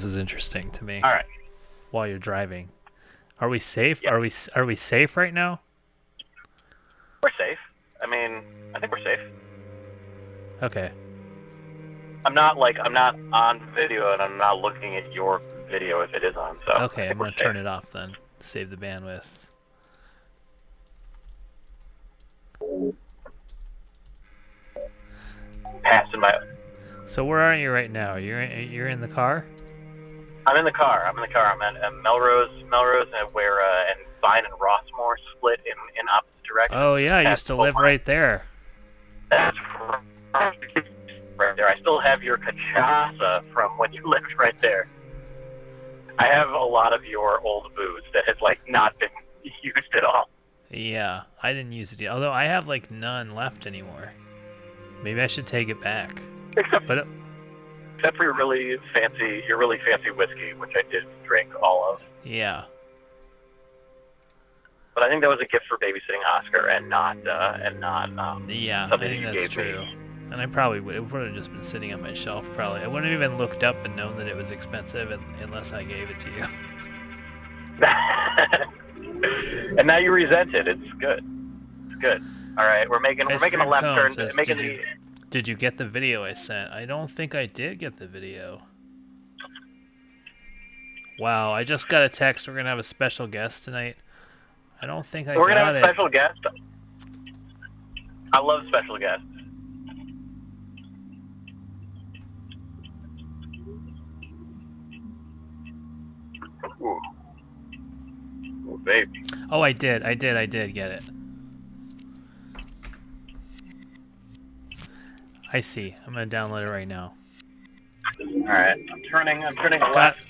is interesting to me. All right. While you're driving, are we safe? Yeah. Are we safe right now? We're safe. I mean, I think we're safe. Okay. I'm not on video, and I'm not looking at your video if it is on. So I Okay, I'm think we're gonna safe. turn it off then. Save the bandwidth. Passing by. So where are you right now? You're in the car? I'm in the car. I'm at Melrose, and where and Vine and Rossmore split in opposite directions. Oh yeah, I used to live right there. That's right there. I still have your cachaça from when you lived right there. I have a lot of your old booze that has not been used at all. Yeah, I didn't use it, although I have none left anymore. Maybe I should take it back. Except for your really fancy whiskey, which I did drink all of. Yeah. But I think that was a gift for babysitting Oscar, and not yeah, something I think that you that's gave true. me. And I probably would. It would have just been sitting on my shelf. Probably. I wouldn't have even looked up and known that it was expensive unless I gave it to you. And now you resent it. It's good. It's good. All right, we're making a left turn. Says, did you get the video I sent? I don't think I did get the video. Wow, I just got a text. We're gonna have a special guest tonight. I don't think We're gonna have a special guest. I love special guests. Ooh. Ooh, baby. Oh, I did get it. I see. I'm gonna download it right now. All right, I'm turning left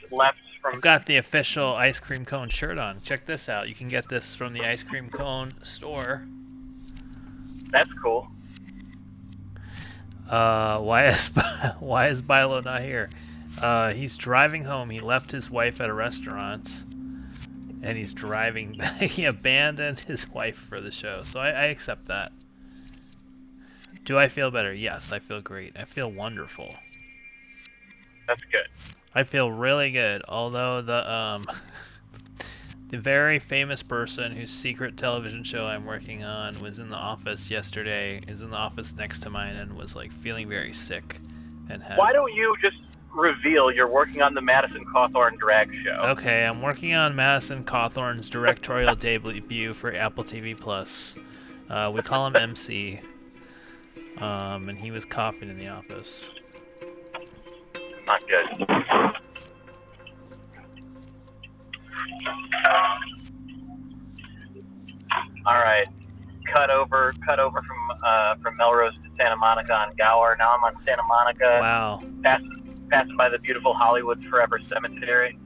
from. I've got the official Ice Cream Cone shirt on. Check this out. You can get this from the Ice Cream Cone store. That's cool. Why is Bilo not here? He's driving home. He left his wife at a restaurant, and he's driving back. He abandoned his wife for the show, so I accept that. Do I feel better? Yes, I feel great. I feel wonderful. That's good. I feel really good. Although the very famous person whose secret television show I'm working on was in the office yesterday, is in the office next to mine, and was feeling very sick. And Why don't you just reveal you're working on the Madison Cawthorn drag show? Okay, I'm working on Madison Cawthorn's directorial debut for Apple TV Plus. We call him MC. And he was coughing in the office. Not good. All right, cut over from Melrose to Santa Monica on Gower. Now I'm on Santa Monica. Wow. Passing by the beautiful Hollywood Forever Cemetery.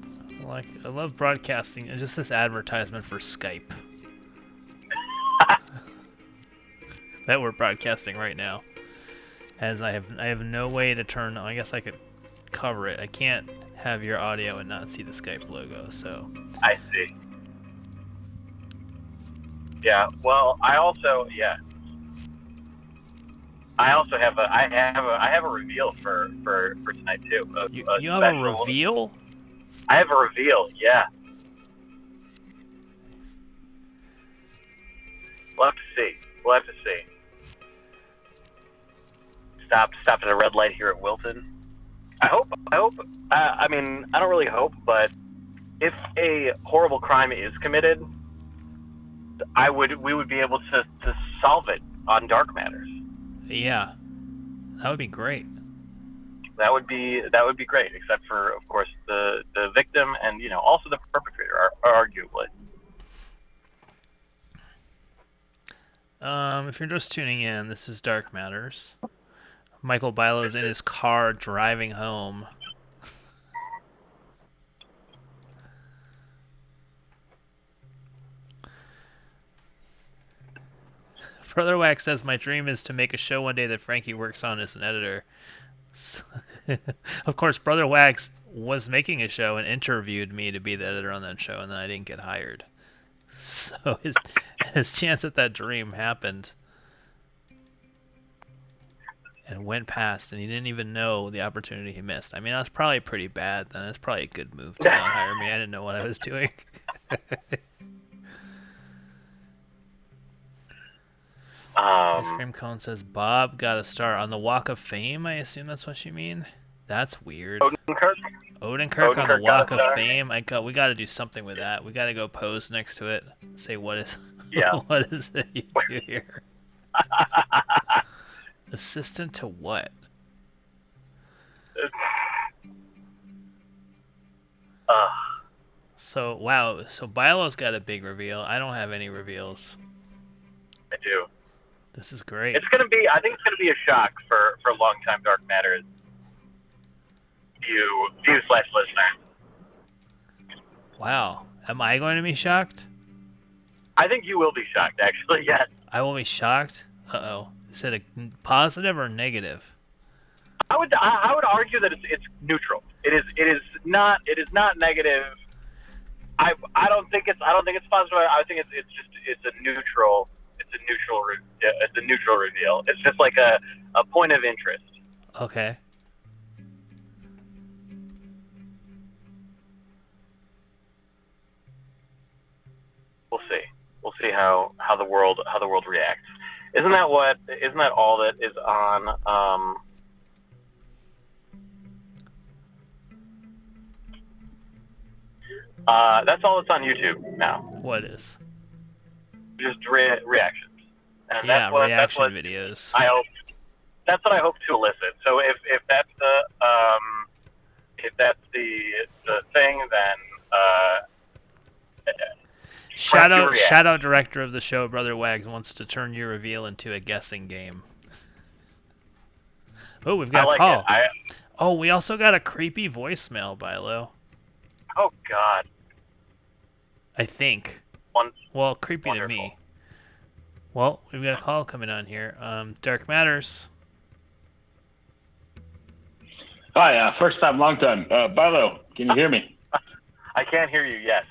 I love broadcasting. It's just this advertisement for Skype that we're broadcasting right now. As I have no way to turn. I guess I could cover it. I can't have your audio and not see the Skype logo. So. I see. Yeah. Well, I also have a reveal for tonight too. You have a reveal? I have a reveal. Yeah. We'll have to see. Stopped at a red light here at Wilton. I hope. I mean, I don't really hope, but if a horrible crime is committed, we would be able to solve it on Dark Matters. Yeah, that would be great. That would be great, except for, of course, the victim and also the perpetrator, arguably. If you're just tuning in, this is Dark Matters. Michael Bilo is in his car driving home. Brother Wax says, my dream is to make a show one day that Frankie works on as an editor. Of course, Brother Wax was making a show and interviewed me to be the editor on that show, and then I didn't get hired. So his chance at that dream happened. and went past, and he didn't even know the opportunity he missed. I mean, that's probably pretty bad. Then it's probably a good move to not hire me. I didn't know what I was doing. Ice Cream Cone says Bob got a star on the Walk of Fame. I assume that's what you mean. That's weird. Odenkirk on the Walk of Fame. We got to do something with that. We got to go pose next to it. Say what is what is it you do here? Assistant to what? So wow. So Bilo's got a big reveal. I don't have any reveals. I do. This is great. I think it's gonna be a shock for longtime Dark Matters view/listener. Wow. Am I going to be shocked? I think you will be shocked, actually. Yes. I will be shocked. Uh-oh. Is it a positive or negative? I would argue that it's neutral. It is not negative. I don't think it's positive. I think it's a neutral reveal. It's just like a point of interest. Okay. We'll see how the world reacts. Isn't that all that is on that's all that's on YouTube now. What is? Just reactions. And yeah, reaction videos. That's what I hope to elicit. So if that's the thing, then shout out director of the show, Brother Wags, wants to turn your reveal into a guessing game. Oh, we've got a call. Oh, we also got a creepy voicemail, Bilo. Oh God. I think. Creepy wonderful. To me. Well, we've got a call coming on here. Dark Matters. Hi, first time, long time. Bilo, can you hear me? I can't hear you, yes.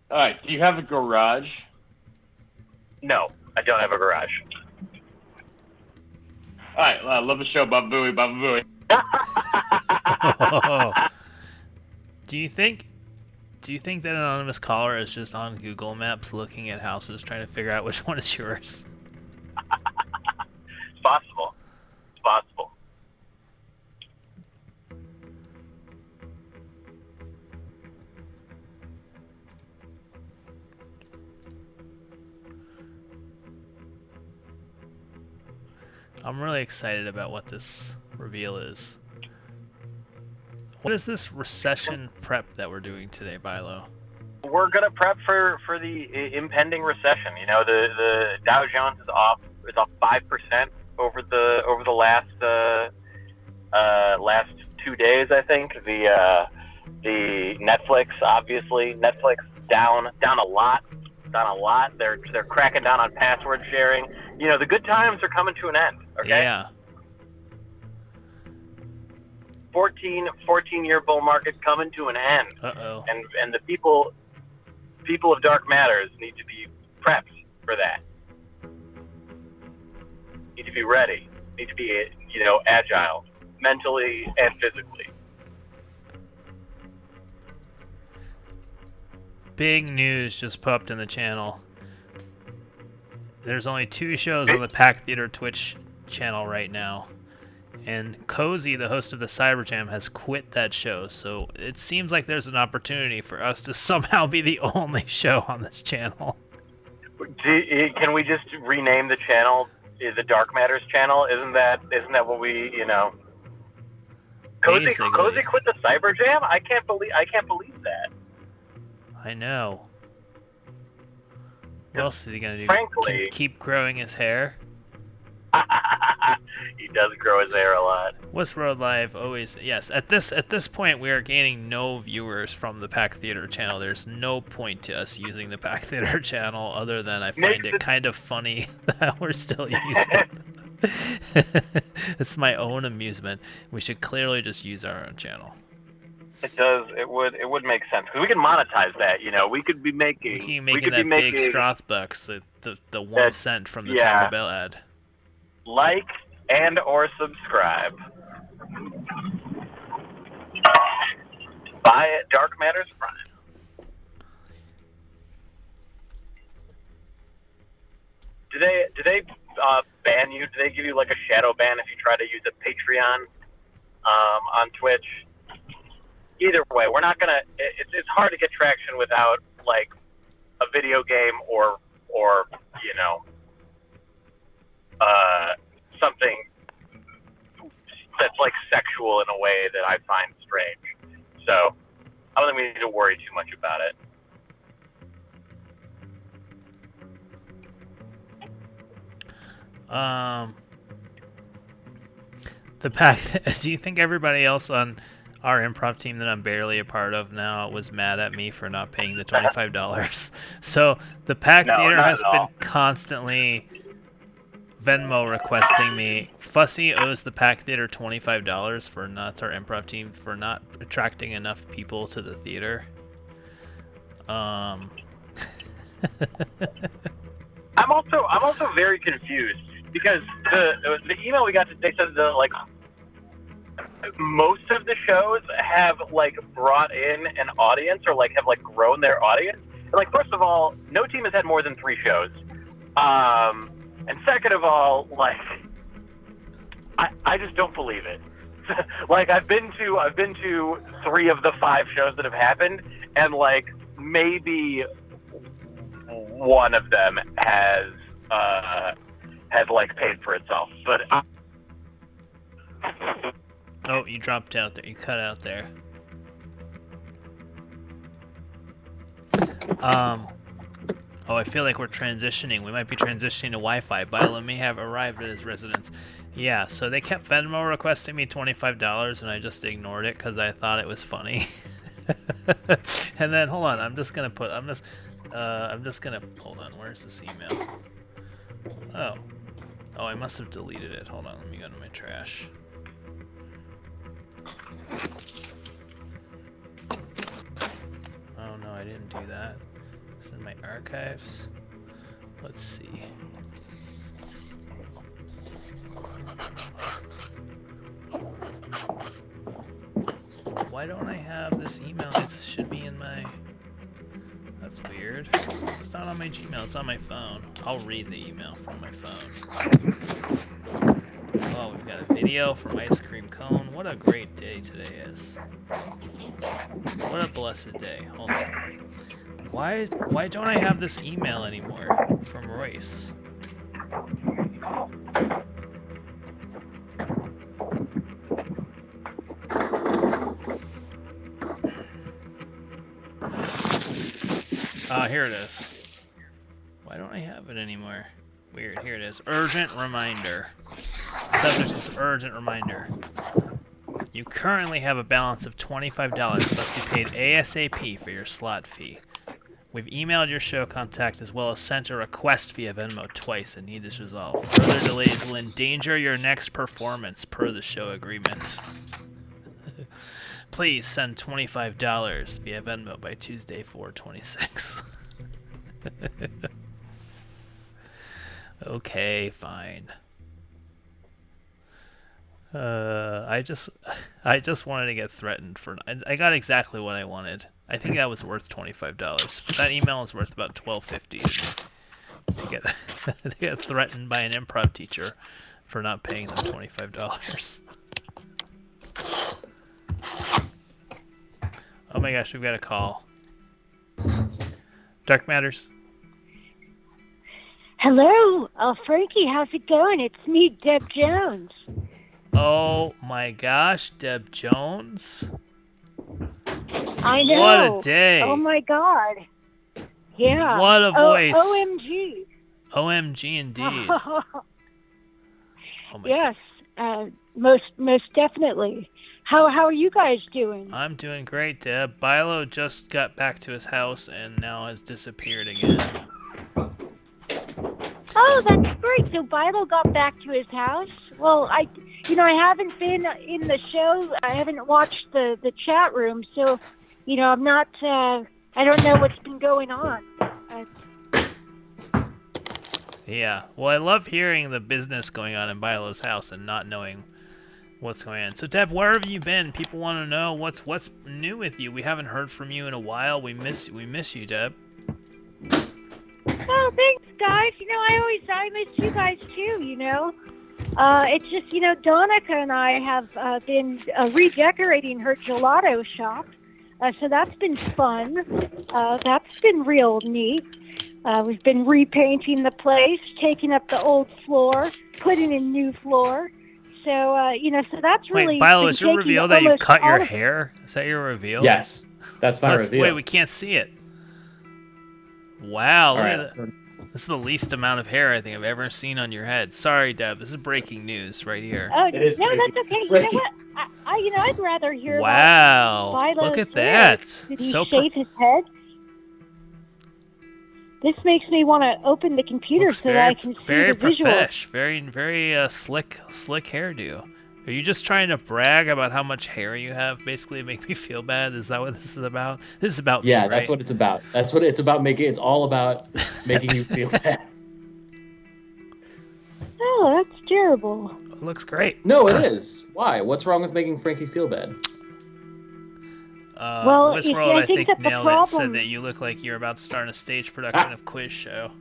All right, do you have a garage? No, I don't have a garage. All right, I love the show, Baba Booey, Baba Booey. Oh. Do you think that anonymous caller is just on Google Maps looking at houses trying to figure out which one is yours? It's possible. It's possible. I'm really excited about what this reveal is. What is this recession prep that we're doing today, Bilo? We're gonna prep for the impending recession. You know, the Dow Jones is off 5% over the last 2 days. I think the Netflix down a lot. They're cracking down on password sharing. You know, the good times are coming to an end. Okay. Yeah. 14-year bull market coming to an end. Uh-oh. And the people of Dark Matters need to be prepped for that. Need to be ready. Need to be, agile, mentally and physically. Big news just popped in the channel. There's only 2 shows on the Pack Theater Twitch channel right now. And Cozy, the host of the Cyber Jam, has quit that show. So it seems like there's an opportunity for us to somehow be the only show on this channel. Can we just rename the channel the Dark Matters channel? Isn't that what we, Cozy quit the Cyber Jam? I can't believe that. I know. What else is he gonna do? Frankly, keep growing his hair? He does grow his hair a lot. Westworld Live always, yes. At this point, we are gaining no viewers from the Pack Theater channel. There's no point to us using the Pack Theater channel other than I find it kind of funny that we're still using it. It's my own amusement. We should clearly just use our own channel. It does. It would make sense because we can monetize that. We could be making. Big Stroth bucks, the 1 cent from the Taco Bell ad. Like and or subscribe. By Dark Matters Prime. Do they ban you? Do they give you like a shadow ban if you try to use a Patreon on Twitch? Either way, we're not gonna. It's hard to get traction without like a video game or you know something that's like sexual in a way that I find strange. So I don't think we need to worry too much about it. The pack. Do you think everybody else on our improv team that I'm barely a part of now was mad at me for not paying the $25? So the Pack Theater has been constantly Venmo requesting me. Fussy owes the Pack Theater $25 for Nuts, our improv team, for not attracting enough people to the theater. I'm also very confused because the email we got today said that like most of the shows have like brought in an audience or like have like grown their audience. And, like, first of all, no team has had more than 3 shows. And second of all, like I just don't believe it. Like I've been to 3 of the 5 shows that have happened, and like maybe one of them has like paid for itself. But oh, you dropped out there. You cut out there. Oh, I feel like we're transitioning. We might be transitioning to Wi-Fi. Bilo may have arrived at his residence. Yeah, so they kept Venmo requesting me $25, and I just ignored it because I thought it was funny. And then, hold on, I'm just gonna, hold on, where's this email? Oh, I must have deleted it. Hold on, let me go to my trash. Oh no, I didn't do that. It's in my archives. Let's see. Why don't I have this email? It should be in my... That's weird. It's not on my Gmail, it's on my phone. I'll read the email from my phone. Oh, we've got a video from Ice Cream Cone. What a great day today is. What a blessed day. Hold on. Why don't I have this email anymore from Royce? Here it is. Why don't I have it anymore? Weird. Here it is. Urgent reminder. Subject is urgent reminder. You currently have a balance of $25. Must be paid ASAP for your slot fee. We've emailed your show contact as well as sent a request via Venmo twice and need this resolved. Further delays will endanger your next performance per the show agreement. Please send $25 via Venmo by Tuesday, 4/26. Okay, fine. I just wanted to get threatened for. I got exactly what I wanted. I think that was worth $25. That email is worth about $12.50 to get threatened by an improv teacher for not paying them $25. Oh my gosh, we've got a call. Dark Matters. Hello, Frankie, how's it going? It's me, Deb Jones. Oh my gosh, Deb Jones. I know. What a day. Oh my God. Yeah. What a voice. OMG. OMG indeed. Oh my yes, most definitely. How are you guys doing? I'm doing great, Deb. Bilo just got back to his house and now has disappeared again. Oh, that's great. So Bilo got back to his house. Well, I haven't been in the show. I haven't watched the chat room, so I'm not. I don't know what's been going on. Yeah. Well, I love hearing the business going on in Bilo's house and not knowing what's going on. So, Deb, where have you been? People want to know what's new with you. We haven't heard from you in a while. We miss you, Deb. Oh, thanks, guys. I miss you guys too. It's just Donica and I have been redecorating her gelato shop, so that's been fun. That's been real neat. We've been repainting the place, taking up the old floor, putting in new floor. So so that's really. Wait, Bilo, been is your taking reveal that you almost cut all your of- hair? Is that your reveal? Yes, that's my reveal. Wait, we can't see it. Wow, All look right. at that. This is the least amount of hair I think I've ever seen on your head. Sorry, Deb. This is breaking news right here. Oh, It is no, breaking- that's okay. breaking. You know what? I'd rather hear Wow, about look Bilo's at hair. that. Did he So shave his head? This makes me want to open the computer looks so that I can see very the visual. profesh, very slick hairdo. Are you just trying to brag about how much hair you have? Basically, make me feel bad. Is that what this is about? This is about Yeah, me, that's right? what it's about. That's what it's about. It's all about making you feel bad. Oh, that's terrible. It looks great. No, it is. Why? What's wrong with making Frankie feel bad? Well, you see, Westworld, I I think think that the nailed it. Said problem- that you look like you're about to start a stage production of Quiz Show.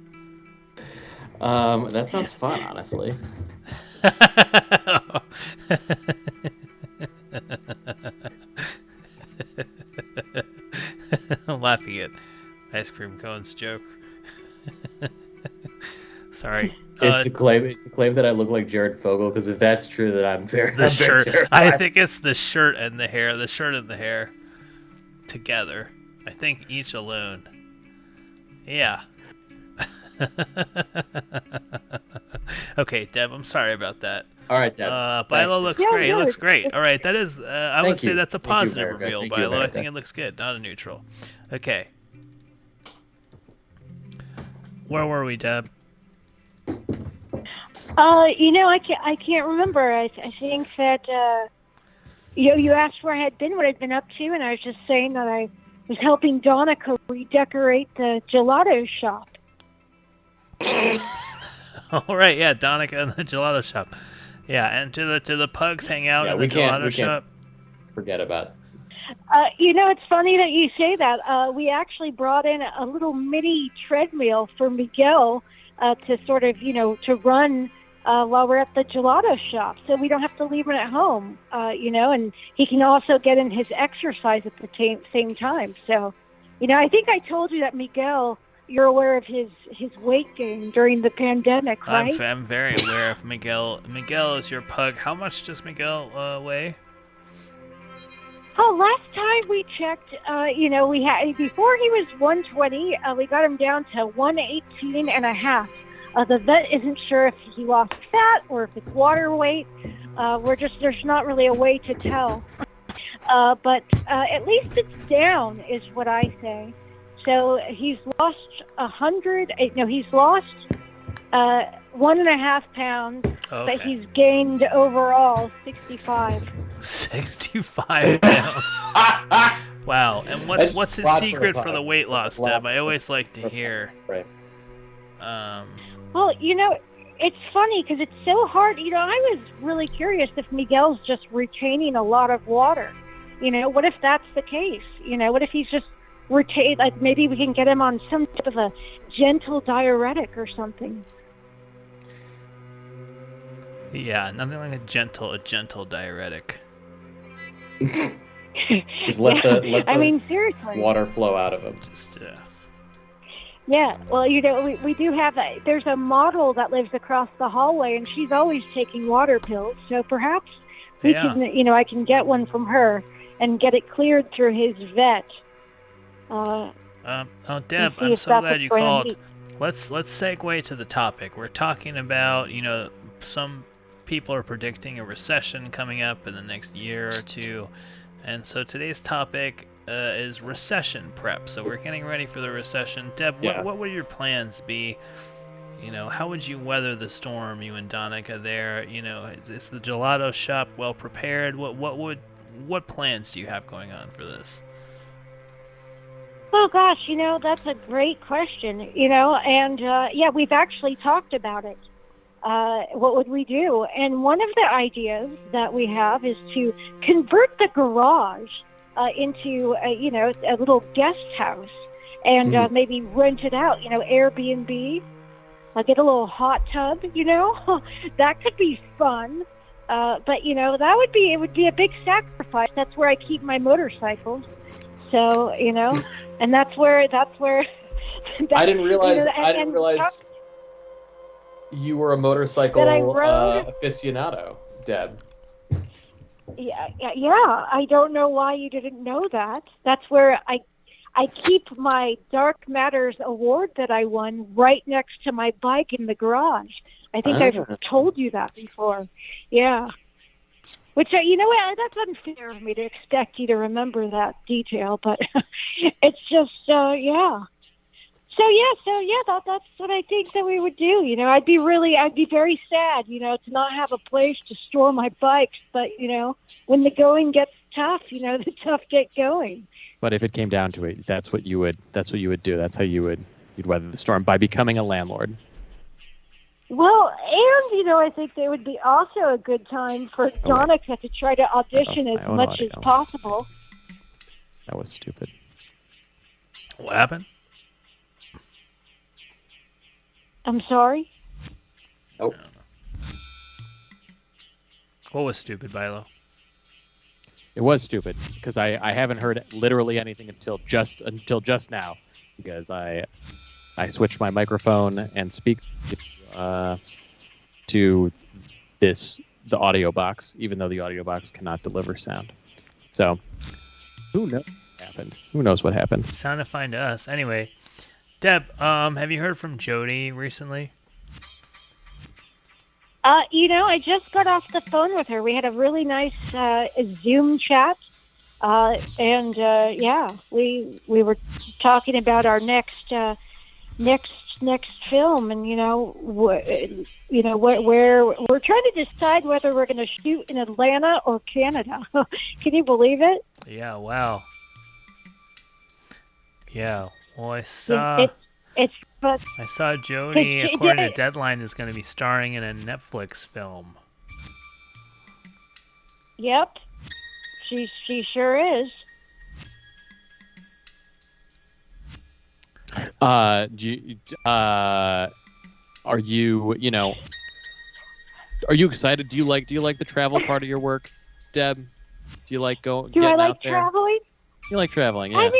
That sounds fun, honestly. I'm laughing at Ice Cream Cone's joke. Sorry. It's the claim that I look like Jared Fogle, because if that's true, then I'm very, The I'm very shirt. terrified. I think it's the shirt and the hair. The shirt and the hair together. I think each alone. Yeah. Okay, Deb. I'm sorry about that. All right, Deb. Bilo Thank you. looks Yeah, great. It no, looks it's- great. All right, that is. I would Thank say you. that's a Thank you, positive America. reveal, Thank you, Bilo. I America. think it looks good, not a neutral. Okay. Where were we, Deb? I can't remember. I think that you asked where I had been, what I'd been up to, and I was just saying that I was helping Donica redecorate the gelato shop. All right, yeah, Donica and the gelato shop. Yeah, and to the pugs hang out Yeah, in we the can't- gelato we can't- shop. Forget about it. It's funny that you say that. We actually brought in a little mini treadmill for Miguel to sort of, to run while we're at the gelato shop, so we don't have to leave him at home, and he can also get in his exercise at the same time. So, I think I told you that Miguel, you're aware of his weight gain during the pandemic, right? I'm very aware of Miguel. Miguel is your pug. How much does Miguel weigh? Oh, last time we checked, we had before he was 120, we got him down to 118 and a half. The vet isn't sure if he lost fat or if it's water weight. There's not really a way to tell. But at least it's down, is what I say. So he's lost 100. He's lost 1.5 pounds, Okay. but he's gained overall 65. 65 pounds. Wow. And That's what's his a lot for a secret for pug. the weight loss, That's a lot Deb? I always like to for a hear. Right. Well, it's funny because it's so hard. I was really curious if Miguel's just retaining a lot of water. What if that's the case? What if he's just like maybe we can get him on some type of a gentle diuretic or something. Yeah, nothing like a gentle diuretic. Just let the I mean, seriously. water flow out of him. Just Yeah, well, we do have there's a model that lives across the hallway, and she's always taking water pills. So perhaps we Yeah. can, I can get one from her and get it cleared through his vet. Oh, Deb, see I'm if so that's glad you what's going called. on. Let's segue to the topic. We're talking about, some people are predicting a recession coming up in the next year or two. And so today's topic is recession prep. So we're getting ready for the recession. Deb, Yeah. what would your plans be? How would you weather the storm, you and Donica there? Is the gelato shop well prepared? What plans do you have going on for this? Oh gosh, that's a great question. And yeah, we've actually talked about it. What would we do? And one of the ideas that we have is to convert the garage into a little guest house, and maybe rent it out. Airbnb. Get a little hot tub. That could be fun. But it would be a big sacrifice. That's where I keep my motorcycles. So and that's where. I didn't realize you were a motorcycle aficionado, Deb. Yeah. I don't know why you didn't know that. That's where I keep my Dark Matters award that I won right next to my bike in the garage. I think I've told you that before. Yeah. Which, that's unfair of me to expect you to remember that detail, but it's just, yeah. So that's what I think that we would do. I'd be very sad, to not have a place to store my bikes. But, when the going gets tough, the tough get going. But if it came down to it, that's what you would do. That's how you'd weather the storm, by becoming a landlord. Well, and, I think there would be also a good time for Donica to try to audition as much as possible. That was stupid. What happened? I'm sorry? Oh. What was stupid, Bilo? It was stupid because I haven't heard literally anything until just now, because I switched my microphone and speak to the audio box, even though the audio box cannot deliver sound. So who knows what happened? Who knows what happened? Sounded fine to us. Anyway, Deb, have you heard from Jody recently? I just got off the phone with her. We had a really nice Zoom chat, and yeah, we were talking about our next film, and where we're trying to decide whether we're going to shoot in Atlanta or Canada. Can you believe it? Yeah. Wow. Yeah. Well, I saw Jody, according to Deadline, is going to be starring in a Netflix film. Yep, she sure is. Are you excited? Do you like the travel part of your work, Deb? Do you like going? Do I like out there? traveling? You like traveling, yeah. I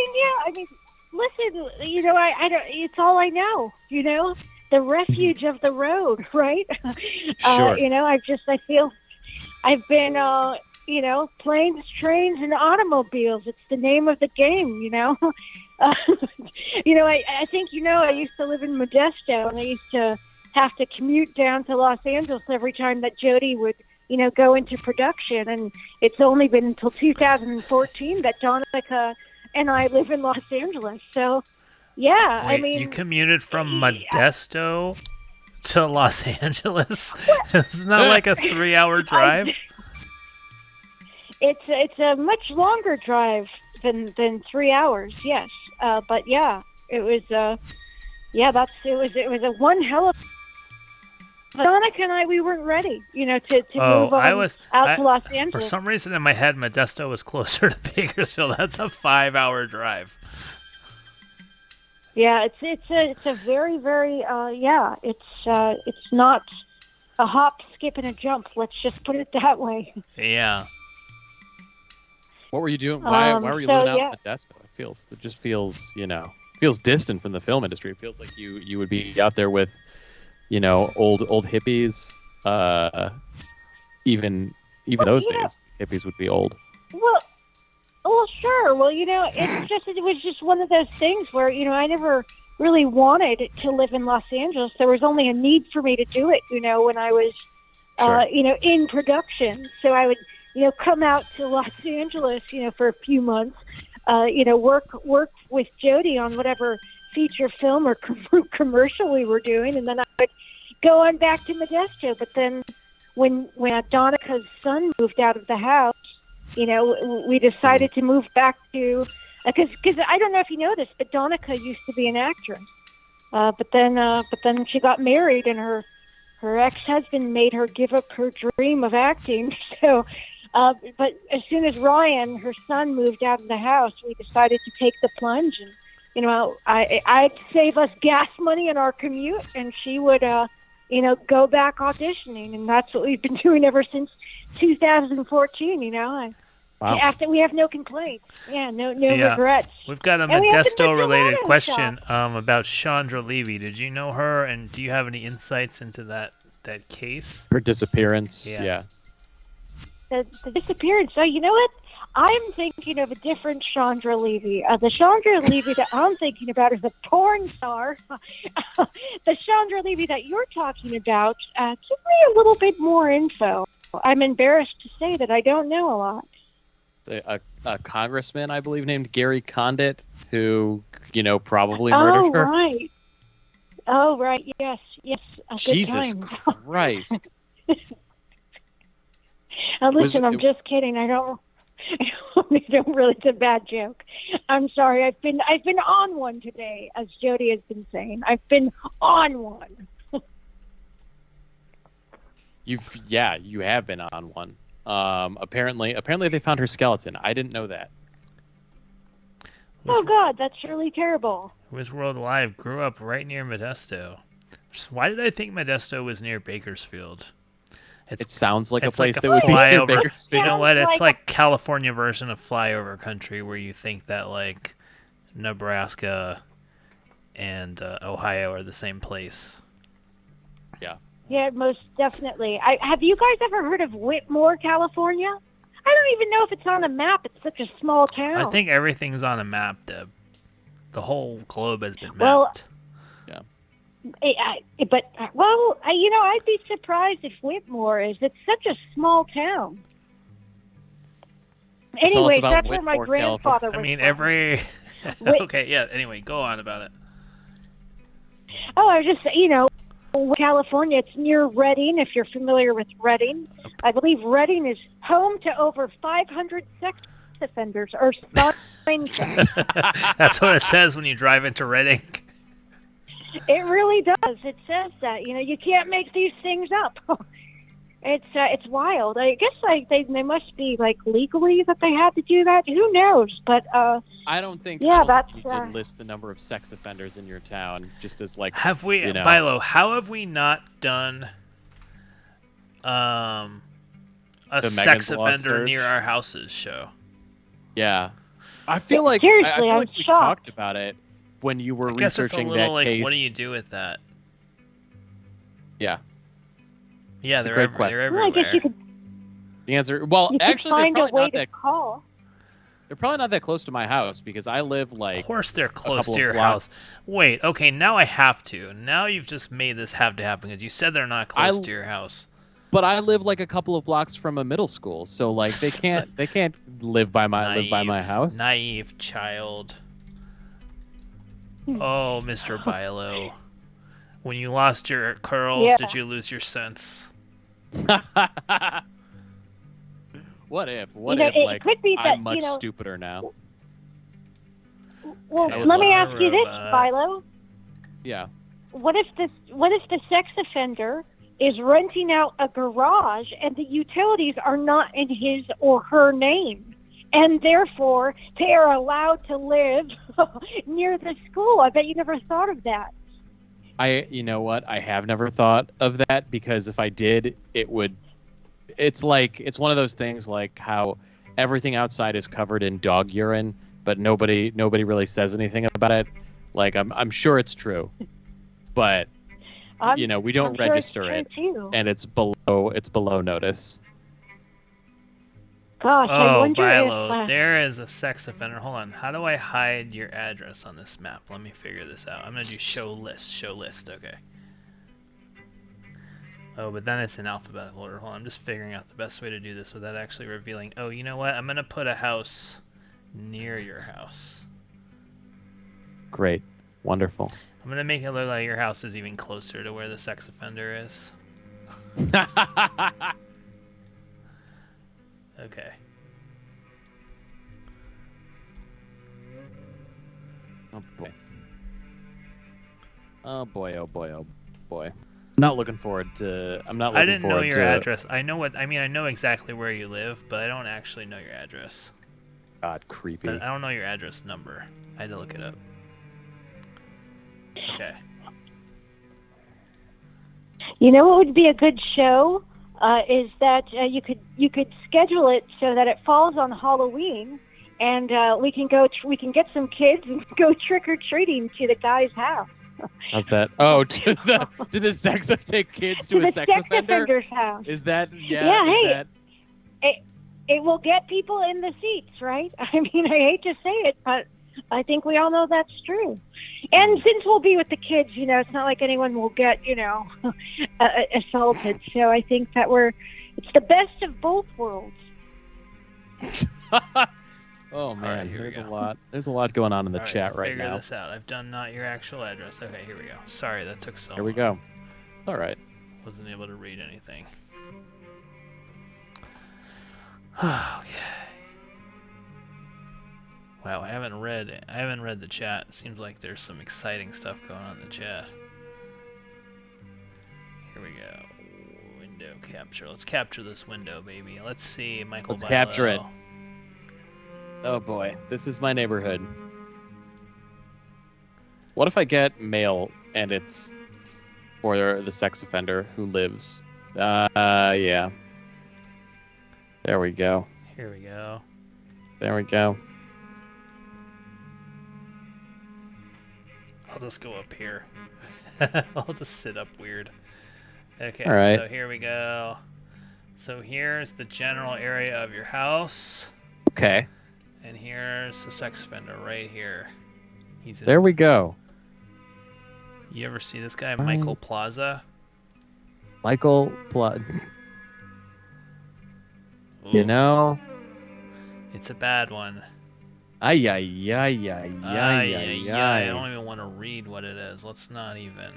mean, listen, I don't. It's all I know. The refuge of the road, right? Sure. I feel I've been, planes, trains, and automobiles. It's the name of the game, I think, I used to live in Modesto, and I used to have to commute down to Los Angeles every time that Jody would, go into production. And it's only been until 2014 that Donica and I live in Los Angeles. So, yeah, Wait, you commuted from Modesto to Los Angeles? Isn't that like a 3-hour drive? It's a much longer drive than 3 hours. Yes, but yeah, it was. It was a one hell of. Donica and I, we weren't ready, to move on out to Los Angeles. For some reason in my head, Modesto was closer to Bakersfield. That's a 5-hour drive. Yeah, it's a very, very it's not a hop, skip, and a jump. Let's just put it that way. Yeah. What were you doing? Why were you living out in Modesto? It just feels distant from the film industry. It feels like you would be out there with, old hippies. Even those days, hippies would be old. Well, sure. Well, it was just one of those things where, I never really wanted to live in Los Angeles. There was only a need for me to do it, when I was, Sure. in production. So I would, come out to Los Angeles, for a few months, work with Jody on whatever feature film or commercial we were doing, and then I would go on back to Modesto. But then when Donica's son moved out of the house, we decided to move back to Because I don't know if you know this, but Donica used to be an actress. But then she got married, and her ex-husband made her give up her dream of acting. So, but as soon as Ryan, her son, moved out of the house, we decided to take the plunge. And I'd save us gas money in our commute, and she would, go back auditioning, and that's what we've been doing ever since 2014. Wow. After we have no complaints. Yeah, no regrets. We've got a Modesto-related question about Chandra Levy. Did you know her, and do you have any insights into that case? Her disappearance. Yeah. The disappearance. So you know what? I'm thinking of a different Chandra Levy. The Chandra Levy that I'm thinking about is a porn star. The Chandra Levy that you're talking about, give me a little bit more info. I'm embarrassed to say that I don't know a lot. A congressman, I believe, named Gary Condit, who, probably murdered her. Oh, right. Yes. Jesus Christ. Listen, I'm just kidding. I don't really. It's a bad joke. I'm sorry. I've been on one today, as Jody has been saying. I've been on one. You have been on one. Apparently they found her skeleton. I didn't know that. Oh God, that's really terrible. Wizworld Live grew up right near Modesto. Why did I think Modesto was near Bakersfield? It sounds like a place like that would be near Bakersfield. You know what? It's like California version of flyover country, where you think that like Nebraska and Ohio are the same place. Yeah. Yeah, most definitely. Have you guys ever heard of Whitmore, California? I don't even know if it's on a map. It's such a small town. I think everything's on a map, Deb. The whole globe has been mapped. Well, yeah. I'd be surprised if Whitmore is. It's such a small town. Anyway, that's where my grandfather was. I mean, from. Okay, yeah. Anyway, go on about it. Oh, I was just, California, it's near Redding, if you're familiar with Redding. I believe Redding is home to over 500 sex offenders, or signs. That's what it says when you drive into Redding. It really does. It says that. You can't make these things up. It's wild. I guess they must be legally that they had to do that. Who knows? But I don't think. Yeah, you did list the number of sex offenders in your town just as Have we, Bilo? How have we not done a sex offender near our houses show? Yeah, I feel like seriously, I feel like we shocked. talked about it when you were researching that case. What do you do with that? Yeah. Yeah, they're everywhere. Well, I guess you could. The answer, well, actually, find a way to call. They're probably not that close to my house because I live Of course, they're close to your house. Wait, okay, now I have to. Now you've just made this have to happen because you said they're not close to your house. But I live a couple of blocks from a middle school, so they can't live by my house. Naive child. Oh, Mr. Bilo. When you lost your curls, did you lose your sense? What if could be that, I'm much stupider now? Well, let me ask you this, Philo. Yeah. What if the sex offender is renting out a garage and the utilities are not in his or her name, and therefore they are allowed to live near the school? I bet you never thought of that. You know what? I have never thought of that because if I did, it's one of those things like how everything outside is covered in dog urine, but nobody really says anything about it. I'm sure it's true, but we don't register it, and it's below notice. Gosh, I wonder Bilo, there is a sex offender. Hold on. How do I hide your address on this map? Let me figure this out. I'm going to do show list. Okay. Oh, but then it's in alphabetical order. Hold on. I'm just figuring out the best way to do this without actually revealing. Oh, you know what? I'm going to put a house near your house. Great. Wonderful. I'm going to make it look like your house is even closer to where the sex offender is. Okay. Oh boy. Oh boy. Oh boy. Oh boy. Not looking forward to. I'm not looking I didn't know forward your to. address. I know what I mean. I know exactly where you live, but I don't actually know your address. God, creepy. But I don't know your address number. I had to look it up. Okay. You know what would be a good show is that you could schedule it so that it falls on Halloween, and we can get some kids and go trick or treating to the guy's house. How's that? Oh, to the sex take kids to a sex offender's house. Is that It will get people in the seats, right? I mean, I hate to say it, but I think we all know that's true. And since we'll be with the kids, it's not like anyone will get, assaulted. So I think that it's the best of both worlds. Oh man, right, there's a lot. There's a lot going on in the chat right figure now. This out. I've done not your actual address. Okay, here we go. Sorry, that took so long. Here we go. All right. Wasn't able to read anything. Okay. Wow, I haven't read the chat. It seems like there's some exciting stuff going on in the chat. Here we go. Window capture. Let's capture this window, baby. Let's see, Michael. Let's capture it. Oh boy, this is my neighborhood. What if I get mail and it's for the sex offender who lives? Yeah. There we go. Here we go. There we go. I'll just go up here. I'll just sit up weird. Okay, all right. So here we go. So here's the general area of your house. Okay. And here's the sex offender right here. There we go. You ever see this guy, Michael Plaza? Michael Plaza. You know? It's a bad one. Ay, ay, ay, ay, ay, ay, I don't even want to read what it is. Let's not even.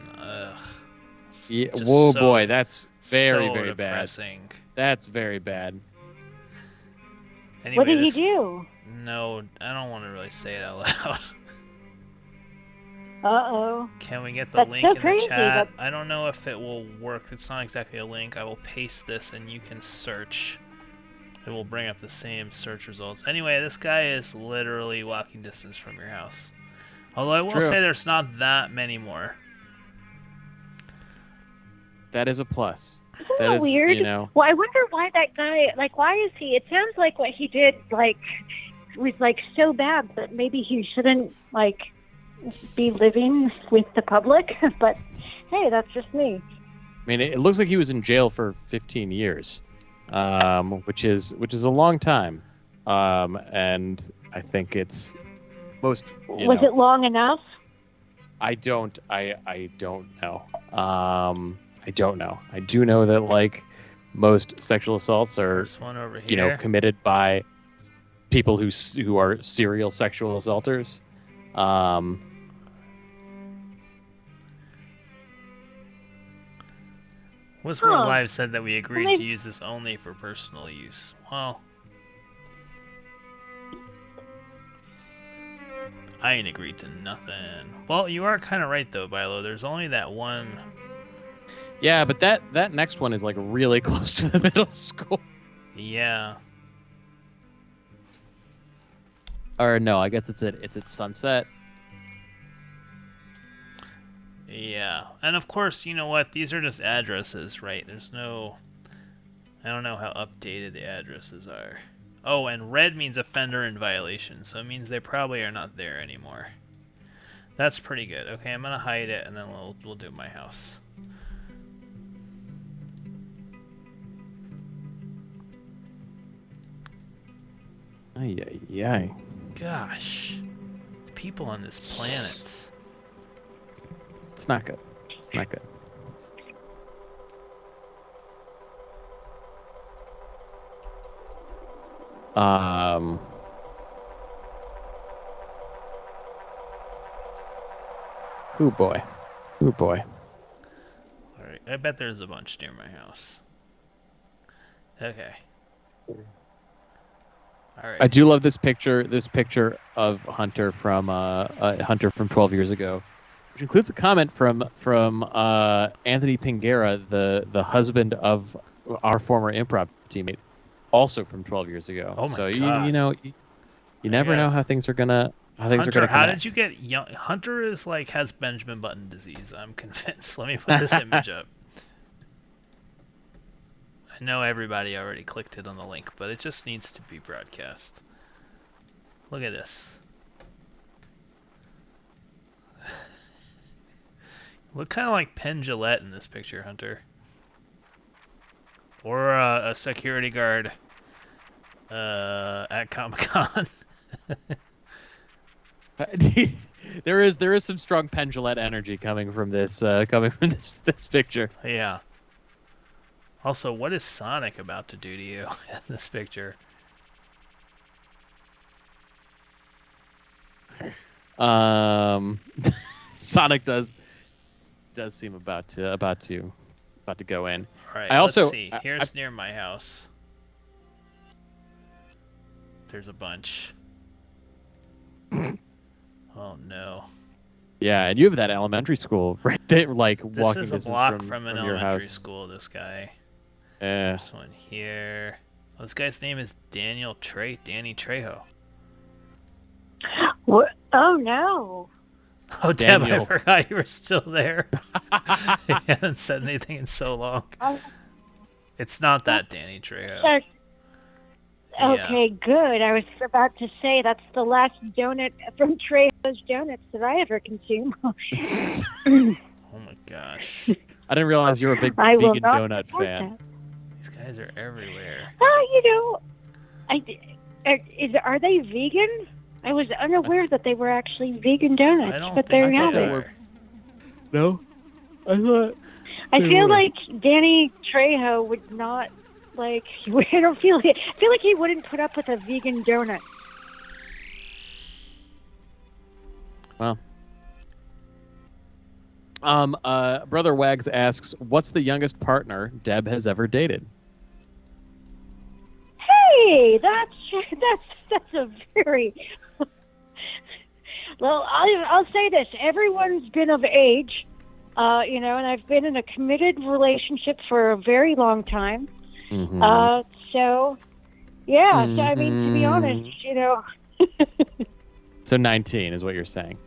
Yeah, whoa, boy, that's very, very depressing. Bad. That's very bad. Anyway, what did he do? No, I don't want to really say it out loud. Uh-oh. Can we get the link in the chat? I don't know if it will work. It's not exactly a link. I will paste this and you can search. It will bring up the same search results. Anyway, this guy is literally walking distance from your house. Although I will say there's not that many more. That is a plus. Isn't that weird? Well, I wonder why that guy, why is he, it sounds like what he did, was, so bad that maybe he shouldn't, be living with the public. But, hey, that's just me. I mean, it looks like he was in jail for 15 years. Which is a long time, and I think it's most. Was it long enough? I don't know. I don't know. I do know that most sexual assaults are committed by people who are serial sexual assaulters. Westworld Live said that we agreed to use this only for personal use. Well, I ain't agreed to nothing. Well, you are kind of right though, Bilo. There's only that one. Yeah, but that next one is really close to the middle school. Yeah. Or no, I guess it's at Sunset. Yeah, and of course, you know what? These are just addresses, right? There's no... I don't know how updated the addresses are. Oh, and red means offender in violation, so it means they probably are not there anymore. That's pretty good. Okay, I'm gonna hide it, and then we'll do my house. Ay, ay, ay. Gosh. People on this planet. It's not good. It's not good. Ooh boy. Ooh boy. Alright, I bet there's a bunch near my house. Okay. All right. I do love this picture. This picture of Hunter from 12 years ago, which includes a comment from Anthony Pingera, the husband of our former improv teammate, also from 12 years ago. Oh my so God. you never know how things are gonna Hunter, how did you get young? Hunter is has Benjamin Button disease. I'm convinced. Let me put this image up. I know everybody already clicked it on the link, but it just needs to be broadcast. Look at this. Look kind of like Penn Jillette in this picture, Hunter. Or a security guard at Comic-Con. There is some strong Penn Jillette energy coming from this picture. Yeah. Also, what is Sonic about to do to you in this picture? Sonic does seem about to go in. All right, let's see. Here's near my house. There's a bunch. Oh no. Yeah, and you have that elementary school right there, walking distance. This is a block from an your elementary house. school. This guy. Yeah. This one here. Oh, this guy's name is Danny Trejo. What? Oh no. Oh, Deb, I Daniel. forgot you were still there. You haven't said anything in so long. It's not that Danny Trejo. Okay, good. I was about to say that's the last donut from Trejo's Donuts that I ever consume. Oh my gosh. I didn't realize you were a big I will vegan not donut support fan. that. These guys are everywhere. Are they vegan? I was unaware that they were actually vegan donuts, I don't but think there you have they it. are. No, I thought. I they feel were. like Danny Trejo would not I don't feel like he wouldn't put up with a vegan donut. Well. Brother Wags asks, "What's the youngest partner Deb has ever dated?" Hey, that's a very well. I'll say this: everyone's been of age, and I've been in a committed relationship for a very long time. Mm-hmm. So, yeah. So I mean, to be honest, So 19 is what you're saying.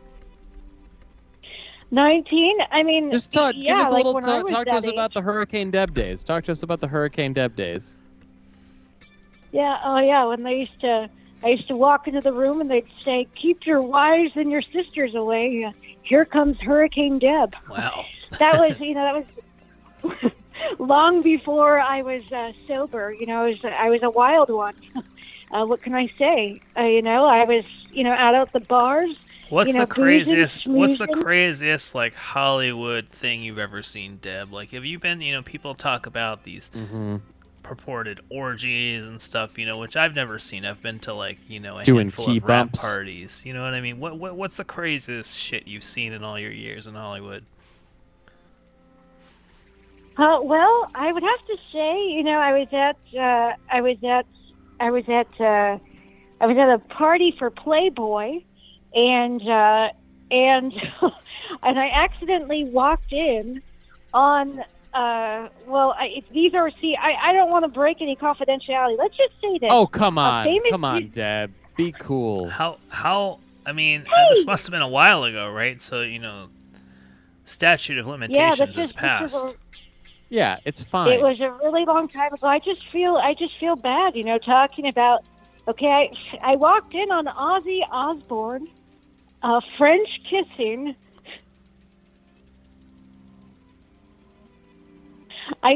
19. I mean, Just talk. Yeah, give us a like little when I was talk to that us about age. the Hurricane Deb days. Talk to us about the Hurricane Deb days. Yeah. Oh, yeah. When I used to walk into the room and they'd say, "Keep your wives and your sisters away. Here comes Hurricane Deb." Wow. That was, that was long before I was sober. I was a wild one. What can I say? I was, out at the bars. What's the craziest? What's the schmoozing. craziest Hollywood thing you've ever seen, Deb? Have you been? People talk about these purported orgies and stuff. Which I've never seen. I've been to a Doing handful key of rap bumps. parties. You know what I mean? What's the craziest shit you've seen in all your years in Hollywood? Well, I would have to say, I was at a party for Playboy, and and I accidentally walked in on. I don't want to break any confidentiality. Let's just say that. Oh, come on, famous Deb. Be cool. How? I mean, this must have been a while ago, right? So statute of limitations is passed. Yeah, it's fine. It was a really long time ago. I just feel bad, talking about. Okay, I walked in on Ozzy Osbourne, French kissing. I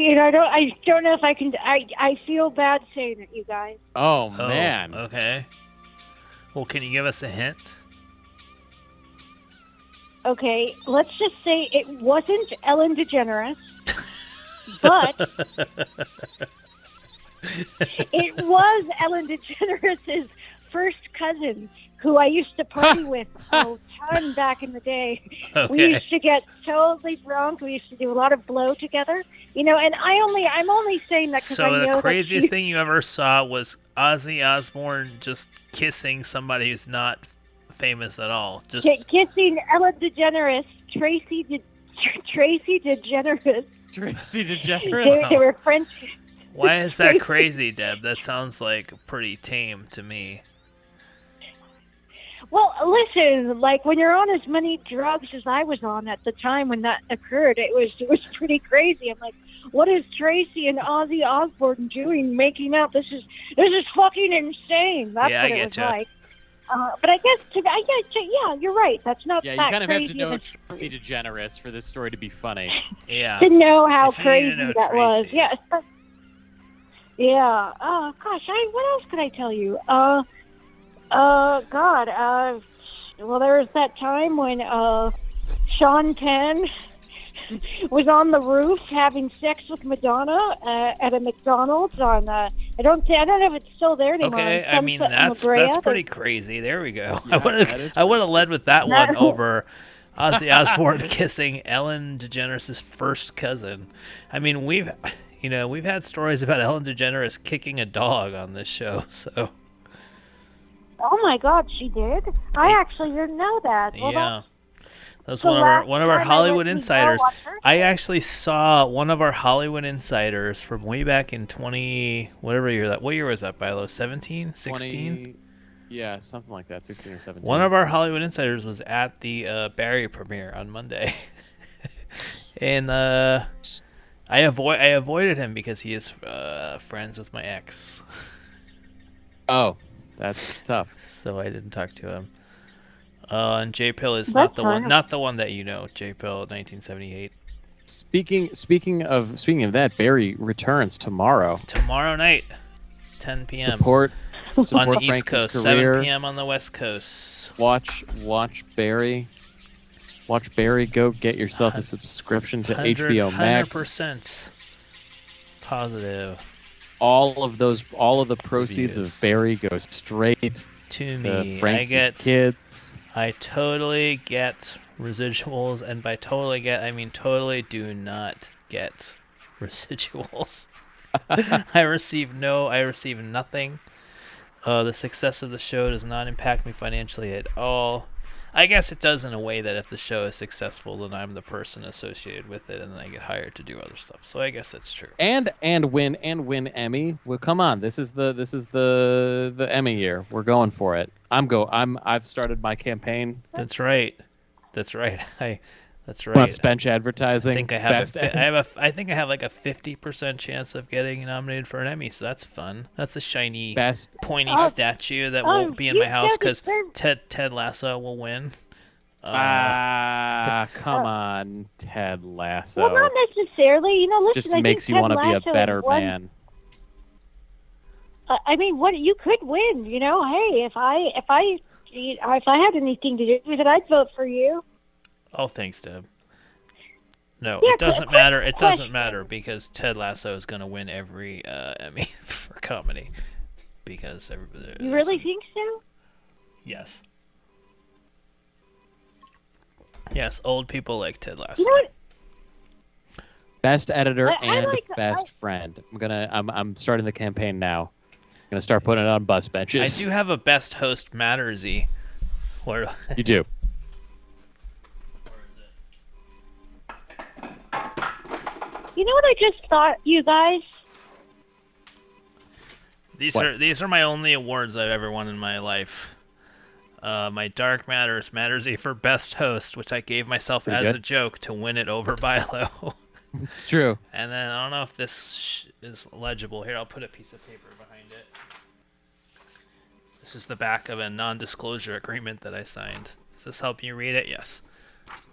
don't know if I can. I feel bad saying it, you guys. Oh man. Okay. Well, can you give us a hint? Okay, let's just say it wasn't Ellen DeGeneres, but it was Ellen DeGeneres' first cousin who I used to party with a ton back in the day. Okay. We used to get totally drunk. We used to do a lot of blow together. You know, and I'm only saying that because I know So the craziest that thing you ever saw was Ozzy Osbourne just kissing somebody who's not famous at all. Just kissing Ellen DeGeneres, Tracy DeGeneres. Tracy DeGeneres. They were French. why is that crazy, Deb? That sounds like pretty tame to me. Well, listen, like when you're on as many drugs as I was on at the time when that occurred, it was pretty crazy. I'm like, what is Tracy and Ozzy Osbourne doing, making out? This is fucking insane. That's Yeah, what I it was getcha. like. But I guess yeah, you're right. That's not Yeah, you that kind of have crazy to know of a Tracy DeGeneres for this story to be funny. Yeah. to know how If you need to crazy know that was. Tracy. Yeah. Yeah. Oh gosh, what else could I tell you? God. Well, there was that time when Sean Penn was on the roof having sex with Madonna at a McDonald's on. I don't know if it's still there anymore. Okay, on I mean Sunset and that's La Brea. pretty crazy. There we go. Yeah, that is I would have pretty led with that That- one over Ozzy Osbourne kissing Ellen DeGeneres' first cousin. I mean, we've had stories about Ellen DeGeneres kicking a dog on this show, so Oh my God, she did. I actually didn't know that. Well, yeah. That's the one of last our time I Hollywood went to insiders. go on her I actually saw one of our Hollywood insiders from way back in 20 whatever year that. What year was that, Bilo? 17, 16? 20, yeah, something like that, 16 or 17. One of our Hollywood insiders was at the Barry premiere on Monday, and I avoided him because he is friends with my ex, Oh, that's tough. so I didn't talk to him. And J Pill is That's fine. not the one that you know. J Pill, 1978. Speaking of that, Barry returns tomorrow. Tomorrow night, 10 p.m. Support on the East Frankie's Coast, career. 7 p.m. on the West Coast. Watch Barry. Watch Barry. Go get yourself a subscription to HBO Max. 100% positive All of the proceeds Reviews. of Barry go straight to to me. Frankie's kids. I totally get residuals, and by totally get, I mean totally do not get residuals. I receive nothing. The success of the show does not impact me financially at all. I guess it does in a way that if the show is successful, then I'm the person associated with it, and then I get hired to do other stuff. So I guess that's true. And win Emmy. Well, come on, this is the Emmy year. We're going for it. I've started my campaign. That's right. That's right. That's right. Must bench advertising. I think I have Best I think I have like a 50% chance of getting nominated for an Emmy, so that's fun. That's a shiny, best. pointy Oh, statue that won't be in my you house guys because deserve- Ted Lasso will win. Come on, Ted Lasso. Well, not necessarily. You know, listen. Just I makes think you want Ted to be a Lasso better won- man. I mean, what you could win. You know, hey, if I had anything to do with it, I'd vote for you. Oh, thanks, Deb. No, Yeah, it doesn't quick matter. It doesn't question. matter because Ted Lasso is going to win every Emmy for comedy because everybody. You really think so? Yes. Yes, old people like Ted Lasso. You know what? Best editor I and like- best friend. I'm starting the campaign now. I'm gonna start putting it on bus I benches. do have a best host Mattersy. Where You do. You know what I just thought, you guys? these What? are my only awards I've ever won in my life. My Dark Matters Mattersy for best host, which I gave myself Pretty as good. a joke to win it over Bilo. It's true. And then I don't know if this is legible. Here, I'll put a piece of paper behind it. This is the back of a non-disclosure agreement that I signed. Does this help you read it? Yes.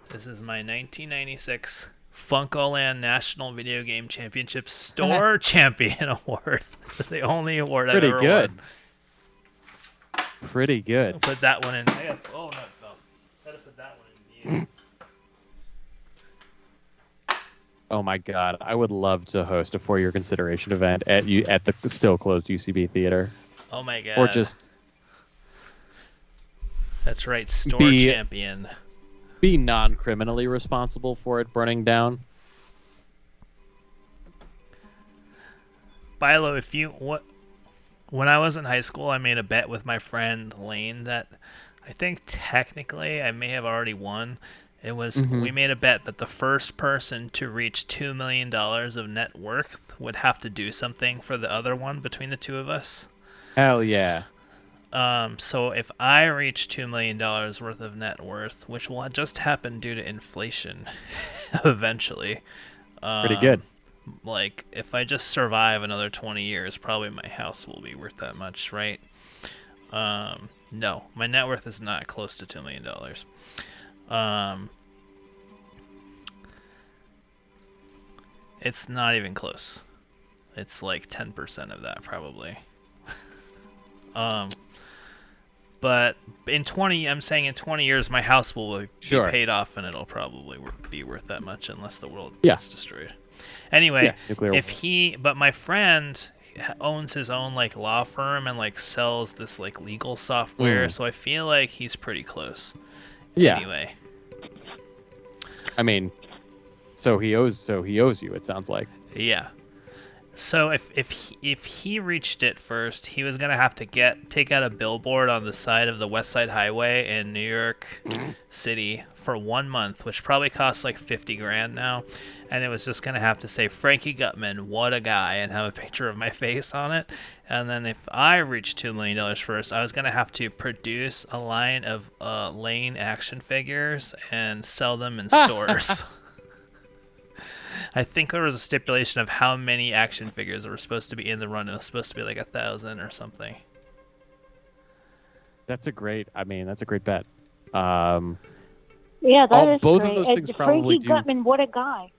This is my 1996 Funkoland National Video Game Championship Store Champion Award. The only award Pretty I've ever good. won. Pretty good. I'll put that one in. Oh, no, it fell. Gotta put that one in. Oh my God, I would love to host a for your consideration event at the still closed UCB theater, Oh my god. or just That's right, store Be- champion. Be non-criminally responsible for it burning down. Bilo, when I was in high school, I made a bet with my friend Lane that I think technically I may have already won. It was we made a bet that the first person to reach $2 million of net worth would have to do something for the other one between the two of us. Hell yeah. So if I reach $2 million worth of net worth, which will just happen due to inflation eventually. Pretty good. Like, if I just survive another 20 years, probably my house will be worth that much, right? No, my net worth is not close to $2 million. It's not even close. It's like 10% of that, probably. But in 20 years, my house will be paid off, and it'll probably be worth that much unless the world gets destroyed. Anyway, but my friend owns his own like law firm and like sells this like legal software, so I feel like he's pretty close. Yeah. Anyway. I mean, so he owes you, it sounds like. Yeah. So if he reached it first, he was gonna have to take out a billboard on the side of the West Side Highway in New York City for 1 month, which probably costs like $50,000 now, and it was just gonna have to say Frankie Gutman, what a guy, and have a picture of my face on it. And then if I reached $2 million first, I was gonna have to produce a line of Lane action figures and sell them in stores. I think there was a stipulation of how many action figures were supposed to be in the run. It was supposed to be like 1,000 or something. That's a great bet. Yeah, that is both great. of those things probably Frankie Gutman, what a guy.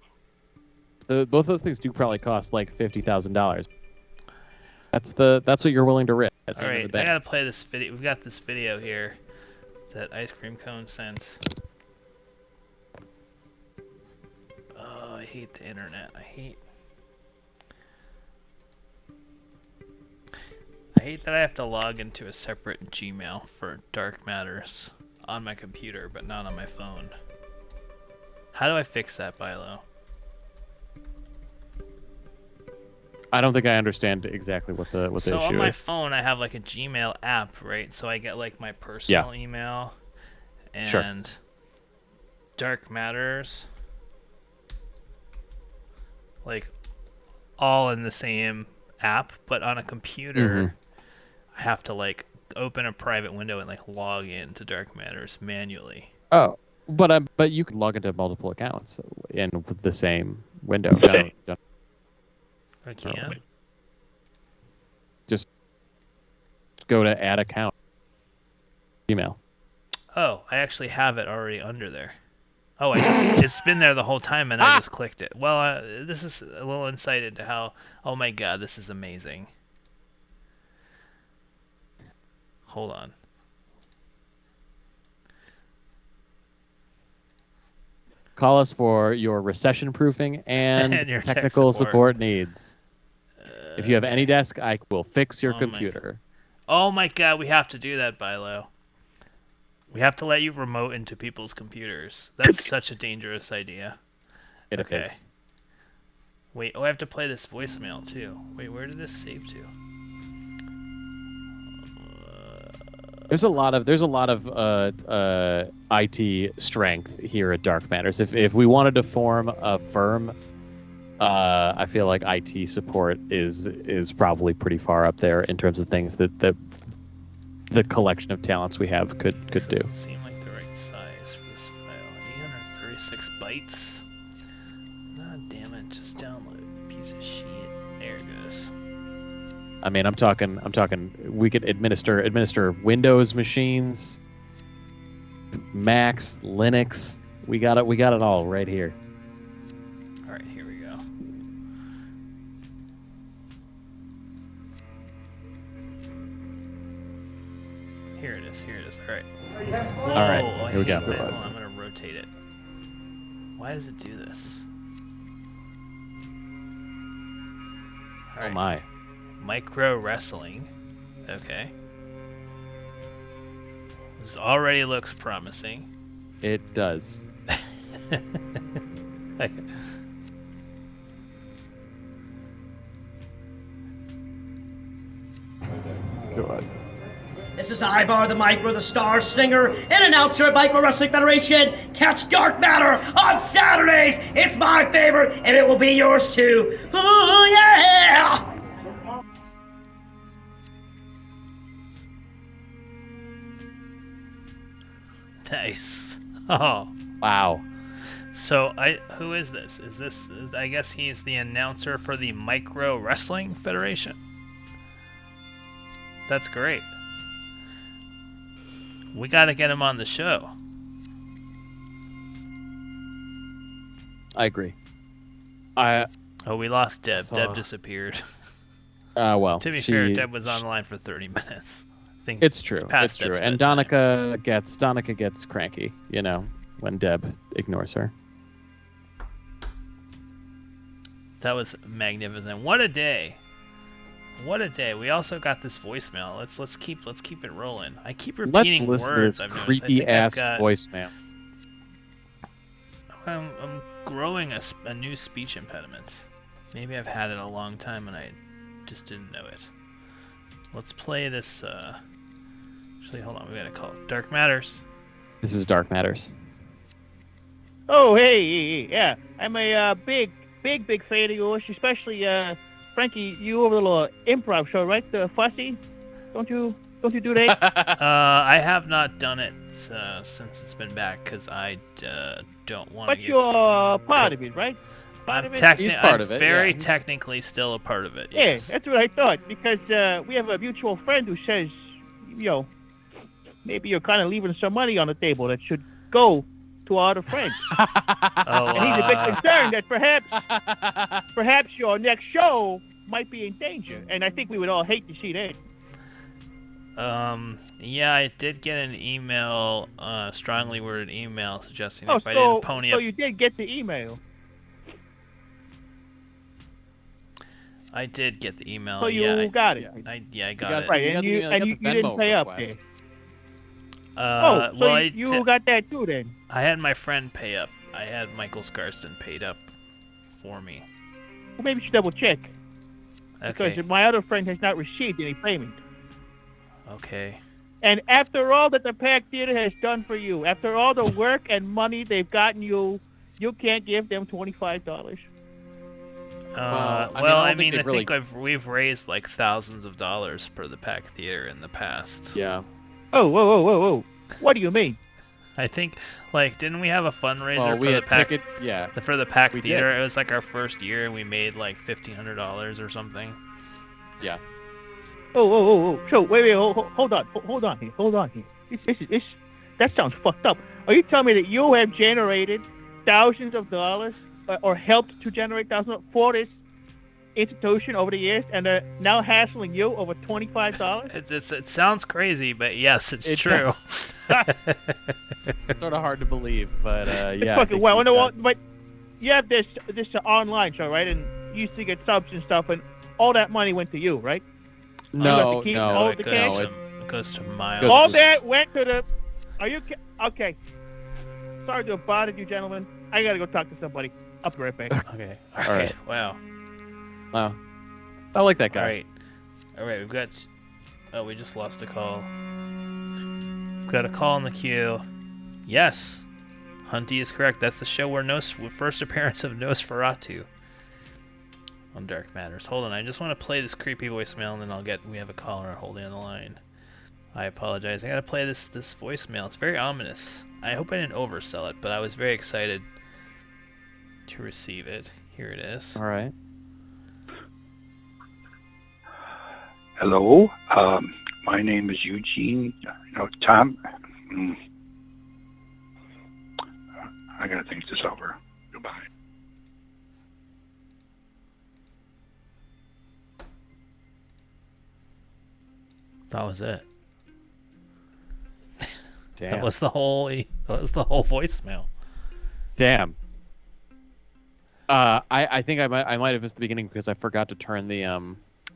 Both those things do probably cost like $50,000. That's what you're willing to risk. All right, I gotta play this video. We've got this video here that Ice Cream Cone sent. Oh, I hate the internet. I hate that I have to log into a separate Gmail for Dark Matters on my computer, but not on my phone. How do I fix that, Bilo? I don't think I understand exactly what the issue is. So on my phone, I have like a Gmail app, right? So I get like my personal email and Dark Matters, like all in the same app. But on a computer, I have to like open a private window and like log in to Dark Matters manually. Oh, but you can log into multiple accounts in the same window. I can. Just go to add account. Email. Oh, I actually have it already under there. Oh, it's been there the whole time, and I just clicked it. Well, this is a little insight into how. Oh my God, this is amazing. Hold on. Call us for your recession proofing and your technical support needs. If you have AnyDesk, I will fix your computer. Oh my God, we have to do that, Bilo. We have to let you remote into people's computers. That's such a dangerous idea. It is. Wait, I have to play this voicemail too. Wait, where did this save to? There's a lot of IT strength here at Dark Matters. If we wanted to form a firm, I feel like IT support is probably pretty far up there in terms of things that the collection of talents we have could do. Doesn't seem like the right size for this file. 836 bytes. God damn it! Just download piece of shit. There it goes. I mean, I'm talking. We could administer Windows machines, Macs, Linux. We got it all right here. All right, here we go. Here it is. All right. All right. Here we go. Hold on, I'm gonna rotate it. Why does it do this? All right. Oh my. Micro wrestling. Okay. This already looks promising. It does. God. This is Ivar the Micro, the star singer and announcer at Micro Wrestling Federation. Catch Dark Matter on Saturdays. It's my favorite, and it will be yours too. Oh yeah! Nice. Oh. Wow. So who is this? I guess he's the announcer for the Micro Wrestling Federation. That's great. We got to get him on the show. I agree. Oh, we lost Deb. So, Deb disappeared. Well, To be fair, Deb was on the line for 30 minutes. I think It's true. It's true. Deb's And bedtime. Donica gets cranky, when Deb ignores her. That was magnificent. What a day. What a day. We also got this voicemail. Let's keep it rolling. I keep Let's repeating listen words. to this I've noticed. I creepy think I've ass got- voicemail. I'm growing a new speech impediment. Maybe I've had it a long time and I just didn't know it. Let's play this. Actually, hold on. We gotta call Dark Matters. This is Dark Matters. Oh, hey, yeah. I'm a big fan of yours, especially Frankie. You over the little improv show, right? The Fussy. Don't you do that? I have not done it since it's been back because I don't want to. But you're part of it, right? Part of it? He's part of it, Very yeah. technically still a part of it. Yeah, Yes. that's what I thought. Because we have a mutual friend who says, maybe you're kind of leaving some money on the table that should go to our other friend. Oh, And he's a bit concerned that perhaps your next show might be in danger. And I think we would all hate to see that. Yeah, I did get an email, strongly worded email suggesting Oh, if I didn't pony so up. you did get the email. I did get the email. So you yeah, got it. I got got it. Right, You and got the you email, and got you the didn't Venmo pay up request. there. Well, So I you got that too then. I had my friend pay up. I had Michael Scarston paid up for me. Well, maybe you should double check. Okay. Because my other friend has not received any payment. Okay. And after all that the Pack Theater has done for you, after all the work and money they've gotten you, you can't give them $25. I think they've really- think we've raised like thousands of dollars for the Pack Theater in the past. Yeah. Oh, whoa. What do you mean? I think, didn't we have a fundraiser Well, for we the had Pack ticket. Yeah. for the Pack We Theater? did. It was like our first year, and we made like $1,500 or something. Yeah. Oh. So wait, hold on here. This that sounds fucked up. Are you telling me that you have generated thousands of dollars or helped to generate thousands for this institution over the years, and they're now hassling you over $25? It sounds crazy, but yes, it's It true. It's sort of hard to believe, but It's yeah. I fucking think well. we've No, got- but you have this online show, right? And you used to get subs and stuff, and all that money went to you, right? No, to keep no, all it the goes cash? to, it goes to Miles. Goes All to- that went to the. Are you okay? Sorry to have bothered you, gentlemen. I gotta go talk to somebody. I'll be right back. Okay. All All right. right. Wow. Wow. I like that All guy. right. All right. We've got. Oh, we just lost a call. We've got a call in the queue. Yes, Hunty is correct. That's the show where first appearance of Nosferatu on Dark Matters. Hold on, I just want to play this creepy voicemail, and then we have a caller holding on the line. I apologize. I gotta play this voicemail. It's very ominous. I hope I didn't oversell it, but I was very excited to receive it. Here it is. All right. Hello, my name is Eugene. Tom. I gotta think this over. Goodbye. That was it. Damn. That was the whole voicemail. Damn. I think I might have missed the beginning because I forgot to turn the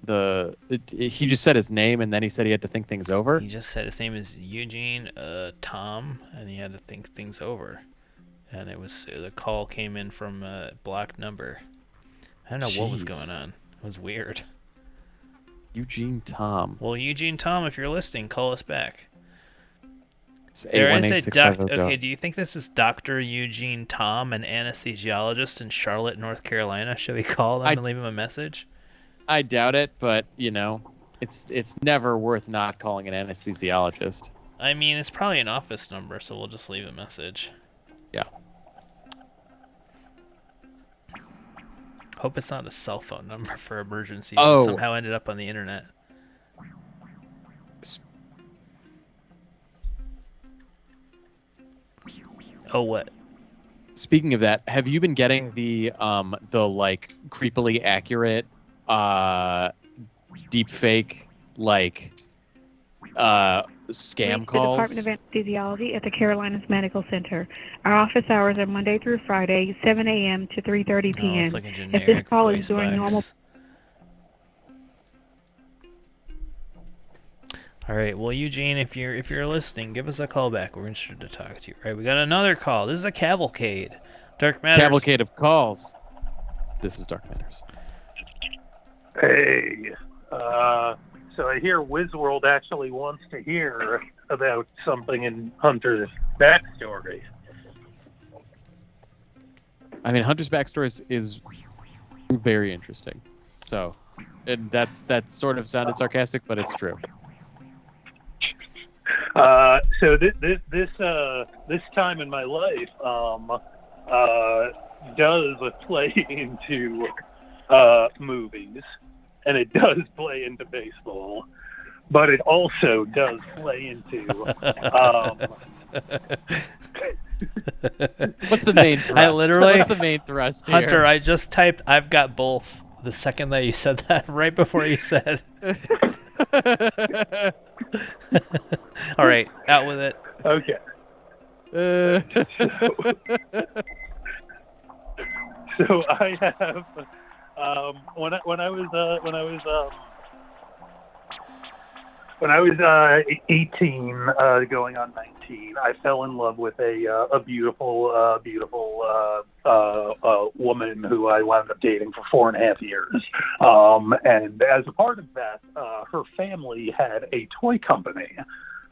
he just said his name and then he said he had to think things over. He just said his name is Eugene Tom, and he had to think things over. And the call came in from a blocked number. I don't know what was going on. It was weird. Eugene Tom. Well, Eugene Tom, if you're listening, call us back. It's There is a 818-650-GO. Okay, do you think this is Dr. Eugene Tom, an anesthesiologist in Charlotte, North Carolina? Should we call them and leave him a message? I doubt it, but it's never worth not calling an anesthesiologist. I mean, it's probably an office number, so we'll just leave a message. Yeah. Hope it's not a cell phone number for emergencies Oh. that somehow ended up on the internet. Oh, what? Speaking of that, have you been getting the like creepily accurate deep fake scam calls? The Department of Anesthesiology at the Carolinas Medical Center. Our office hours are Monday through Friday, 7 a.m. to 3:30 p.m. it's like a If generic this call is voice during box. normal. All right, well, Eugene, if you're listening, give us a call back. We're interested to talk to you. All right, we got another call. This is a cavalcade. Dark Matters. Cavalcade of calls. This is Dark Matters. Hey, so I hear Wizworld actually wants to hear about something in Hunter's backstory. I mean, Hunter's backstory is very interesting. So, and that sort of sounded sarcastic, but it's true. So this time in my life does play into movies, and it does play into baseball, but it also does play into What's the main thrust? What's the main thrust here? Hunter, I just typed I've got both the second that you said that, right before you said. All right, out with it. Okay. So I have when I was 18, going on 19, I fell in love with a beautiful woman who I wound up dating for 4.5 years. And as a part of that, her family had a toy company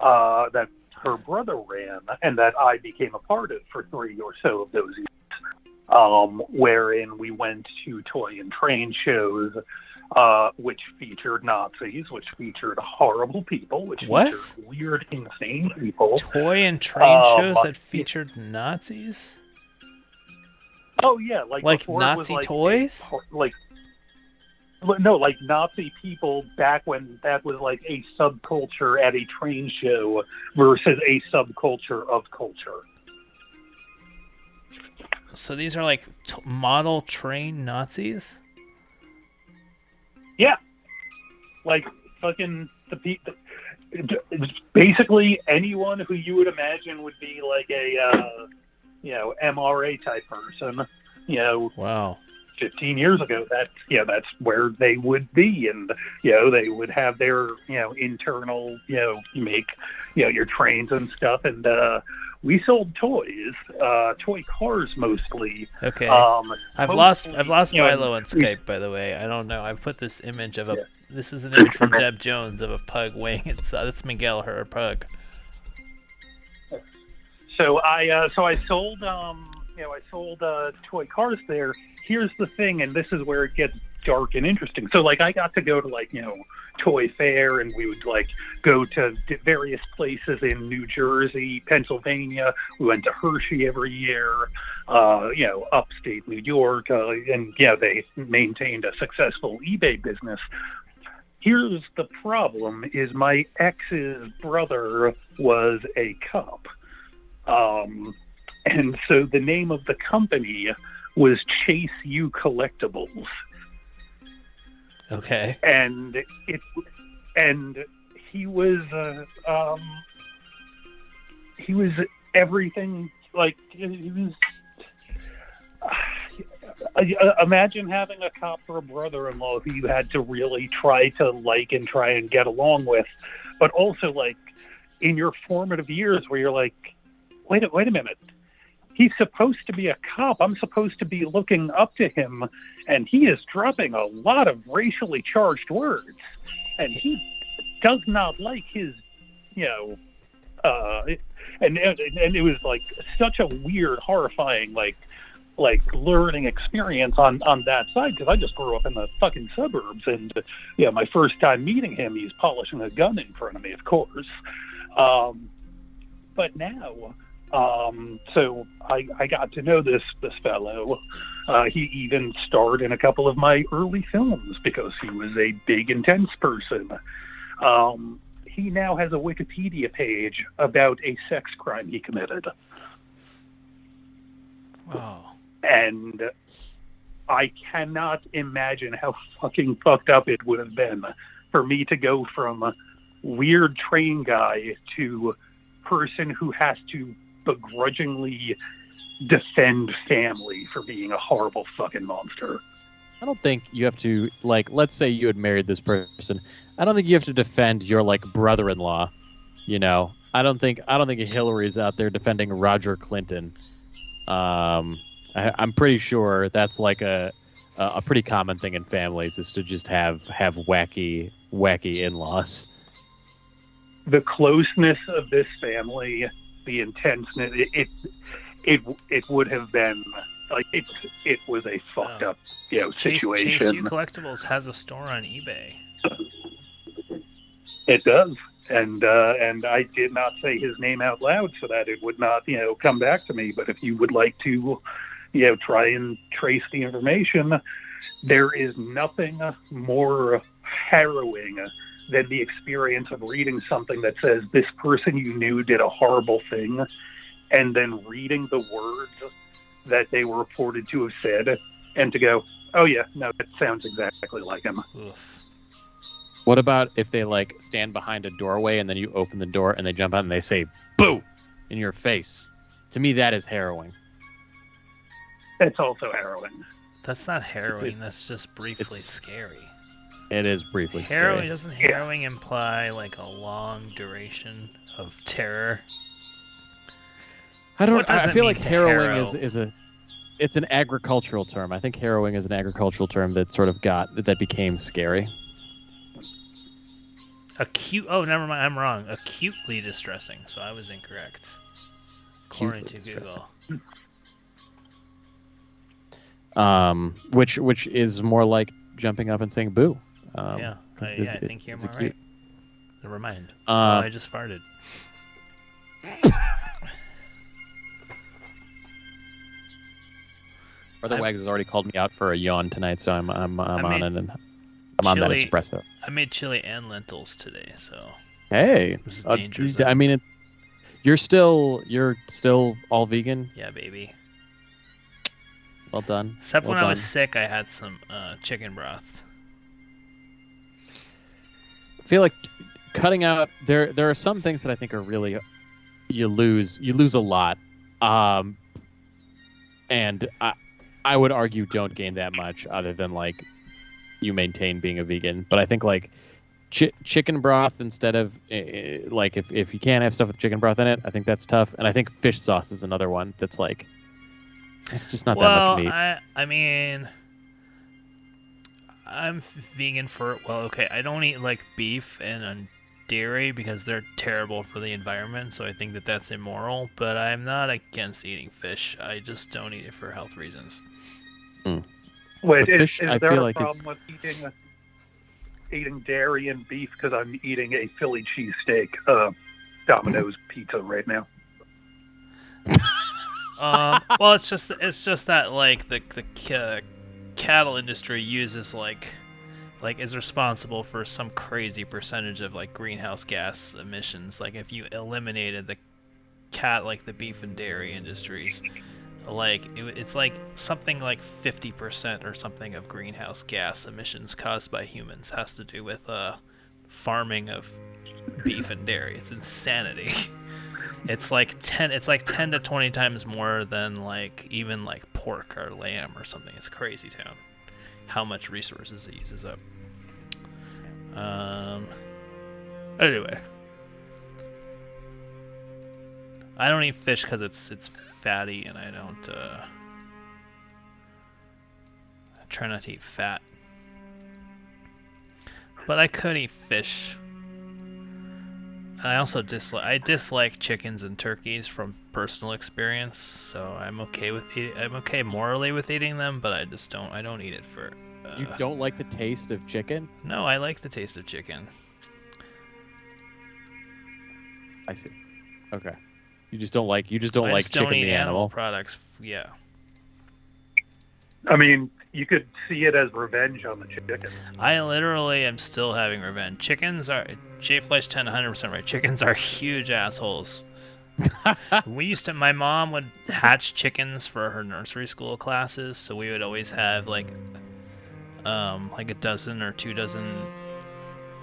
that her brother ran, and that I became a part of for 3 or so of those years, wherein we went to toy and train shows, which featured Nazis, which featured horrible people, which featured weird, insane people. Toy and train shows that featured Nazis? Oh yeah, like Nazi toys? Like Nazi people back when that was like a subculture at a train show versus a subculture of culture. So these are like model train Nazis? Yeah, like fucking basically anyone who you would imagine would be like a MRA type person. Wow. 15 years ago, that's where they would be, and they would have their internal you make your trains and stuff, and we sold toys, toy cars mostly. Okay. I've lost Milo on Skype, by the way. I don't know. I've put this image of this is an image from Deb Jones of a pug weighing that's Miguel, her pug. So I sold toy cars there. Here's the thing, and this is where it gets dark and interesting. So I got to go to Toy Fair, and we would go to various places in New Jersey, Pennsylvania. We went to Hershey every year, upstate New York, and they maintained a successful eBay business. Here's the problem: is my ex's brother was a cop, and so the name of the company was Chase U Collectibles. Okay. And he was everything. He was Imagine having a cop for a brother-in-law who you had to really try to like and try and get along with, but also like in your formative years where you're like, wait a minute, he's supposed to be a cop. I'm supposed to be looking up to him, and he is dropping a lot of racially charged words, and he does not like his, and it was like such a weird, horrifying, like learning experience on that side, because I just grew up in the fucking suburbs, and my first time meeting him, he's polishing a gun in front of me, of course. But now, so I got to know this fellow. He even starred in a couple of my early films because he was a big, intense person. He now has a Wikipedia page about a sex crime he committed. Wow. And I cannot imagine how fucking fucked up it would have been for me to go from weird train guy to person who has to begrudgingly defend family for being a horrible fucking monster. I don't think you have to, like, let's say you had married this person. I don't think you have to defend your, like, brother-in-law. I don't think Hillary's out there defending Roger Clinton. I'm pretty sure that's like a pretty common thing in families, is to just have wacky in-laws. The closeness of this family, the intenseness, it would have been like it was a fucked up situation. Chase U Collectibles has a store on eBay. It does, and I did not say his name out loud so that it would not come back to me. But if you would like to try and trace the information, there is nothing more harrowing than the experience of reading something that says this person you knew did a horrible thing, and then reading the words that they were reported to have said, and to go, oh yeah, no, that sounds exactly like him. Oof. What about if they like stand behind a doorway and then you open the door and they jump out and they say "boo" in your face? To me, that is harrowing. It's also harrowing. That's not harrowing. That's just briefly scary. It is briefly harrowing. scary. Doesn't harrowing imply like a long duration of terror? I feel like harrowing it's an agricultural term. I think harrowing is an agricultural term that sort of that became scary. Acute. Oh, never mind. I'm wrong. Acutely distressing. So I was incorrect. According to Google. Which is more like jumping up and saying "boo." I think you're more right. Never mind. I just farted. Brother Wags has already called me out for a yawn tonight, so I'm on it, and I'm on that espresso. I made chili and lentils today, so. Hey, I mean, you're still all vegan. Yeah, baby. Well done. Except when I was sick, I had some chicken broth. I feel like cutting out there are some things that I think are really you lose a lot, and I would argue don't gain that much other than like you maintain being a vegan. But I think like chicken broth instead of like if you can't have stuff with chicken broth in it, I think that's tough. And I think fish sauce is another one that's like it's just not that much meat. I mean, I'm vegan I don't eat like beef and dairy because they're terrible for the environment, so I think that's immoral, but I'm not against eating fish. I just don't eat it for health reasons. Wait, is there a problem with eating dairy and beef? Because I'm eating a Philly cheesesteak Domino's pizza right now. Well, it's just that like the cattle industry uses like is responsible for some crazy percentage of like greenhouse gas emissions. Like if you eliminated the beef and dairy industries, like it's like something like 50% or something of greenhouse gas emissions caused by humans has to do with farming of beef and dairy. It's insanity. It's like 10 to 20 times more than like even like pork or lamb or something. It's a crazy town. How much resources it uses up. Anyway. I don't eat fish because it's fatty, and I don't, I try not to eat fat. But I could eat fish. And I also dislike chickens and turkeys from personal experience, so I'm okay morally with eating them, but I don't eat it for... You don't like the taste of chicken? No, I like the taste of chicken. I see. Okay. You just don't like chicken the animal products. Yeah. I mean, you could see it as revenge on the chicken. I literally am still having revenge. Chickens are... J-Flesh 10 100% right. Chickens are huge assholes. My mom would hatch chickens for her nursery school classes, so we would always have like a dozen or 2 dozen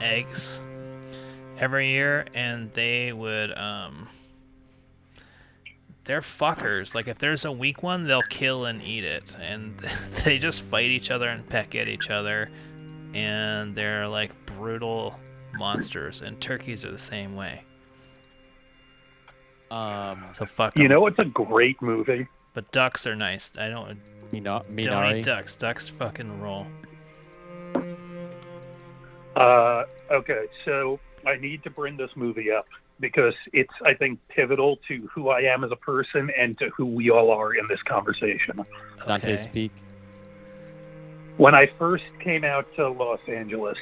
eggs every year, and they would they're fuckers. Like, if there's a weak one, they'll kill and eat it, and they just fight each other and peck at each other, and they're like brutal monsters. And turkeys are the same way. So fuck 'em. You know, it's a great movie. But ducks are nice. I don't eat ducks. Ducks fucking roll. Okay, so I need to bring this movie up because it's, I think, pivotal to who I am as a person and to who we all are in this conversation. Dante's Peak. When I first came out to Los Angeles,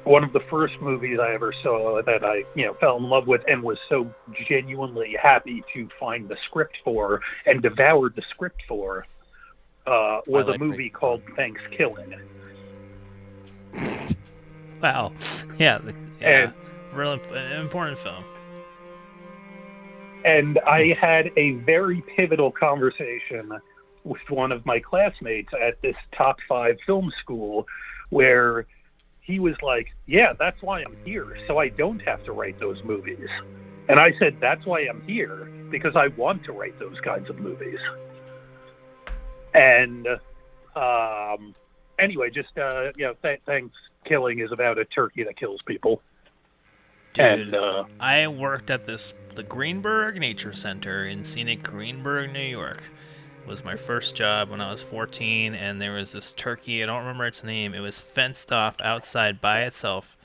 one of the first movies I ever saw that I, fell in love with and was so genuinely happy to find the script for and devoured the script for was a movie called Thanksgiving. Wow. Yeah. Really important film. And I had a very pivotal conversation with one of my classmates at this top 5 film school where he was like, yeah, that's why I'm here, so I don't have to write those movies. And I said, that's why I'm here, because I want to write those kinds of movies. And anyway, just, Thanksgiving is about a turkey that kills people. Dude, I worked at the Greenberg Nature Center in scenic Greenberg, New York. It was my first job when I was 14, and there was this turkey. I don't remember its name. It was fenced off outside by itself.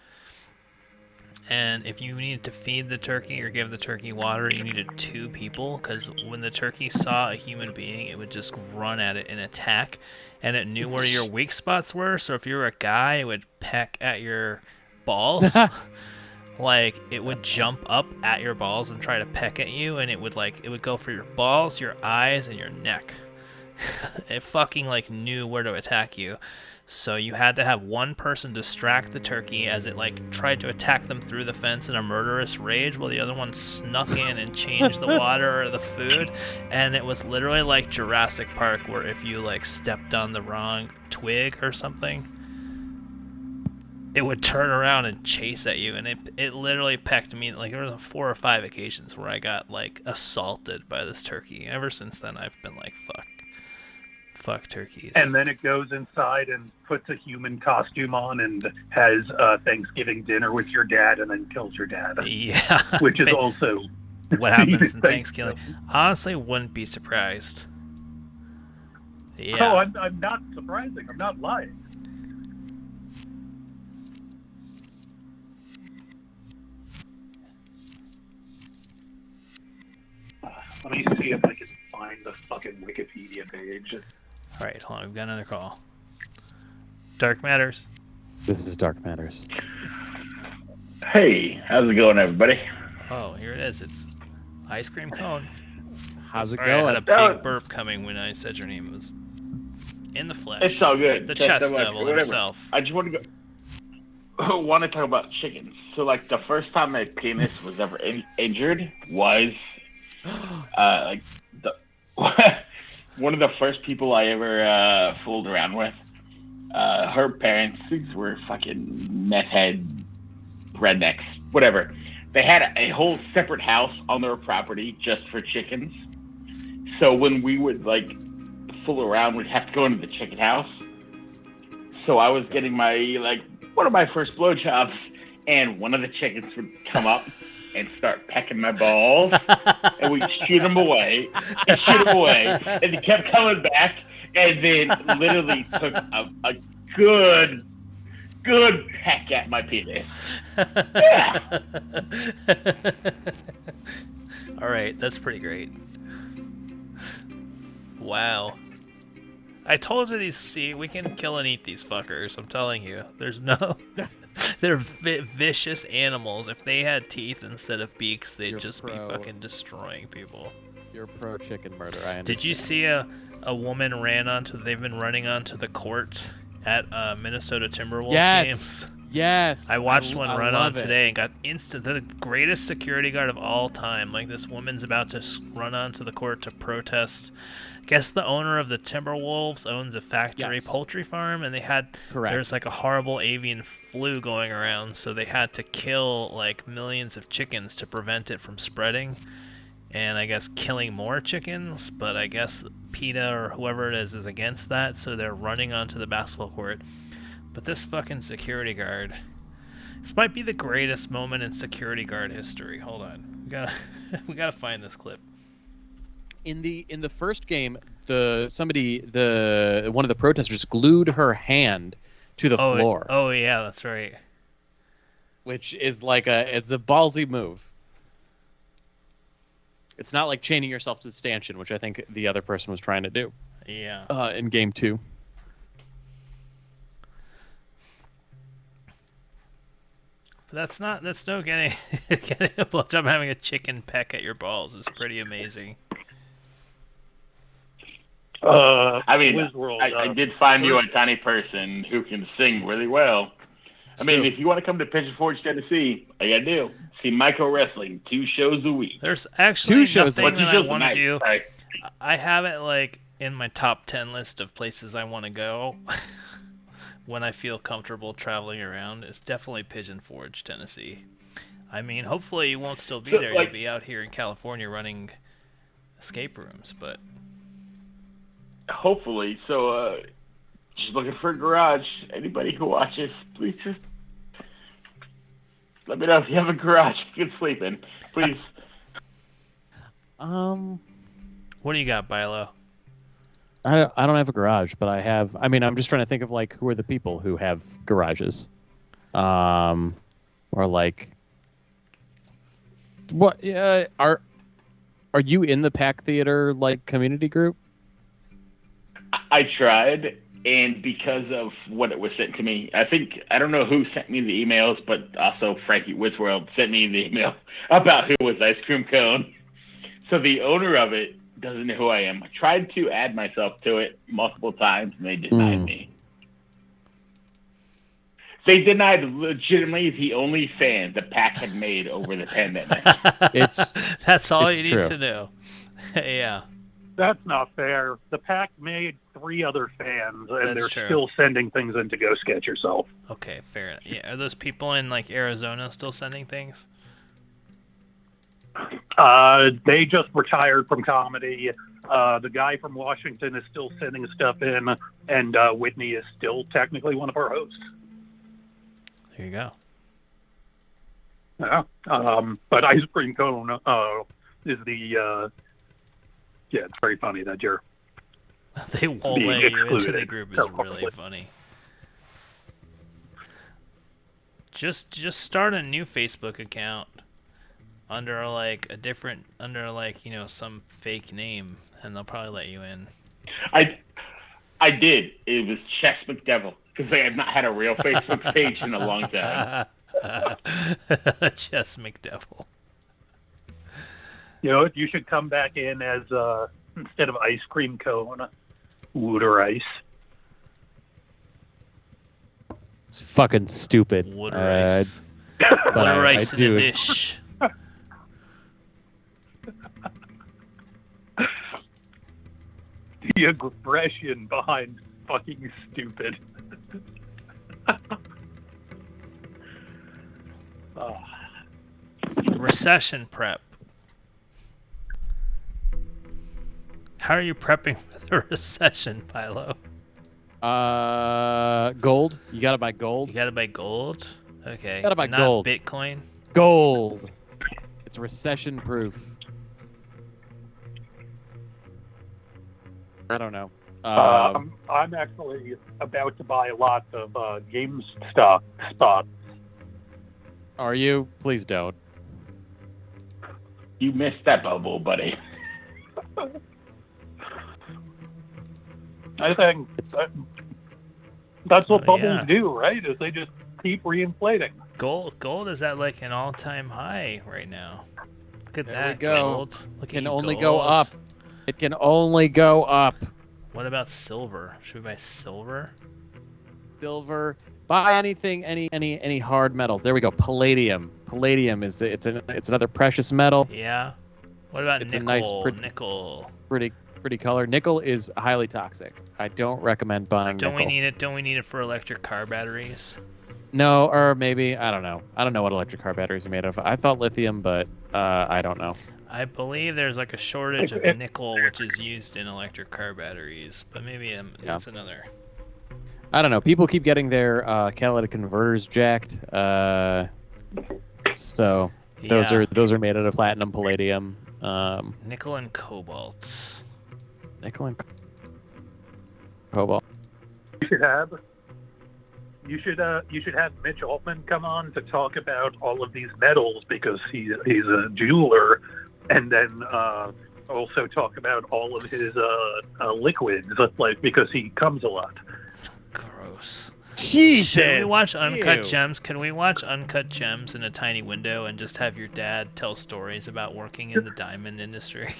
And if you needed to feed the turkey or give the turkey water, you needed 2 people, because when the turkey saw a human being, it would just run at it and attack, and it knew where your weak spots were. So if you were a guy, it would peck at your balls. Like, it would jump up at your balls and try to peck at you, and it would go for your balls, your eyes, and your neck. It fucking knew where to attack you. So you had to have one person distract the turkey as it tried to attack them through the fence in a murderous rage, while the other one snuck in and changed the water or the food. And it was literally like Jurassic Park, where if you stepped on the wrong twig or something, it would turn around and chase at you. And it literally pecked me. There was 4 or 5 occasions where I got assaulted by this turkey. Ever since then, I've been like, fuck turkeys. And then it goes inside and puts a human costume on and has Thanksgiving dinner with your dad and then kills your dad. Yeah. Which is also what happens in Thanksgiving. Honestly, wouldn't be surprised. Yeah. Oh, I'm not surprising. I'm not lying. Let me see if I can find the fucking Wikipedia page. All right, hold on. We've got another call. Dark Matters. This is Dark Matters. Hey, how's it going, everybody? Oh, here it is. It's Ice Cream Cone. How's it Sorry, going? I had a big burp coming when I said your name. It was in the flesh. It's all good. The chest devil himself. I just want to want to talk about chickens. So, the first time my penis was ever injured was one of the first people I ever fooled around with. Her parents were fucking meth head rednecks, whatever. They had a whole separate house on their property just for chickens. So when we would fool around, we'd have to go into the chicken house. So I was getting one of my first blowjobs, and one of the chickens would come up and start pecking my balls, and we'd shoot them away, and he kept coming back, and then literally took a good peck at my penis. Yeah. All right, that's pretty great. Wow. I told you we can kill and eat these fuckers. I'm telling you. There's no... They're vicious animals. If they had teeth instead of beaks, they'd just be fucking destroying people. You're pro chicken murder, I understand. Did you see a woman they've been running onto the court at Minnesota Timberwolves games? Yes. I watched one run on today and got the greatest security guard of all time. Like, this woman's about to run onto the court to protest. I guess the owner of the Timberwolves owns a factory poultry farm, and there's like a horrible avian flu going around, so they had to kill like millions of chickens to prevent it from spreading, and I guess killing more chickens, but I guess PETA or whoever it is against that, so they're running onto the basketball court. But this fucking security guard, this might be the greatest moment in security guard history. Hold on, we gotta find this clip. In the first game, one of the protesters glued her hand to the floor. Oh yeah, that's right. Which is it's a ballsy move. It's not like chaining yourself to the stanchion, which I think the other person was trying to do. Yeah. In game 2. That's no getting a blowjob. Having a chicken peck at your balls is pretty amazing. I mean, I did find you a tiny person who can sing really well. I mean, if you want to come to Pigeon Forge, Tennessee, all you gotta do, see Micro Wrestling 2 shows a week. There's actually nothing that I want to do. Sorry. I have it in my top 10 list of places I want to go when I feel comfortable traveling around. It's definitely Pigeon Forge, Tennessee. I mean, hopefully you won't still be there. You'll be out here in California running escape rooms, but... Hopefully. So, just looking for a garage. Anybody who watches, please just let me know if you have a garage you can sleep in, please. What do you got, Bilo? I don't have a garage, but I'm just trying to think of who are the people who have garages, or what? Yeah, are you in the Pack Theater community group? I tried, and because of what it was sent to me, I don't know who sent me the emails, but also Frankie Wisworld sent me the email about who was Ice Cream Cone. So the owner of it doesn't know who I am. I tried to add myself to it multiple times, and they denied me. They denied legitimately the only fan the Pack had made over the pandemic. That's all you need to know. Yeah. That's not fair. The Pack made 3 other fans, and That's they're true. still sending things in to go sketch yourself. Okay, fair enough. Yeah, are those people in Arizona still sending things? They just retired from comedy. The guy from Washington is still sending stuff in, and Whitney is still technically one of our hosts. There you go. Yeah. But Ice Cream Cone is the... Yeah, it's very funny that you're... They won't let you into the group is really funny. Just start a new Facebook account under some fake name, and they'll probably let you in. I did. It was Chess McDevil, because I have not had a real Facebook page in a long time. Chess McDevil. You should come back in as, instead of Ice Cream Cone, Wooder Ice. It's fucking stupid. Wooder Ice. Wooder Ice in a dish. The aggression behind fucking stupid. Recession prep. How are you prepping for the recession, Philo? Gold. You gotta buy gold. You gotta buy gold? Okay. Gotta buy Not gold. Bitcoin? Gold. It's recession proof. I don't know. I'm actually about to buy a lot of GameStop stock. Are you? Please don't. You missed that bubble, buddy. I think that's what bubbles do, right? Is they just keep reinflating. Gold is at like an all-time high right now. Look at There that we go. gold. Look It can at you, only gold. go up. It can only go up. What about silver? Should we buy silver? Silver. Buy anything, any hard metals. There we go. Palladium. Palladium is it's another precious metal. Yeah. What about It's nickel? a nice, Nickel. pretty color. Nickel is highly toxic. I don't recommend buying Don't nickel. we need it? Don't we need it for electric car batteries? No, or maybe I don't know. I don't know what electric car batteries are made of. I thought lithium, but I don't know. I believe there's like a shortage of nickel, which is used in electric car batteries, but maybe it's another. I don't know. People keep getting their catalytic converters jacked. So those are made out of platinum, palladium, nickel and cobalt. Nickel and cobalt. You should have Mitch Altman come on to talk about all of these metals because he's a jeweler, and then also talk about all of his liquids, like because he comes a lot. Gross. Jesus. Should we watch Uncut Ew. Gems? Can we watch Uncut Gems in a tiny window and just have your dad tell stories about working in the diamond industry?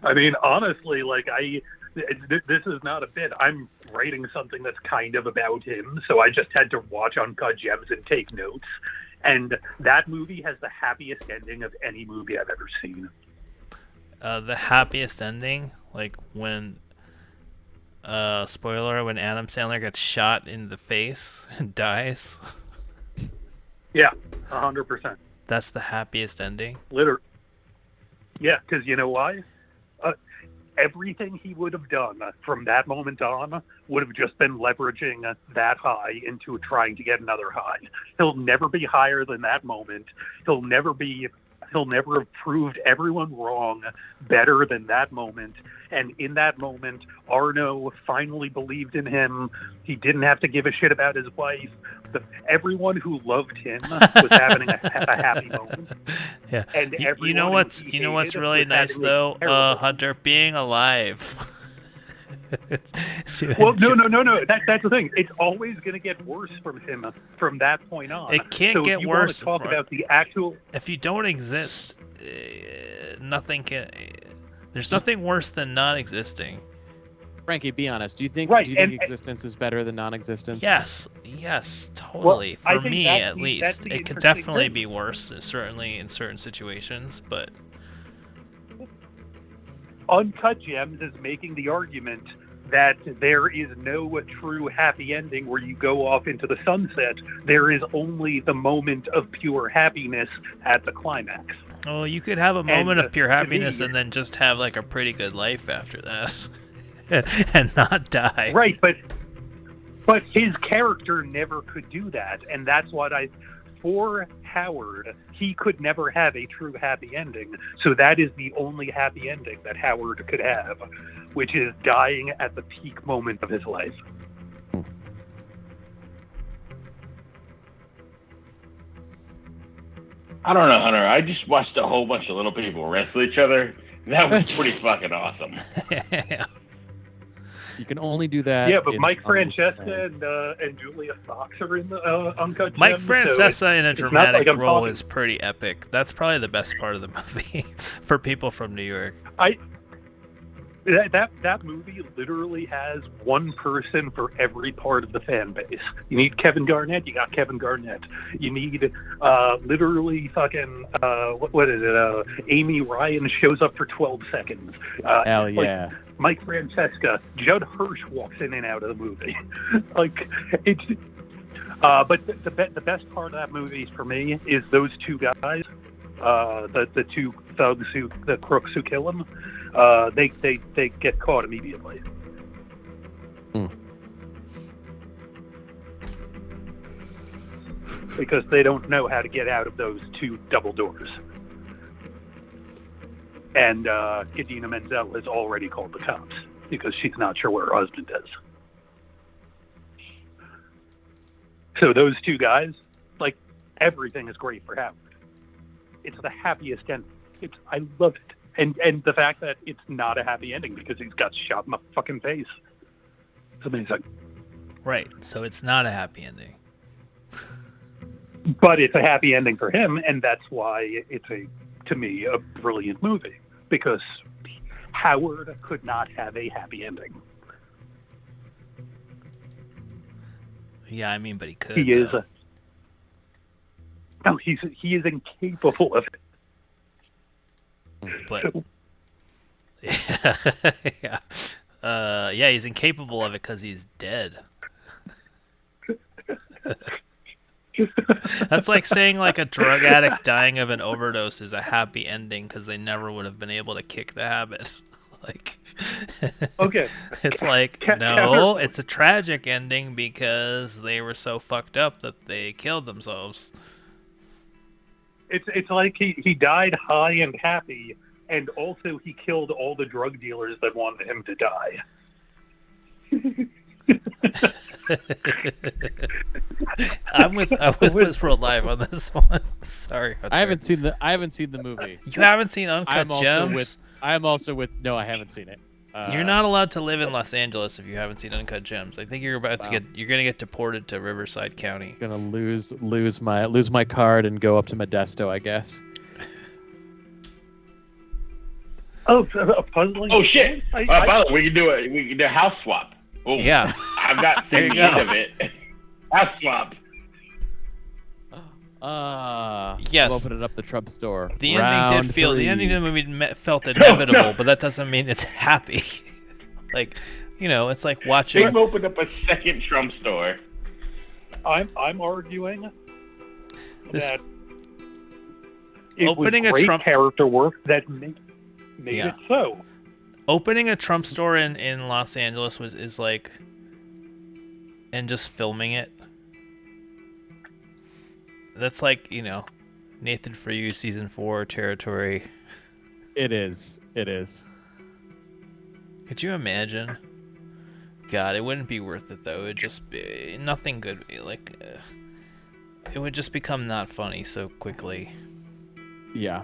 I mean, honestly, like this is not a bit. I'm writing something that's kind of about him, so I just had to watch Uncut Gems and take notes. And that movie has the happiest ending of any movie I've ever seen. The happiest ending, like when, spoiler, when Adam Sandler gets shot in the face and dies. Yeah, 100%. That's the happiest ending. Literally. Yeah, because you know why? Everything he would have done from that moment on would have just been leveraging that high into trying to get another high. He'll never be higher than that moment. He'll never have proved everyone wrong better than that moment. And in that moment, Arno finally believed in him. He didn't have to give a shit about his wife. Everyone who loved him was having a happy moment. Yeah. And You know what's really nice though, Hunter, being alive. Well, no. That's the thing. It's always going to get worse from him from that point on. It can't so get if you worse. Want to talk about the actual. If you don't exist, nothing can. There's nothing worse than non-existing. Frankie, be honest. Do you think existence is better than non-existence? Yes, totally. Well, For me, at least, it could definitely be worse. Certainly in certain situations, but Uncut Gems is making the argument that there is no true happy ending where you go off into the sunset. There is only the moment of pure happiness at the climax. Oh, you could have a moment of pure happiness and then just have like a pretty good life after that. And not die. Right, but his character never could do that, and that's what for Howard, he could never have a true happy ending. So that is the only happy ending that Howard could have, which is dying at the peak moment of his life. I don't know, Hunter. I just watched a whole bunch of little people wrestle each other. That was pretty fucking awesome. You can only do that. Yeah, but Mike Francesa and Julia Fox are in the Uncut Gems. Mike Francesa so in a dramatic role is pretty epic. That's probably the best part of the movie for people from New York. That movie literally has one person for every part of the fan base. You need Kevin Garnett, you got Kevin Garnett. You need literally fucking what is it? Amy Ryan shows up for 12 seconds. Hell yeah. Like, Mike Francesa, Judd Hirsch walks in and out of the movie. Like it's. But the best part of that movie for me is those two guys. the two thugs the crooks who kill him, they get caught immediately. Because they don't know how to get out of those two double doors. And Idina Menzel has already called the cops because she's not sure where her husband is. So those two guys, like, everything is great for Howard. It's the happiest ending. I love it. And the fact that it's not a happy ending because he's got shot in the fucking face. It's amazing. Right. So it's not a happy ending. But it's a happy ending for him, and that's why it's to me, a brilliant movie. Because Howard could not have a happy ending. Yeah, I mean, but he could. He is. He is incapable of it. But yeah, he's incapable of it because he's dead. That's like saying like a drug addict dying of an overdose is a happy ending because they never would have been able to kick the habit. Like, okay, it's like no, it's a tragic ending because they were so fucked up that they killed themselves. It's like he died high and happy, and also he killed all the drug dealers that wanted him to die. I'm with Whisper Live on this one. Sorry, Hunter. I haven't seen the movie. You haven't seen Uncut Gems? No, I haven't seen it. You're not allowed to live in Los Angeles if you haven't seen Uncut Gems. I think you're about to you're gonna get deported to Riverside County. Gonna lose my card and go up to Modesto, I guess. Oh, a puzzling. Oh shit! By the way, we can do a house swap. Oh, yeah, I've got there you the go. Of it. House swap. Yes. I'm opening up the Trump store. The ending did feel. The ending of the movie felt inevitable, but that doesn't mean it's happy. Like, it's like watching. They've opened up a second Trump store. I'm arguing that it opening was great a Trump character work that made it so. Opening a Trump store in Los Angeles is like, and just filming it. That's like, Nathan For You season 4 territory. It is. Could you imagine? God, it wouldn't be worth it though. It'd just be nothing good. Like, it would just become not funny so quickly. Yeah.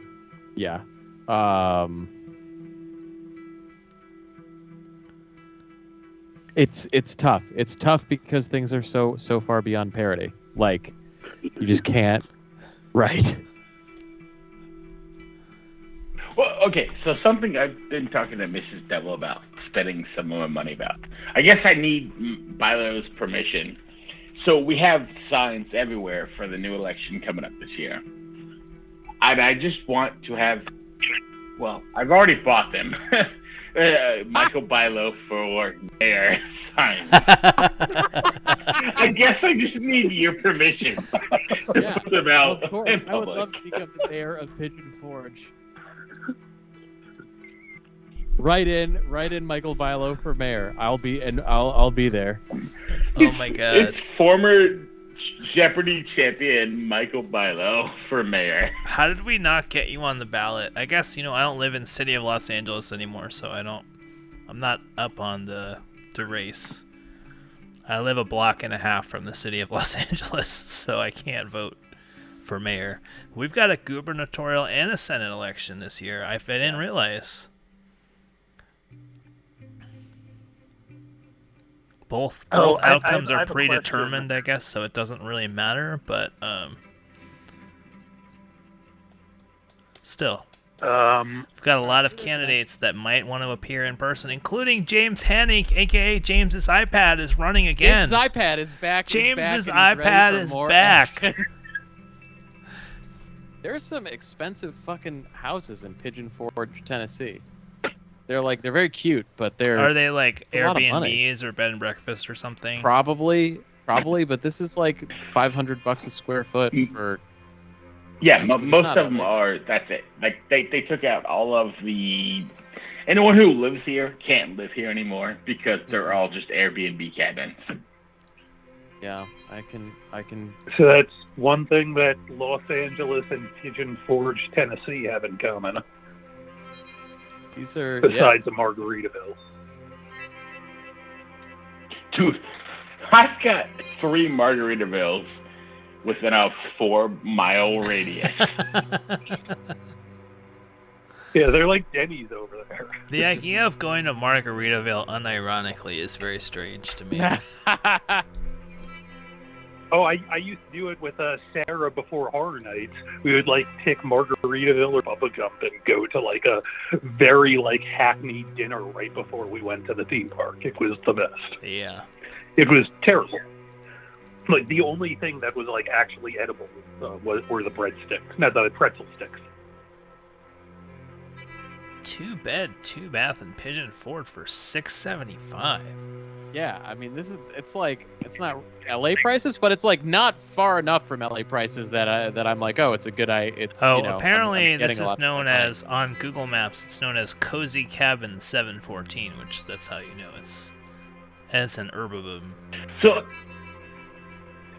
It's tough. It's tough because things are so far beyond parody. Like, you just can't. Right. Well, okay, so something I've been talking to Mrs. Devil about spending some more money about. I guess I need Bilo's permission. So we have signs everywhere for the new election coming up this year. And I just want to have, well, I've already bought them. Michael Bilo for mayor sign. I guess I just need your permission. Yeah, of course. I would love to become the mayor of Pigeon Forge. Write in Michael Bilo for mayor. I'll be there. Oh my god. It's former Jeopardy champion Michael Bilo for mayor. How did we not get you on the ballot? I guess, I don't live in the city of Los Angeles anymore, so I'm not up on the race. I live a block and a half from the city of Los Angeles, so I can't vote for mayor. We've got a gubernatorial and a Senate election this year. I didn't realize. Both outcomes are predetermined, I guess, so it doesn't really matter, but still. We've got a lot of candidates that might want to appear in person, including James Hannick, aka James's iPad, is running again. James's iPad is back. James's iPad is back. There's some expensive fucking houses in Pigeon Forge, Tennessee. They're very cute, but are they like Airbnbs or bed and breakfast or something? Probably, but this is like $500 a square foot for Yeah, most of them are. That's it. Like they took out all of the. Anyone who lives here can't live here anymore because they're all just Airbnb cabins. Yeah, I can. So that's one thing that Los Angeles and Pigeon Forge, Tennessee have in common. These are besides the Margaritaville. Dude, I've got 3 Margaritavilles within a 4-mile radius. Yeah, they're like Denny's over there. The idea of going to Margaritaville unironically is very strange to me. Oh, I used to do it with Sarah before Horror Nights. We would like pick Margaritaville or Bubba Gump and go to like a very like hackneyed dinner right before we went to the theme park. It was the best. Yeah. It was terrible. Like the only thing that was like actually edible were the breadsticks, not the pretzel sticks. 2-bed, 2-bath, and Pigeon Forge for $675. Yeah, I mean it's not LA prices, but it's like not far enough from LA prices that I'm like, oh, it's a good apparently this is known as on Google Maps. It's known as Cozy Cabin 714, which that's how you know it's an Herbivore. So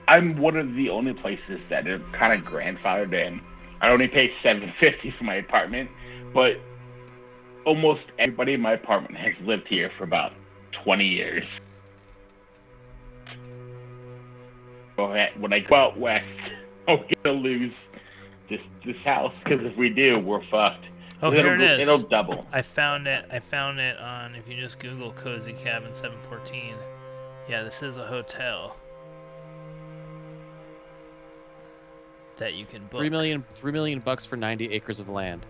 I'm one of the only places that are kind of grandfathered in. I only pay $750 for my apartment, but almost everybody in my apartment has lived here for about 20 years. When I go out west, I'm gonna lose this house because if we do, we're fucked. Oh, here it is. It'll double. I found it on, if you just Google Cozy Cabin 714. Yeah, this is a hotel that you can book. $3 million bucks for 90 acres of land.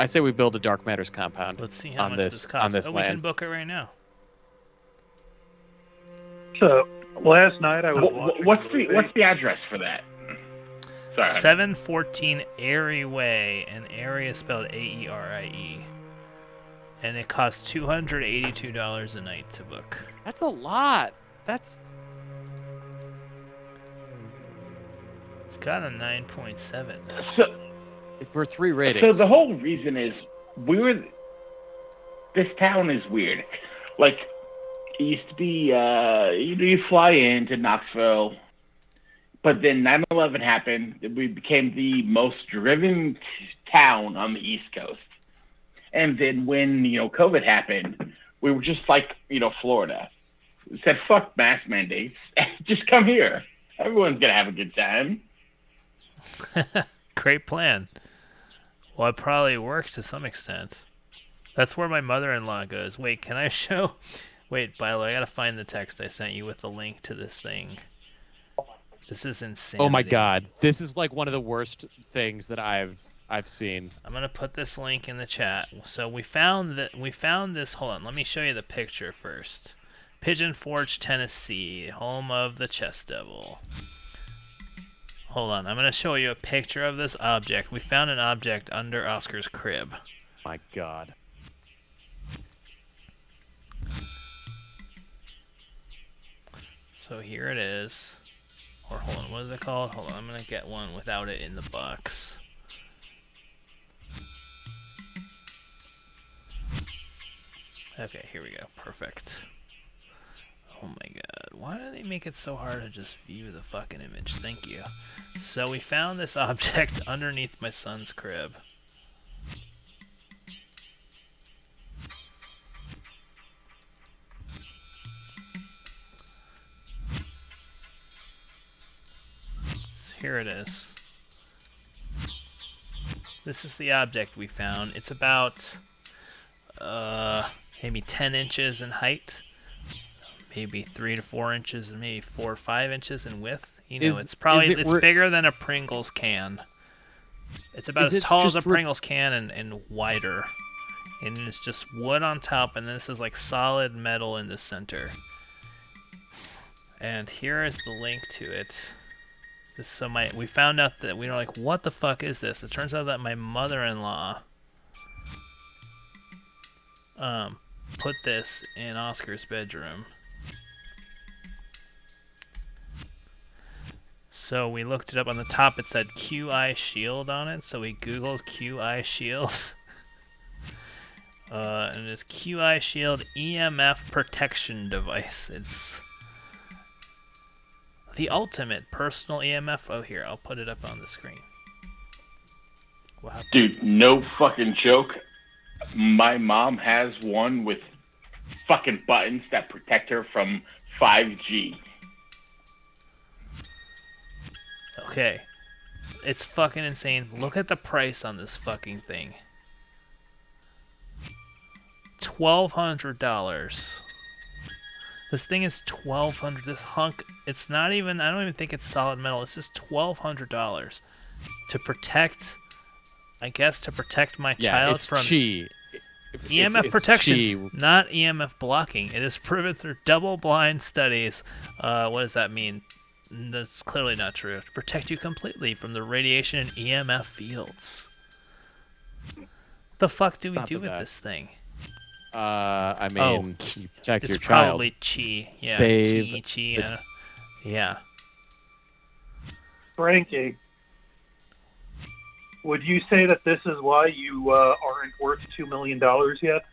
I say we build a Dark Matters compound. Let's see how on much this this costs. on this we land. can book it right now. So last night I was. What's the address for that? Sorry. 714 Aerie Way, and Aerie is spelled A-E-R-I-E, and it costs $282 a night to book. That's a lot. It's got a 9.7. So, for 3 ratings. So the whole reason is this town is weird. Like, it used to be, you fly into Knoxville, but then 9/11 happened. We became the most driven town on the East Coast. And then when, COVID happened, we were just like, Florida. We said, fuck mask mandates. Just come here. Everyone's going to have a good time. Great plan. Well, it probably worked to some extent. That's where my mother-in-law goes. Wait, can I show? Wait, Bilo, I gotta find the text I sent you with the link to this thing. This is insane. Oh my god, this is like one of the worst things that I've seen. I'm gonna put this link in the chat. So we found this. Hold on, let me show you the picture first. Pigeon Forge, Tennessee, home of the Chess Devil. Hold on, I'm going to show you a picture of this object. We found an object under Oscar's crib. My god. So here it is. Or hold on, what is it called? Hold on, I'm going to get one without it in the box. Okay, here we go. Perfect. Oh my god, why do they make it so hard to just view the fucking image? Thank you. So we found this object underneath my son's crib. So here it is. This is the object we found. It's about maybe 10 inches in height. Maybe 3 to 4 inches, and maybe 4 or 5 inches in width. It's probably bigger than a Pringles can. It's about as tall as a Pringles can and wider. And it's just wood on top, and this is like solid metal in the center. And here is the link to it. We found out that we were like, what the fuck is this? It turns out that my mother-in-law put this in Oscar's bedroom. So we looked it up. On the top, it said QI Shield on it. So we Googled QI Shield. And it is QI Shield EMF protection device. It's the ultimate personal EMF. Oh, here, I'll put it up on the screen. Wow. Dude, no fucking joke. My mom has one with fucking buttons that protect her from 5G. Okay. It's fucking insane. Look at the price on this fucking thing. $1,200. This thing is $1,200. This hunk, it's not even, I don't even think it's solid metal. It's just $1,200 to protect, I guess, to protect my child from EMF EMF protection, not EMF blocking. It is proven through double-blind studies. What does that mean? That's clearly not true. To protect you completely from the radiation and EMF fields. The fuck do we do with this thing? I mean, you protect it's your child. Probably chi. Yeah, Save. chi. Yeah. Frankie, would you say that this is why you aren't worth $2 million yet?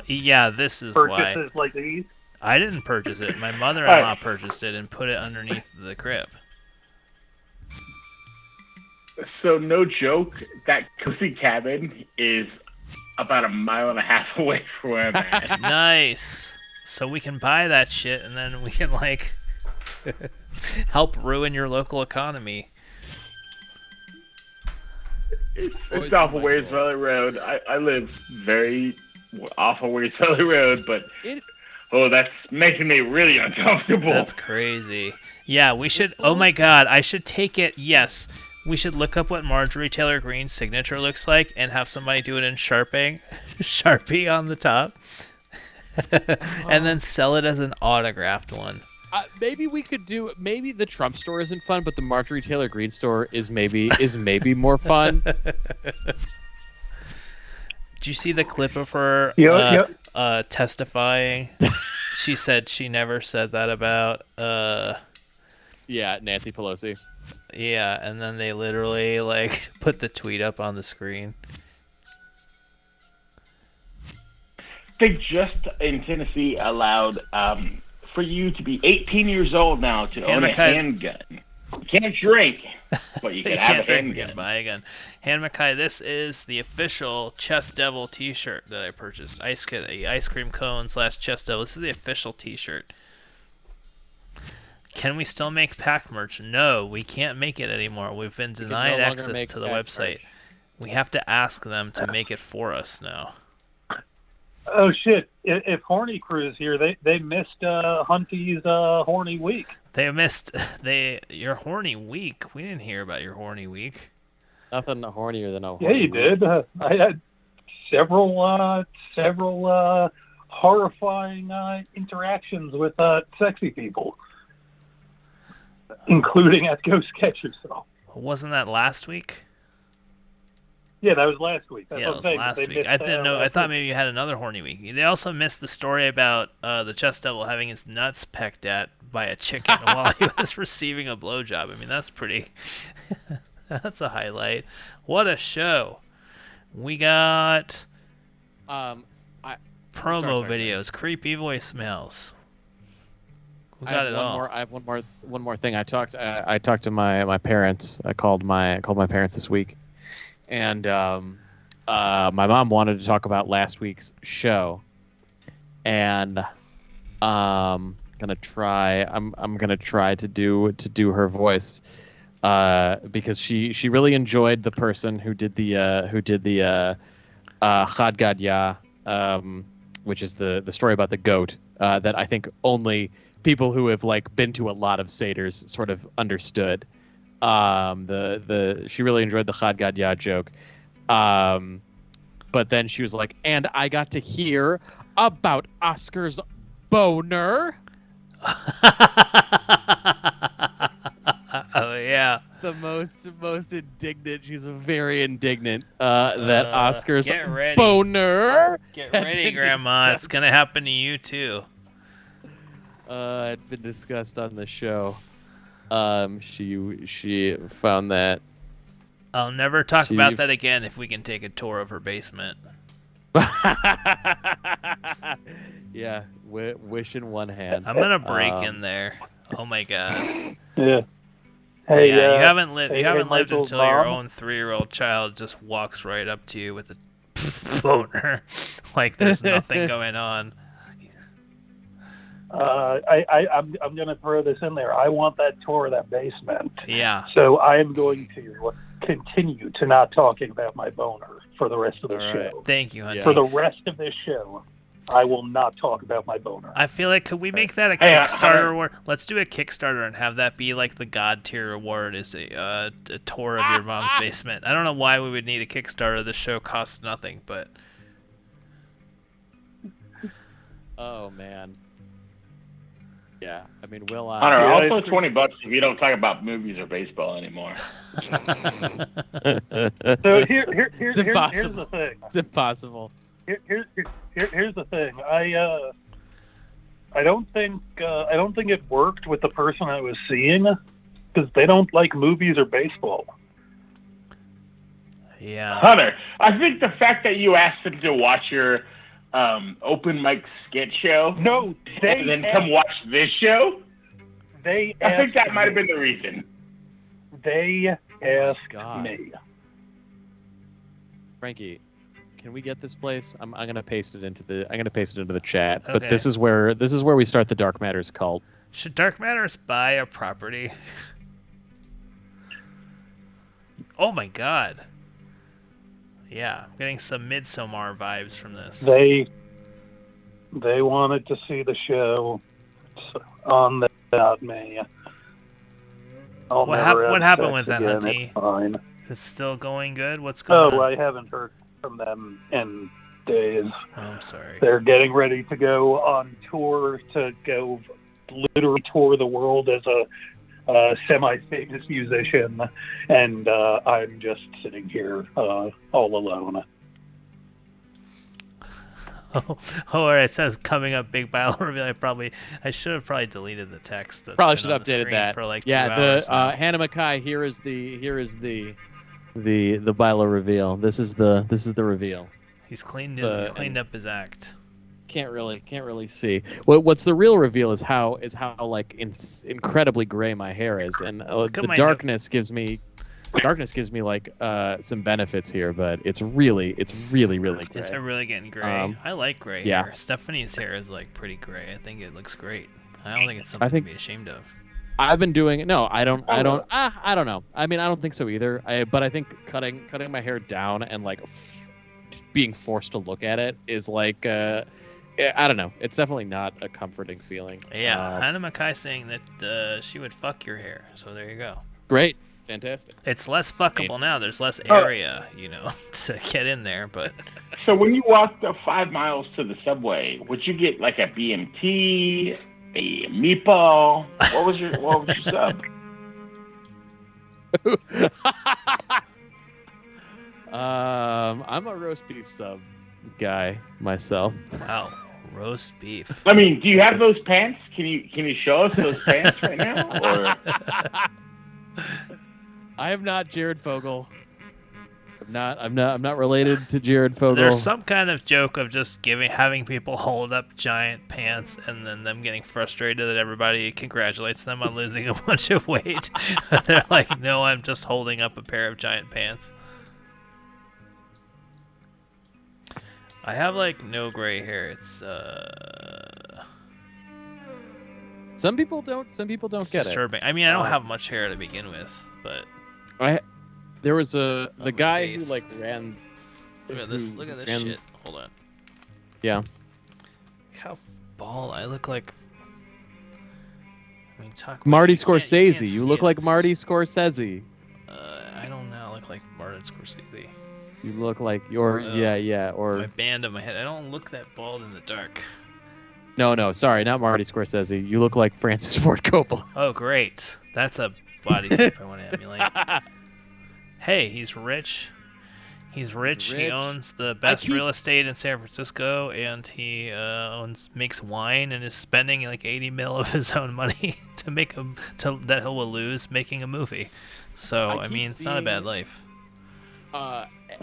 Yeah, this is Purchases why. like these? I didn't purchase it. My mother-in-law purchased it and put it underneath the crib. So, no joke, that cozy cabin is about 1.5 miles away from where I'm at. Nice. So we can buy that shit and then we can, like, help ruin your local economy. It's off of Ways Valley Road. I live very off of Ways Valley Road, but that's making me really uncomfortable. That's crazy. Yeah, we should. Oh my God, I should take it. Yes, we should look up what Marjorie Taylor Greene's signature looks like and have somebody do it in Sharpie on the top, and then sell it as an autographed one. Maybe we could do. Maybe the Trump store isn't fun, but the Marjorie Taylor Greene store is maybe more fun. Did you see the clip of her testifying? She said she never said that about. Yeah, Nancy Pelosi. Yeah, and then they literally like put the tweet up on the screen. They just in Tennessee allowed for you to be 18 years old now to own a handgun. You can't drink, but you can have a handgun. You can buy a gun. Han Mackay, this is the official Chess Devil T-shirt that I purchased. Ice cream cone / Chess Devil. This is the official T-shirt. Can we still make pack merch? No, we can't make it anymore. We've been denied access to the website. Merch. We have to ask them to make it for us now. Oh shit! If Horny Crew's here, they missed Hunty's Horny Week. They missed your Horny Week. We didn't hear about your Horny Week. Nothing hornier than a horny week. Yeah, you did. I had several horrifying interactions with sexy people, including at Go Sketch Yourself. Wasn't that last week? Yeah, that was last week. That's yeah, it was last week. I didn't know. I thought maybe you had another Horny Week. They also missed the story about the Chess Devil having his nuts pecked at by a chicken while he was receiving a blowjob. I mean, that's pretty. That's a highlight. What a show! We got promo videos, creepy voicemails. We got it all. I have one more thing. I talked to my parents. I called my parents this week. And my mom wanted to talk about last week's show, and I'm gonna try to do her voice because she really enjoyed the person who did the Chad Gadya, which is the story about the goat that I think only people who have like been to a lot of seders sort of understood. She really enjoyed the Chad Gadya joke. But then she was like, and I got to hear about Oscar's boner. Oh yeah. It's the most indignant. She's very indignant that Oscar's boner. Get ready, Grandma. It's gonna happen to you too. had been discussed on the show. She found that. I'll never talk about that again if we can take a tour of her basement. Yeah, wish in one hand. I'm gonna break in there. Oh my god. Yeah. Hey, yeah, you haven't lived Michael's until your mom? own 3-year-old child just walks right up to you with a boner, like there's nothing going on. I'm going to throw this in there. I want that tour of that basement. Yeah. So I am going to continue to not talking about my boner for the rest of the show. Thank you, Hunter. For the rest of this show, I will not talk about my boner. I feel like, could we make that a Kickstarter award? Let's do a Kickstarter and have that be like the God tier award is a tour of your mom's basement. I don't know why we would need a Kickstarter. The show costs nothing, but... Oh, man. Yeah, I mean, Will... Hunter, also $20 if you don't talk about movies or baseball anymore. So here's the thing. It's impossible. Here's the thing. I don't think it worked with the person I was seeing because they don't like movies or baseball. Yeah. Hunter, I think the fact that you asked them to watch your open mic skit show, and then come watch this show, I think that might have been the reason. They asked me. Frankie, can we get this place? I'm gonna paste it into the chat. Okay. But this is where we start the Dark Matters cult. Should Dark Matters buy a property? Oh my god. Yeah, I'm getting some Midsommar vibes from this. They wanted to see the show on without me. What happened with that, Hunty? It's fine. Is it still going good? What's going on? I haven't heard from them in days. Oh, I'm sorry. They're getting ready to go on tour to go literally tour the world as a semi-famous musician, and I'm just sitting here all alone. Oh, it says coming up big battle reveal. I should have probably deleted the text. That's Probably been should on have the updated screen that. for like 2 yeah, hours the now. Hannah Mackay. Here is the Bilo reveal. This is the reveal. He's cleaned up his act. Can't really see. What's the real reveal is how like incredibly gray my hair is, and the darkness gives me like some benefits here, but it's really gray. It's really getting gray. I like gray yeah. hair. Stephanie's hair is like pretty gray. I think it looks great. I don't think it's something to be ashamed of. I've been doing I don't know. I mean, I don't think so either. But I think cutting my hair down and like being forced to look at it is like I don't know. It's definitely not a comforting feeling. Yeah, Hannah Mackay saying that she would fuck your hair. So there you go. Great. Fantastic. It's less fuckable now. There's less area, to get in there. But so when you walked the 5 miles to the subway, would you get like a BMT, a meatball? What was your sub? I'm a roast beef sub guy myself. Wow, roast beef. I mean, do you have those pants? Can you show us those pants right now? Or I am not Jared Fogle. I'm not related to Jared Fogle. There's some kind of joke of just having people hold up giant pants and then them getting frustrated that everybody congratulates them on losing a bunch of weight. They're like, no, I'm just holding up a pair of giant pants. I have like no gray hair. It's Some people don't get disturbing. I mean, I don't have much hair to begin with, but there was the guy who like ran. Look at this shit. Hold on. Yeah. Look how bald I look like. I mean, Marty Scorsese. You look like Marty Scorsese. I don't know. I look like Martin Scorsese. You look like or my band on my head. I don't look that bald in the dark. No, sorry, not Marty Scorsese. You look like Francis Ford Coppola. Oh, great. That's a body type I want to emulate. Hey, he's rich. He's rich. He rich. owns the best real estate in San Francisco, and he makes wine and is spending like 80 mil of his own money to make that he will lose making a movie. So I mean, it's not a bad life.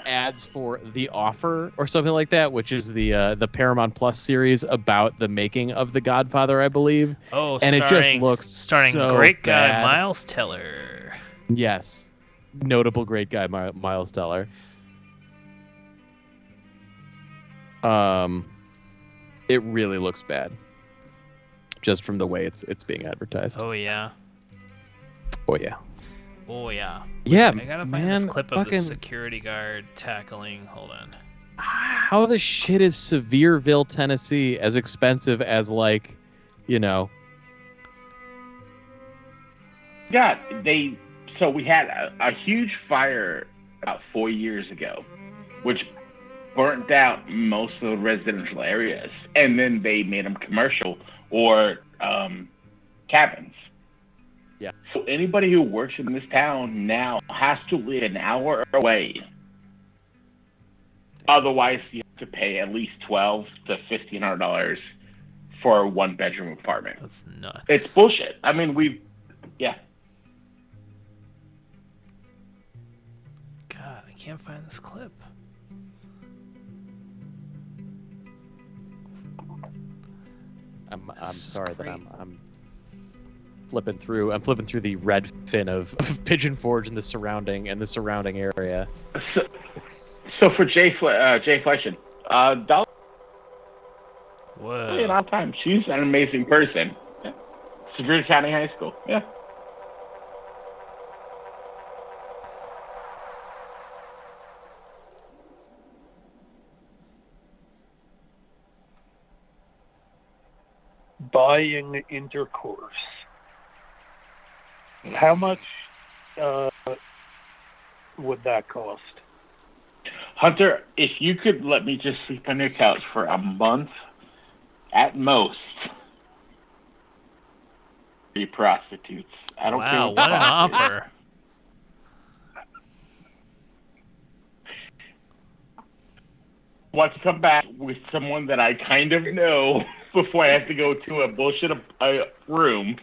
Ads for The Offer or something like that, which is the Paramount Plus series about the making of The Godfather, I believe. Oh, and it just looks starring so great guy bad. Miles Teller. Yes, notable great guy Miles Teller. It really looks bad, just from the way it's being advertised. Oh yeah. Oh yeah. Oh yeah. Yeah, I gotta find man, this clip of the fucking- security guard tackling. Hold on. How the shit is Sevierville, Tennessee, as expensive as like, you know? Yeah, so we had a huge fire about 4 years ago, which burnt out most of the residential areas, and then they made them commercial or cabins. Yeah. So anybody who works in this town now has to live an hour away. Otherwise, you have to pay at least $1,200 to $1,500 for a one-bedroom apartment. That's nuts. It's bullshit. I mean, yeah. God, I can't find this clip. I'm sorry that I'm flipping through. I'm flipping through the Redfin of Pigeon Forge and the surrounding area. So for Jay Fleishan, Dolly, Whoa. a lot of time. She's an amazing person. Yeah. Superior County High School. Yeah. Buying intercourse. How much would that cost? Hunter, if you could let me just sleep on your couch for a month, at most, 3 prostitutes. I don't care. Wow, what an offer. Want to come back with someone that I kind of know before I have to go to a bullshit room.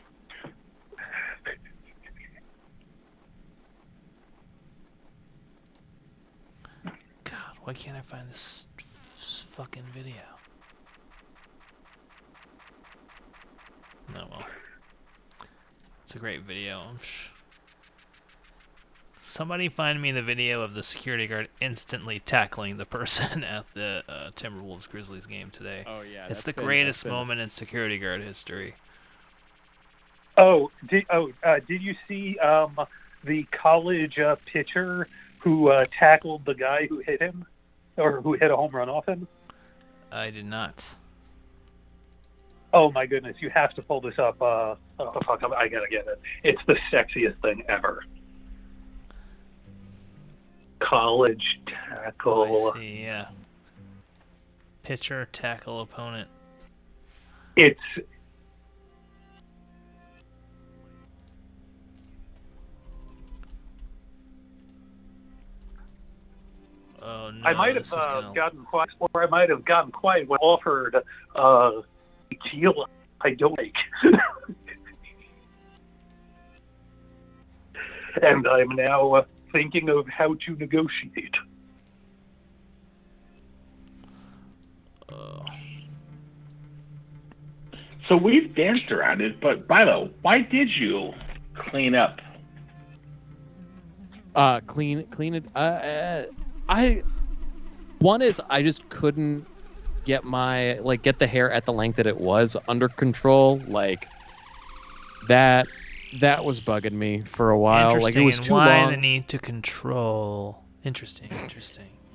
God, why can't I find this fucking video? Oh well. It's a great video. Somebody find me the video of the security guard instantly tackling the person at the Timberwolves Grizzlies game today. Oh yeah, it's the greatest moment in security guard history. Did you see the college pitcher who tackled the guy who hit him, or who hit a home run off him? I did not. Oh my goodness, you have to pull this up. I gotta get it. It's the sexiest thing ever. College tackle. Oh, I see, yeah. Pitcher tackle opponent. It's Oh no! I might have gotten quiet, or I might have gotten quiet when offered a deal I don't make. And I'm now thinking of how to negotiate. So we've danced around it, but Bilo, why did you clean up? Clean it. One is I just couldn't get get the hair at the length that it was under control. Like that was bugging me for a while. Like it was too why long. the need to control? Interesting.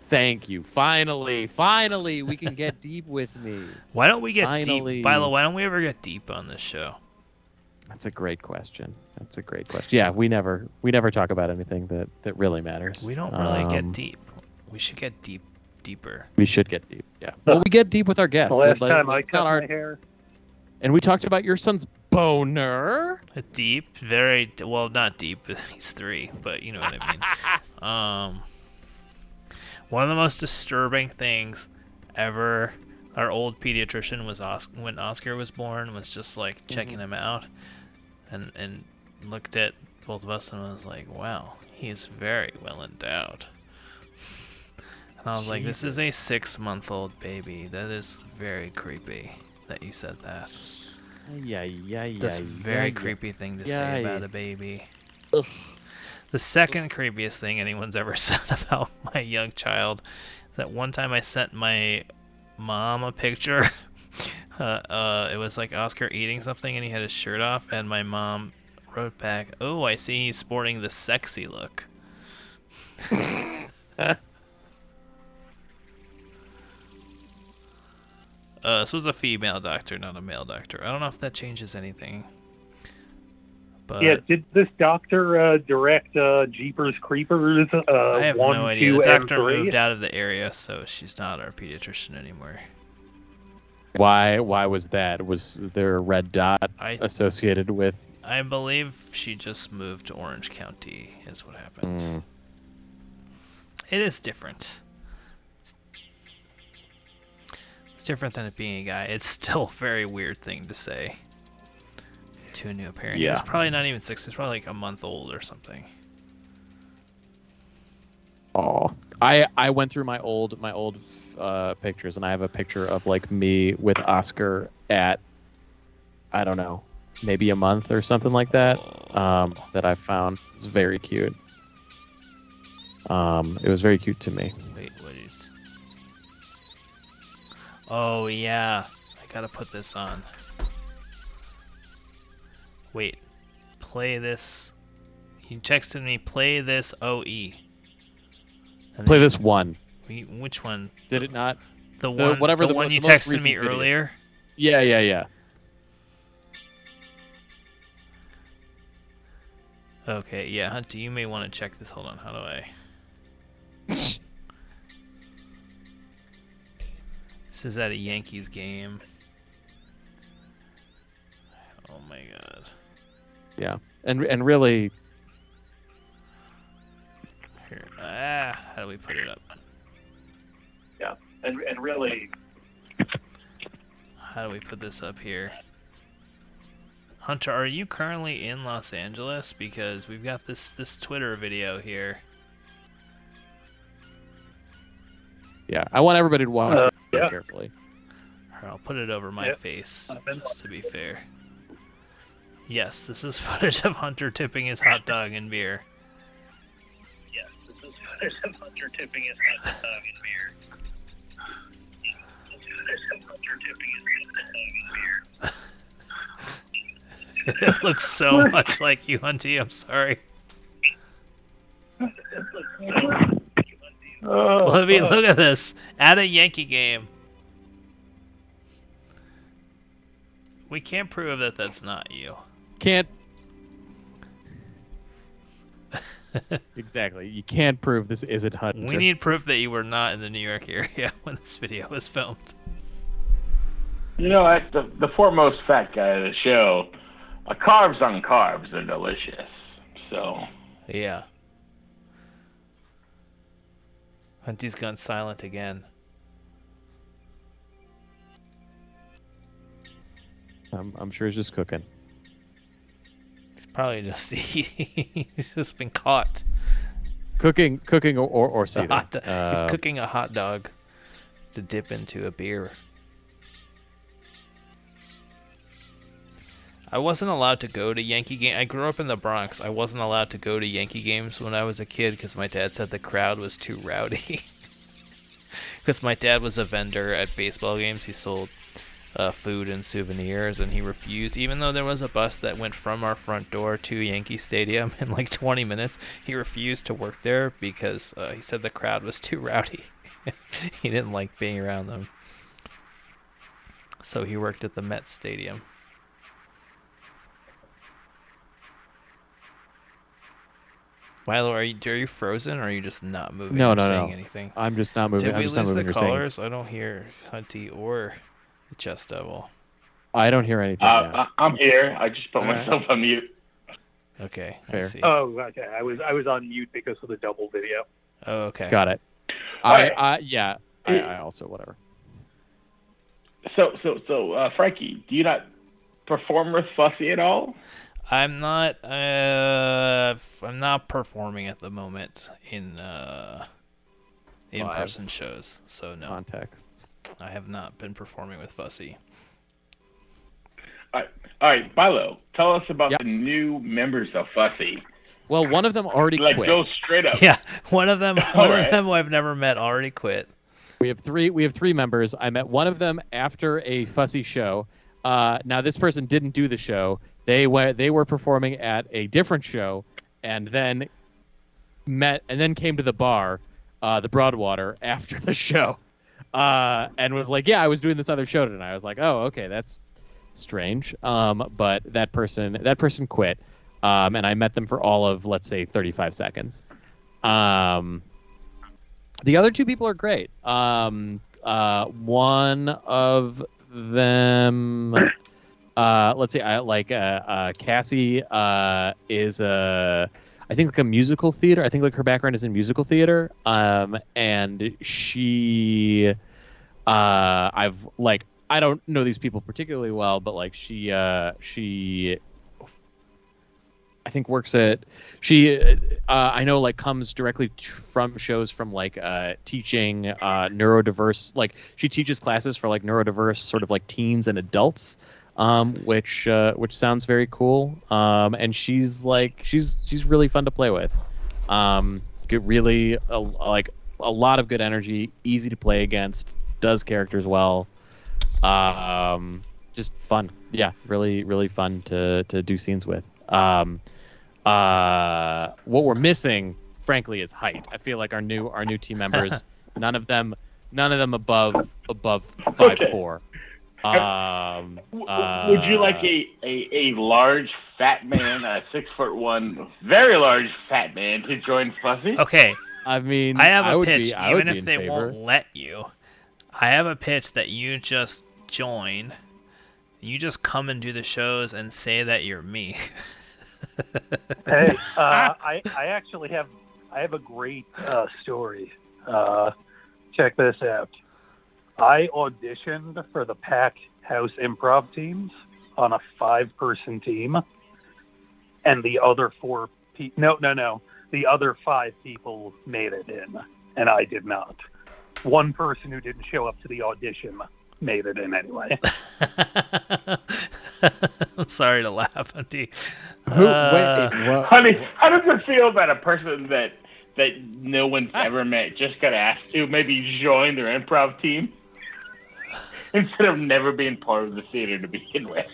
Thank you. Finally, we can get deep with me. Why don't we get deep, Finally. Bilo? Why don't we ever get deep on this show? That's a great question. Yeah, we never talk about anything that really matters. We don't really get deep. We should get deeper. We should get deep. Yeah. Well, we get deep with our guests. The last Like, time I it's not cut my hair. And we talked about your son's boner. Deep, very well, not deep. He's 3, but you know what I mean. One of the most disturbing things ever. Our old pediatrician was when Oscar was born, was just like checking him out, and looked at both of us and was like, "Wow, he is very well endowed." And I was like, "This is a 6-month-old baby. That is very creepy that you said that." That's a very creepy thing to say about a baby. Ugh. The second creepiest thing anyone's ever said about my young child is that one time I sent my mom a picture. It was like Oscar eating something and he had his shirt off, and my mom wrote back, "Oh, I see he's sporting the sexy look." This was a female doctor, not a male doctor. I don't know if that changes anything. But yeah, did this doctor direct Jeepers Creepers? I have 1, no idea. 2, The and doctor 3? moved out of the area, so she's not our pediatrician anymore. Why was that? Was there a red dot associated with? I believe she just moved to Orange County, is what happened. It is different. It's different than it being a guy. It's still a very weird thing to say to a new parent. Yeah. It's probably not even 6. It's probably like a month old or something. Oh, I went through my old pictures, and I have a picture of like me with Oscar at, I don't know, maybe a month or something like that. That I found. It's very cute. It was very cute to me. Wait, what is? Oh yeah, I gotta put this on. Wait, play this. You texted me, play this OE. And Play this one. Which one? Did it not? The one, whatever the one you texted me earlier? Yeah. Okay, yeah, Hunty, you may want to check this. Hold on, how do I... This is at a Yankees game. Oh my god. Yeah, and really... Here, how do we put it up? Yeah, and really... How do we put this up here? Hunter, are you currently in Los Angeles? Because we've got this Twitter video here. Yeah, I want everybody to watch it very carefully. Here, I'll put it over my face, just to be fair. Yes, this is footage of Hunter tipping his hot dog in beer. Yes, this is footage of Hunter tipping his hot dog in beer. This is footage of Hunter tipping his hot dog in beer. It looks so much like you, Hunty. I'm sorry. I mean, look at this. At a Yankee game. We can't prove that that's not you. Can't. Exactly. You can't prove this isn't Hunter. We need proof that you were not in the New York area when this video was filmed. You know, that's the foremost fat guy of the show. Carbs on carbs are delicious. So. Yeah. Hunty's gone silent again. I'm sure he's just cooking. He's probably just he's just been caught. Cooking or seething. He's cooking a hot dog to dip into a beer. I wasn't allowed to go to Yankee games. I grew up in the Bronx. I wasn't allowed to go to Yankee games when I was a kid because my dad said the crowd was too rowdy. Because my dad was a vendor at baseball games. He sold food and souvenirs, and he refused. Even though there was a bus that went from our front door to Yankee Stadium in like 20 minutes, he refused to work there because he said the crowd was too rowdy. He didn't like being around them. So he worked at the Met Stadium. Milo, are you frozen, or are you just not moving? No. Saying anything? I'm just not moving. Did we I'm just lose not moving the or saying callers? I don't hear Hunty or the Chest Devil. I don't hear anything. I'm here. I just put myself on mute. Okay, fair. I see. Oh, okay. I was on mute because of the double video. Oh, okay. Got it. I also whatever. So, Frankie, do you not perform with Fussy at all? I'm not performing at the moment in in-person shows, so no. Contexts. I have not been performing with Fussy. All right, Bilo, tell us about the new members of Fussy. Well, one of them already quit. Go straight up. Yeah, one of them who I've never met already quit. We have three members. I met one of them after a Fussy show. Now this person didn't do the show. They were performing at a different show, and then came to the bar, the Broadwater, after the show, and was like, "Yeah, I was doing this other show tonight." I was like, "Oh, okay, that's strange." But that person quit, and I met them for all of, let's say, 35 seconds. The other two people are great. One of them. Let's see. Cassie is I think like a musical theater. I think like her background is in musical theater. And she, I don't know these people particularly well, but like she I think works at I know like comes directly from shows from like teaching neurodiverse, like she teaches classes for like neurodiverse sort of like teens and adults, which sounds very cool. And she's really fun to play with. Really like a lot of good energy, easy to play against, does characters well. Just fun. Yeah, really fun to do scenes with. What we're missing, frankly, is height. I feel like our new team members, none of them above 5'4". Would you like a large fat man, a 6'1", very large fat man to join Fussy? Okay. I mean, I have a pitch, even if they won't let you. I have a pitch that you just join. You just come and do the shows and say that you're me. Hey, I actually have a great story. Check this out. I auditioned for the Pack House improv teams on a 5-person team, and the other the other 5 people made it in, and I did not. One person who didn't show up to the audition made it in anyway. I'm sorry to laugh, Hunty. Honey, how does it feel that a person that no one's ever met just got asked to maybe join their improv team instead of never being part of the theater to begin with?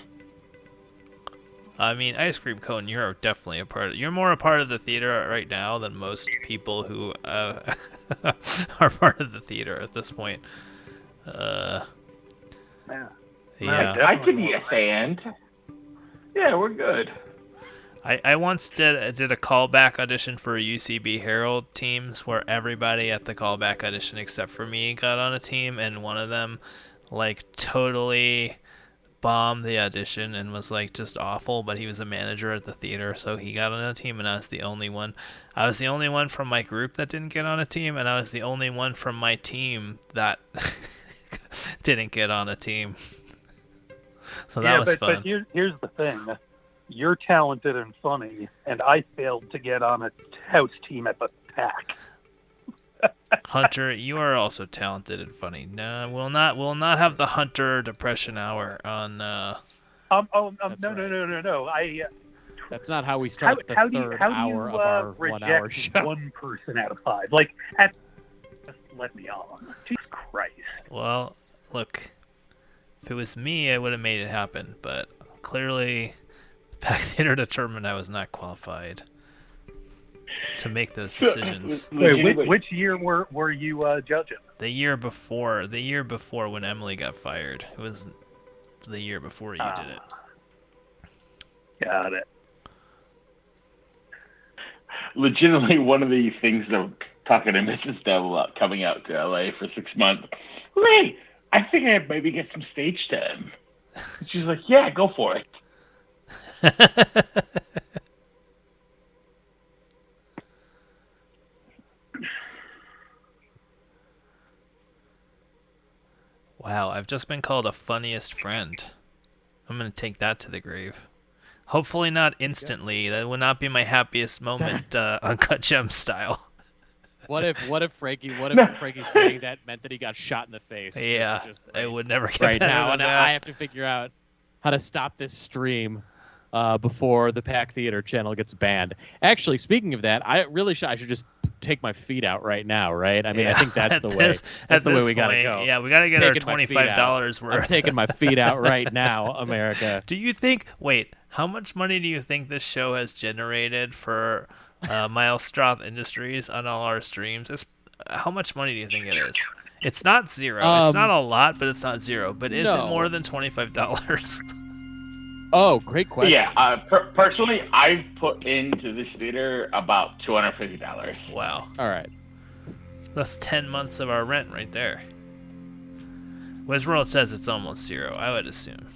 I mean, Ice Cream Cone, you're definitely a part of. You're more a part of the theater right now than most people who are part of the theater at this point. Yeah, I could be a fan. Yeah, we're good. I once did a callback audition for UCB Herald teams where everybody at the callback audition except for me got on a team, and one of them like totally bombed the audition and was like just awful, but he was a manager at the theater, so he got on a team, and I was the only one. I was the only one from my group that didn't get on a team, and I was the only one from my team that didn't get on a team. So that was fun. But here's the thing. You're talented and funny, and I failed to get on a house team at the Pack. Hunter, you are also talented and funny. No, we'll not have the Hunter Depression Hour on. No. That's not how we start the third hour of our 1 hour show. One person out of 5. Just let me on. Jesus Christ. Well, look, if it was me, I would have made it happen. But clearly, the Pack Theater determined I was not qualified to make those decisions. Wait, which year were you judging? The year before when Emily got fired. It was the year before you did it. Got it. Legitimately, one of the things that I'm talking to Mrs. Devil about coming out to LA for 6 months. Hey, I think I'd maybe get some stage time. And she's like, yeah, go for it. Wow, I've just been called a funniest friend. I'm going to take that to the grave. Hopefully not instantly. That would not be my happiest moment, Uncut Gem style. What if Frankie saying that meant that he got shot in the face? Yeah, it would never get right better now, than and that. I have to figure out how to stop this stream before the Pack Theater channel gets banned. Actually, speaking of that, I should just take my feet out right now, right? I mean, I think that's the way. That's the way we gotta go. Yeah, we gotta get our $25 worth. I'm taking my feet out right now, America. Do you think? Wait, how much money do you think this show has generated for Miles Stroth Industries on all our streams? How much money do you think it is? It's not zero. It's not a lot, but it's not zero. But is it more than $25? Oh, great question. Yeah, personally, I've put into this theater about $250. Wow. All right. That's 10 months of our rent right there. Westworld says it's almost zero, I would assume.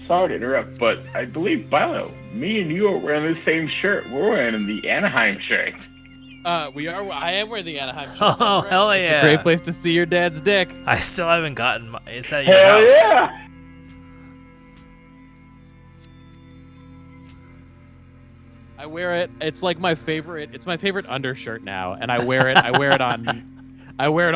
Sorry to interrupt, but I believe, Bilo, me and you are wearing the same shirt. We're wearing the Anaheim shirt. We are. I am wearing the Anaheim shirt. Oh, right. hell yeah. It's a great place to see your dad's dick. I still haven't gotten my... It's at your Hell house. Yeah! I wear it. It's like my favorite. It's my favorite undershirt now, and I wear it. I wear it all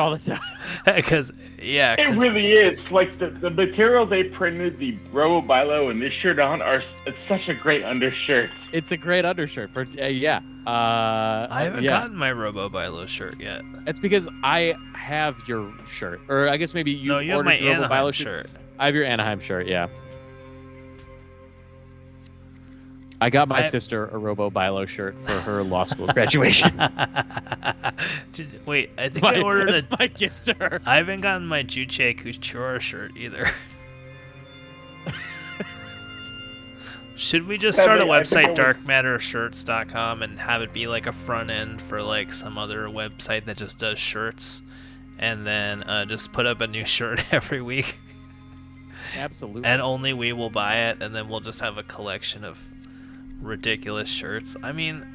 the time. Because, yeah. It really is. Like, the material they printed the Robo Bilo and this shirt on it's such a great undershirt. It's a great undershirt. For yeah. I haven't gotten my Robo Bilo shirt yet. It's because I have your shirt. Or I guess maybe you have my Anaheim shirt. I have your Anaheim shirt, yeah. I got my sister a Robo Bilo shirt for her law school graduation. Wait, I think I ordered my gift to her. I haven't gotten my Juche Couture shirt either. Should we just start a website, darkmattershirts.com, and have it be like a front end for like some other website that just does shirts, and then just put up a new shirt every week? Absolutely. And only we will buy it, and then we'll just have a collection of ridiculous shirts. I mean,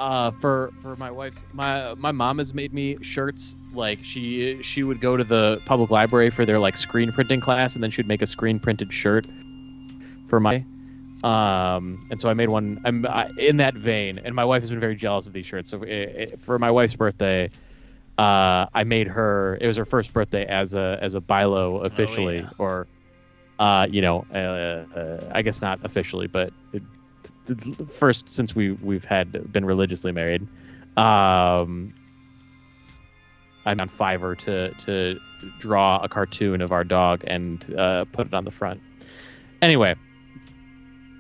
for my wife's my mom has made me shirts. Like she would go to the public library for their like screen printing class, and then she'd make a screen printed shirt for my and so I made one. I'm in that vein, and my wife has been very jealous of these shirts. So for my wife's birthday, I made her. It was her first birthday as a Bilo officially, or I guess not officially, but first since we've been religiously married. I'm on Fiverr to draw a cartoon of our dog and put it on the front. Anyway,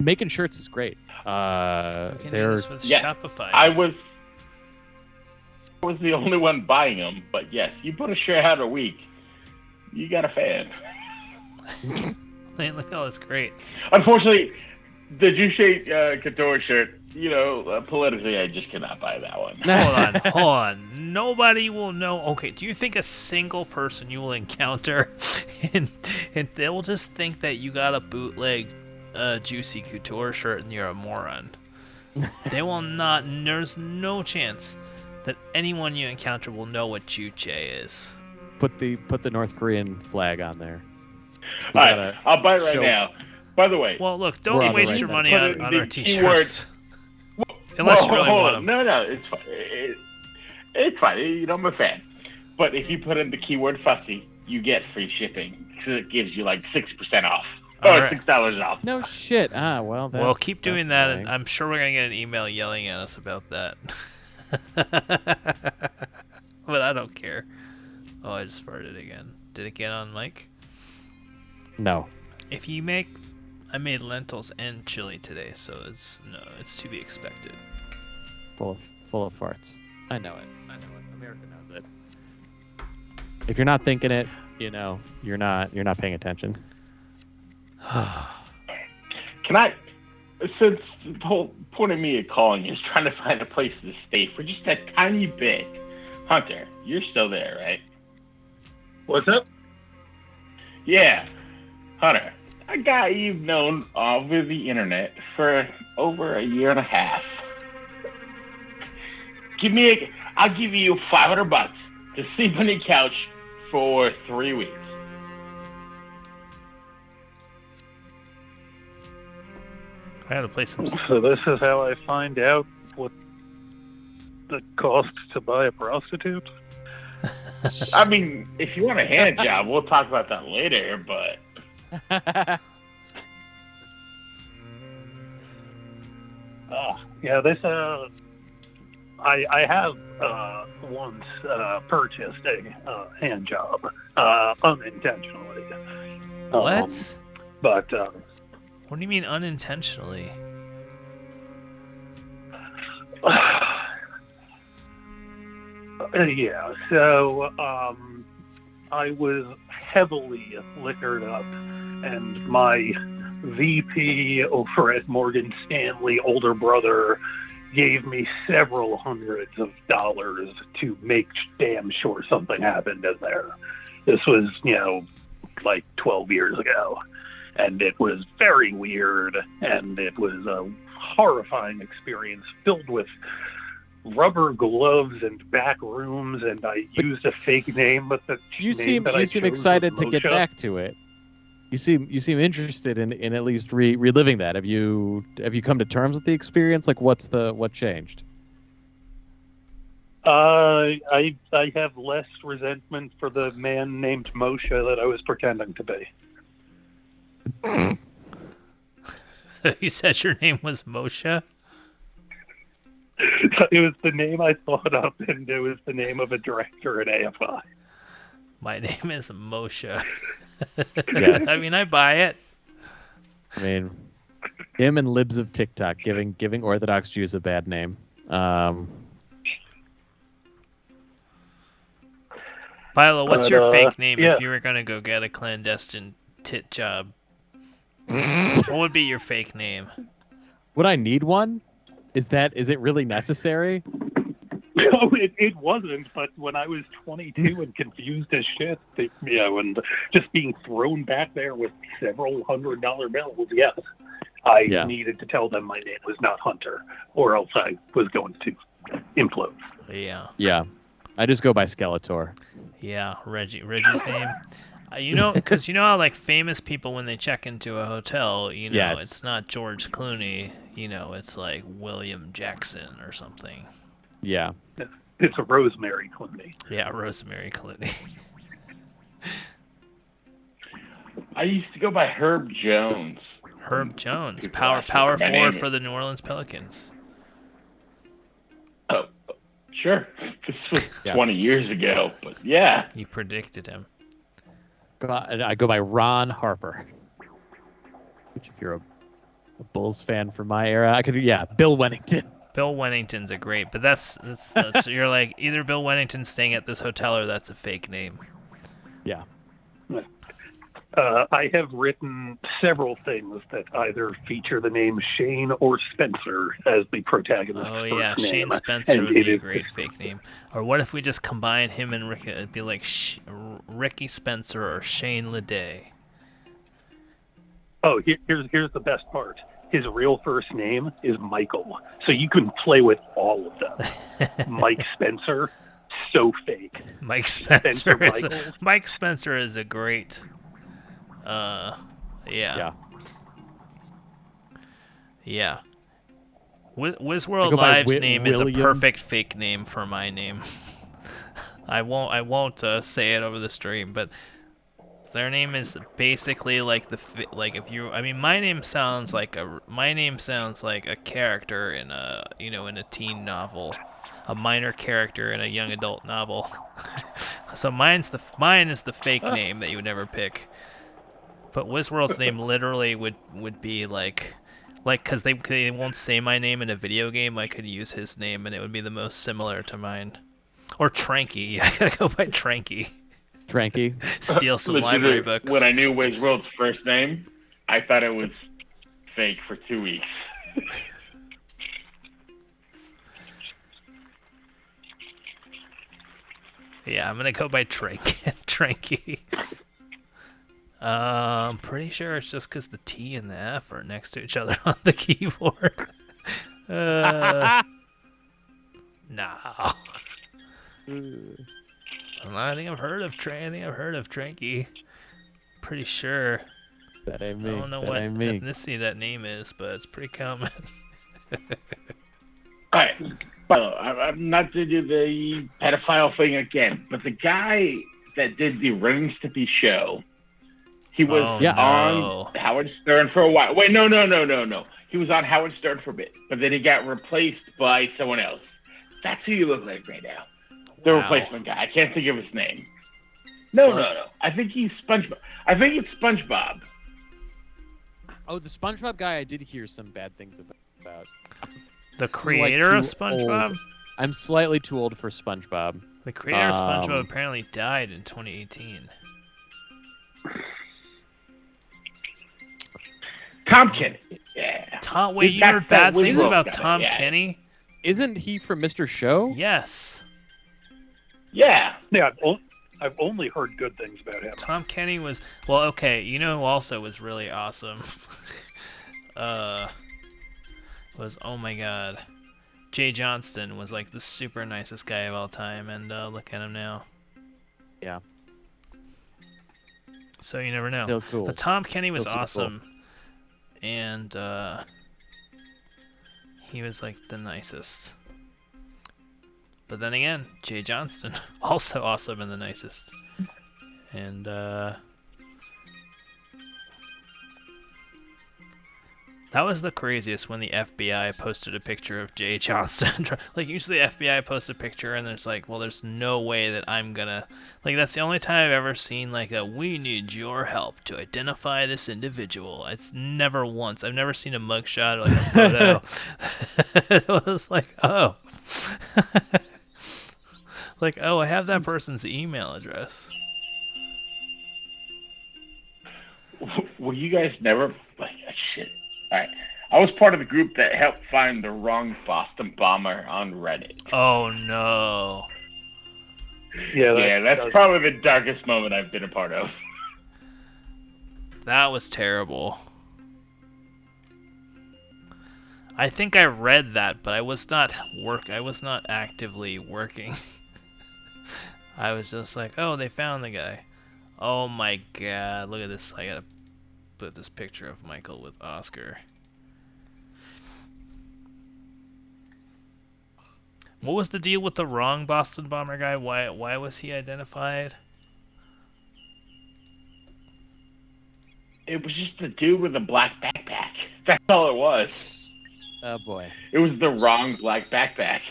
making shirts is great. They're Shopify. I was the only one buying them, but yes, you put a shirt out a week, you got a fan. Man, look, that's great. Unfortunately, the Juche Couture shirt, politically, I just cannot buy that one. Hold on. Nobody will know. Okay, do you think a single person you will encounter, and they will just think that you got a bootleg Juicy Couture shirt and you're a moron? They will not. There's no chance that anyone you encounter will know what Juche is. Put the North Korean flag on there. All right, I'll buy it right now. By the way, well, look, don't waste your money on our t-shirts. Unless you really want them. No, it's fine. It's fine. I'm a fan. But if you put in the keyword fussy, you get free shipping. So it gives you like 6% off. Or $6 off. No shit. Well, keep doing that, and I'm sure we're going to get an email yelling at us about that. But I don't care. Oh, I just farted again. Did it get on mic? No. If you I made lentils and chili today, so it's to be expected. Full of farts. I know it. America knows it. If you're not thinking it, you're not paying attention. Can I? Since the whole point of me calling is trying to find a place to stay for just a tiny bit. Hunter, you're still there, right? What's up? Yeah, Hunter. A guy you've known over the internet for over a year and a half. I'll give you $500 to sleep on your couch for 3 weeks. I had to play some. So this is how I find out what the cost to buy a prostitute? I mean, if you want a hand job, we'll talk about that later, but... Yeah, this, I have once purchased a hand job, unintentionally. What? But, What do you mean unintentionally? Yeah, so I was heavily liquored up, and my VP over at Morgan Stanley, older brother, gave me several hundreds of dollars to make damn sure something happened in there. This was, like 12 years ago, and it was very weird, and it was a horrifying experience filled with rubber gloves and back rooms, and I used a fake name, but the you name that I seem chose excited was to get Moshe. back to it. You seem interested in at least reliving that. Have you come to terms with the experience? Like, what changed? I have less resentment for the man named Moshe that I was pretending to be. So you said your name was Moshe? It was the name I thought up, and it was the name of a director at AFI. My name is Moshe. Yes. I mean, I buy it. I mean, him and libs of TikTok giving Orthodox Jews a bad name. Philo, what's your fake name yeah. if you were going to go get a clandestine tit job? What would be your fake name? Would I need one? Is it really necessary? No, it wasn't, but when I was 22 and confused as shit, and just being thrown back there with several $100 bills, yes, I needed to tell them my name was not Hunter, or else I was going to implode. Yeah. Yeah. I just go by Skeletor. Yeah, Reggie's name. Because you know how, like, famous people, when they check into a hotel, Yes. it's not George Clooney, it's like William Jackson or something. Yeah. It's a Rosemary Clooney. Yeah, Rosemary Clooney. I used to go by Herb Jones. Herb Jones, People power ask me what my name forward is. for the New Orleans Pelicans. Oh, sure. This was Yeah. 20 years ago, but yeah. You predicted him. I go by Ron Harper. Which, if you're a Bulls fan from my era, I could. Yeah, Bill Wennington. Bill Wennington's a great, but that's you're like, either Bill Wennington's staying at this hotel or that's a fake name. Yeah. I have written several things that either feature the name Shane or Spencer as the protagonist. Oh yeah, first Shane name. Spencer And would it be a is- great fake name. Or what if we just combine him and Ricky? It'd be like Ricky Spencer or Shane Leday. Oh, here's the best part. His real first name is Michael, so you can play with all of them. Mike Spencer, so fake. Mike Spencer. Michael. Mike Spencer is a great. Yeah. Wizworld go by Live's name is a William. perfect fake name for my name. I won't say it over the stream, but their name is basically like my name sounds like a character in a teen novel, a minor character in a young adult novel. So mine is the fake name that you would never pick. But Wizworld's name literally would be like because they won't say my name in a video game, I could use his name and it would be the most similar to mine. Or Tranky. I gotta go by Tranky. Tranky. Steal some Legitimately, library books. When I knew Wizworld's first name, I thought it was fake for 2 weeks. Yeah, I'm gonna go by Tranky. I'm pretty sure it's just because the T and the F are next to each other on the keyboard. No. I think I've heard of Tranky. Pretty sure. That ain't me. I don't know what ethnicity that name is, but it's pretty common. Alright, I'm not to do the pedophile thing again, but the guy that did the Ren and Stimpy show, he was on Howard Stern for a while. Wait, no. He was on Howard Stern for a bit, but then he got replaced by someone else. That's who you look like right now. The replacement guy. I can't think of his name. No. I think he's SpongeBob. I think it's SpongeBob. Oh, the SpongeBob guy I did hear some bad things about. The creator of SpongeBob? Old. I'm slightly too old for SpongeBob. The creator of SpongeBob apparently died in 2018. Tom Kenny. Yeah. Wait, you heard bad things about Tom Kenny? Isn't he from Mr. Show? Yes. Yeah. Yeah, I've only heard good things about him. Tom Kenny was... Well, okay, you know who also was really awesome? Oh my god. Jay Johnston was like the super nicest guy of all time, and look at him now. Yeah. So you never know. Still cool. But Tom Kenny was Still awesome. Cool. And he was like the nicest. But then again, Jay Johnston, also awesome and the nicest. And that was the craziest when the FBI posted a picture of Jay Johnston. Like, usually the FBI posts a picture and there's like, well, there's no way that I'm gonna... Like, that's the only time I've ever seen, like, we need your help to identify this individual. It's never once. I've never seen a mugshot or, like, a photo. It was like, oh. Like, oh, I have that person's email address. Well, you guys never... Like, shit. Alright. I was part of the group that helped find the wrong Boston bomber on Reddit. Oh, no. Yeah, that's probably the darkest moment I've been a part of. That was terrible. I think I read that, but I was not actively working. I was just like, oh, they found the guy. Oh my god, look at this. I gotta put this picture of Michael with Oscar. What was the deal with the wrong Boston bomber guy? Why was he identified? It was just a dude with a black backpack. That's all it was. Oh boy. It was the wrong black backpack.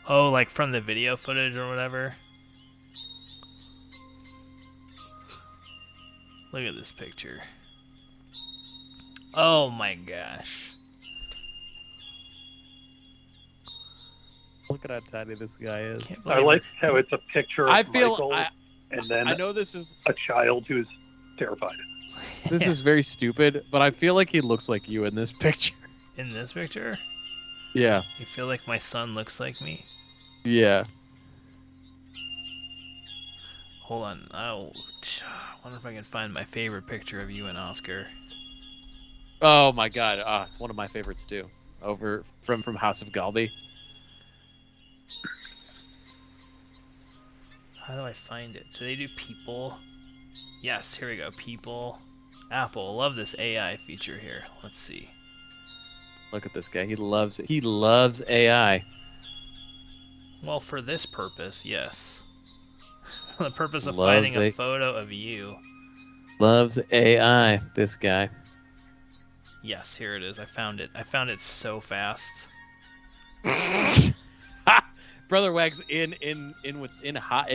Oh, like from the video footage or whatever? Look at this picture. Oh my gosh. Look at how tiny this guy is. I like how it's a picture of Michael, and then I know this is a child who's terrified. This is very stupid, but I feel like he looks like you in this picture. In this picture? Yeah. You feel like my son looks like me? Yeah. Hold on. I wonder if I can find my favorite picture of you and Oscar. Oh my god. It's one of my favorites too. Over from House of Galbi. How do I find it? Do they do people? Yes, here we go. People. Apple. Love this AI feature here. Let's see. Look at this guy. He loves AI. Well, for this purpose, yes. The purpose of finding a photo of you. Loves AI, this guy. Yes, here it is. I found it. I found it so fast. Brother Wags coming in hot.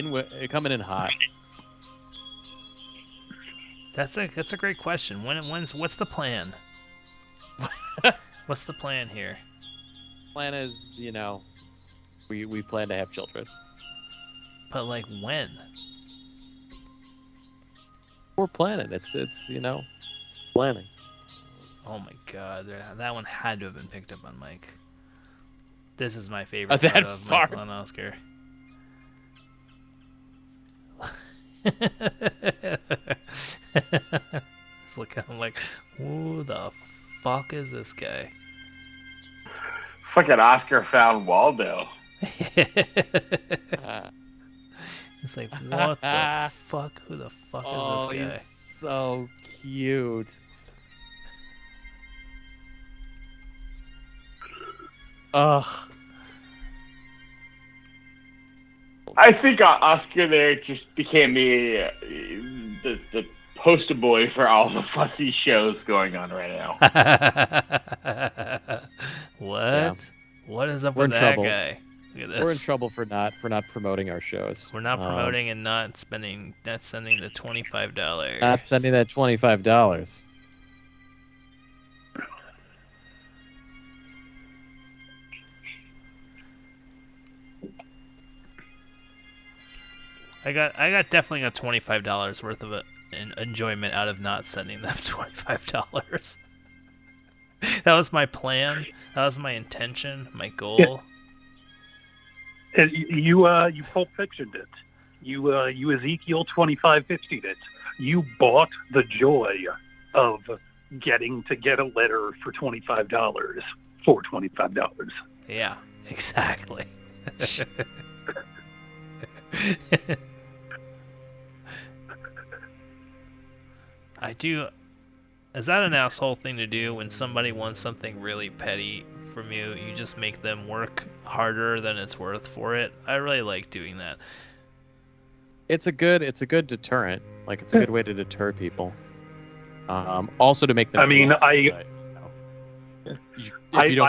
That's a great question. What's the plan? What's the plan here? Plan is, we plan to have children. But like when? We're planning. It's planning. Oh my god, that one had to have been picked up on Mike. This is my favorite that photo of far. Michael and Oscar. Just look at him like, who the fuck is this guy? Fucking Oscar found Waldo. It's like, what the fuck? Who the fuck is this guy? He's so cute. Ugh. I think Oscar there just became the poster boy for all the fussy shows going on right now. What? Yeah. What is up We're with in that trouble. guy? Look at this. We're in trouble for not promoting our shows. We're not promoting and not sending the $25. Not sending that $25. I got definitely got $25 worth of enjoyment out of not sending them $25. That was my plan. That was my intention. My goal. And you Pulp Fictioned it. You Ezekiel 2550'd it. You bought the joy of getting to get a letter for $25 for $25. Yeah, exactly. I do. Is that an asshole thing to do when somebody wants something really petty from you? You just make them work harder than it's worth for it. I really like doing that. It's a good deterrent. Like, it's a good way to deter people. Also to make them. I mean, feel I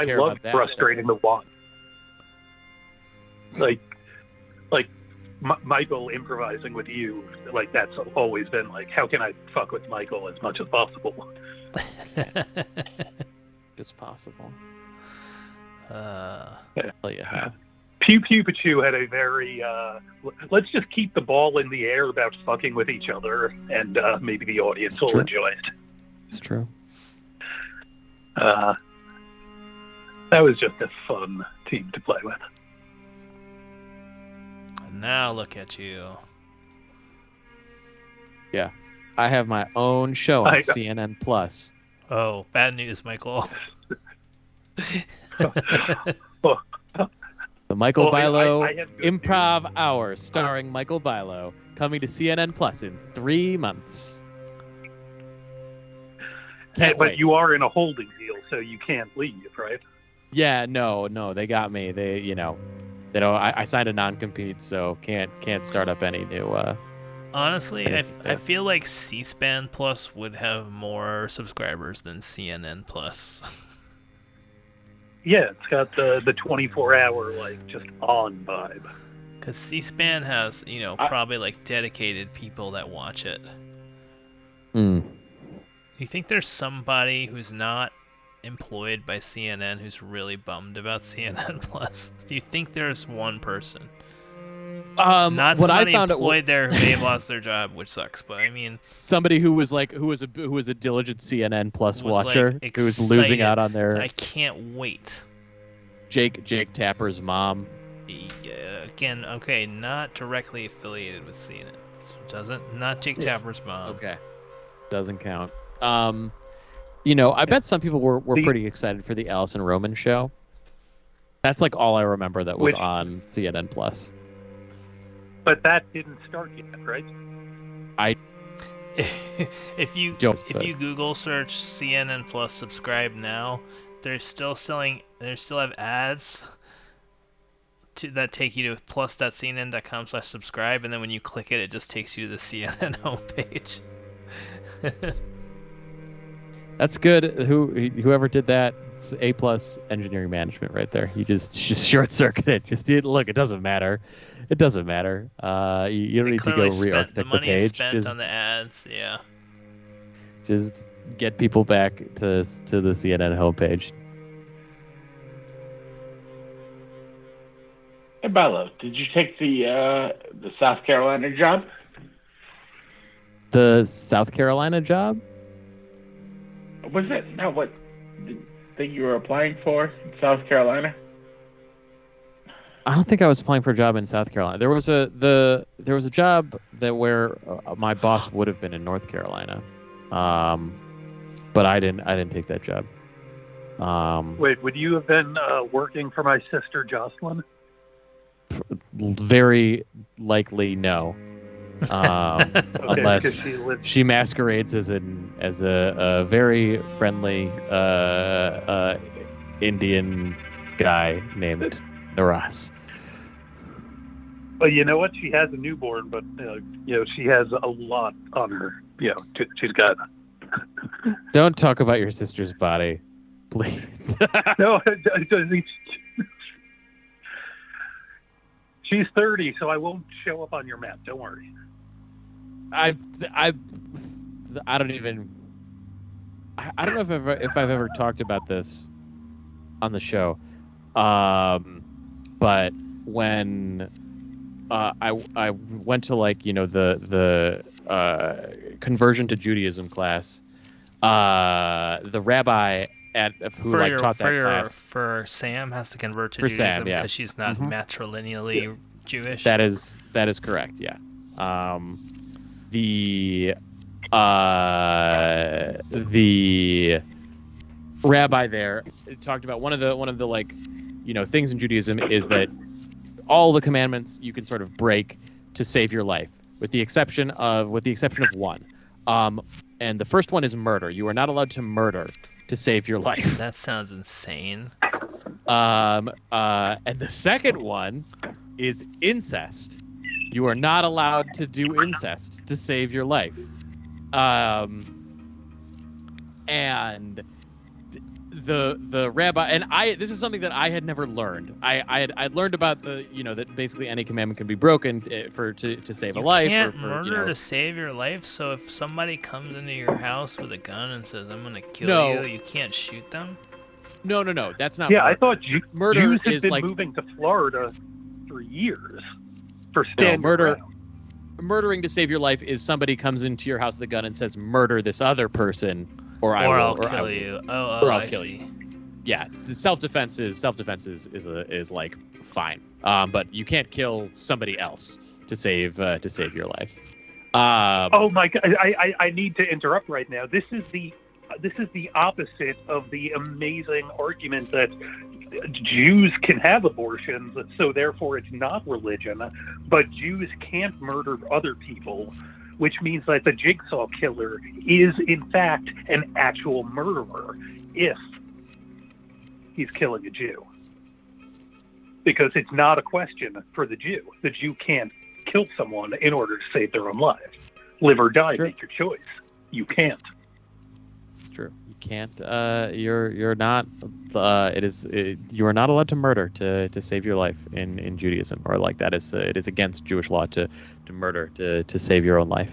love that, frustrating the one. Like Michael improvising with you, like that's always been like, how can I fuck with Michael as much as possible? Just possible. Yeah. Pew Pew Pachu had a very let's just keep the ball in the air about fucking with each other, and maybe the audience will enjoy it. It's true. That was just a fun team to play with. Now look at you. Yeah. I have my own show on CNN Plus. Oh, bad news, Michael. The Michael Bilo Improv Hour, starring Michael Bilo, coming to CNN Plus in 3 months. But you are in a holding deal, so you can't leave, right? Yeah, no, they got me. I signed a non-compete, so can't start up any new. Honestly, I feel like C-SPAN Plus would have more subscribers than CNN Plus. Yeah, it's got the 24-hour like just on vibe. Because C-SPAN has probably like dedicated people that watch it. Hmm. You think there's somebody who's not employed by CNN who's really bummed about CNN Plus? Do you think there's one person? Not what somebody I found employed there who may have lost their job, which sucks. But I mean, somebody who was a diligent CNN Plus watcher like, who was losing out on their. I can't wait. Jake Tapper's mom. Again, okay, not directly affiliated with CNN. Not Jake Tapper's mom. Okay, doesn't count. I bet some people were pretty excited for the Allison Roman show. That's like all I remember that was on CNN Plus. But that didn't start yet, right? If you Google search CNN Plus subscribe now, they're still have ads that take you to plus.cnn.com/subscribe, and then when you click it, it just takes you to the CNN homepage. That's good. Whoever did that, it's A+ engineering management right there. You just short circuit it. Look, it doesn't matter. It doesn't matter. You don't need to go re-architect the money page. Is spent on the ads, yeah. Just get people back to the CNN homepage. Hey, Bilo, did you take the South Carolina job? The South Carolina job? Was that not what the thing you were applying for in South Carolina? I don't think I was applying for a job in South Carolina. There was a job where my boss would have been in North Carolina, but I didn't take that job. Wait, would you have been working for my sister Jocelyn? very likely no. Unless she masquerades as a very friendly Indian guy named Naras. Well, you know what? She has a newborn, but she has a lot on her. She's got. Don't talk about your sister's body, please. No, she's 30, so I won't show up on your map. Don't worry. I don't even. I don't know if I've ever talked about this on the show, but when I went to the conversion to Judaism class, the rabbi who taught that class for Sam has to convert to for Judaism Sam, yeah. because she's not matrilineally Jewish. That is correct. Yeah. The rabbi there talked about one of the things in Judaism is that all the commandments you can sort of break to save your life, with the exception of one. And the first one is murder. You are not allowed to murder to save your life. That sounds insane. And the second one is incest. You are not allowed to do incest to save your life. And the rabbi and this is something that I had never learned. I'd learned about that basically any commandment can be broken to save a life. You can't murder to save your life. So if somebody comes into your house with a gun and says, "I'm gonna kill you," you can't shoot them. No, that's not. Yeah, murder. I thought murder Jews is have been like moving to Florida for years for standing murder. around. Murdering to save your life is somebody comes into your house with a gun and says, "Murder this other person." Or I'll kill you. Or I'll kill you. Yeah, the self-defense is like fine, but you can't kill somebody else to save your life. Oh my God! I need to interrupt right now. This is the opposite of the amazing argument that Jews can have abortions, so therefore it's not religion, but Jews can't murder other people. Which means that the Jigsaw killer is, in fact, an actual murderer if he's killing a Jew. Because it's not a question for the Jew. The Jew can't kill someone in order to save their own life. Live or die, make your choice. You can't. It's true. You can't. You're not. You are not allowed to murder to save your life in Judaism, or like that is it is against Jewish law to murder to save your own life.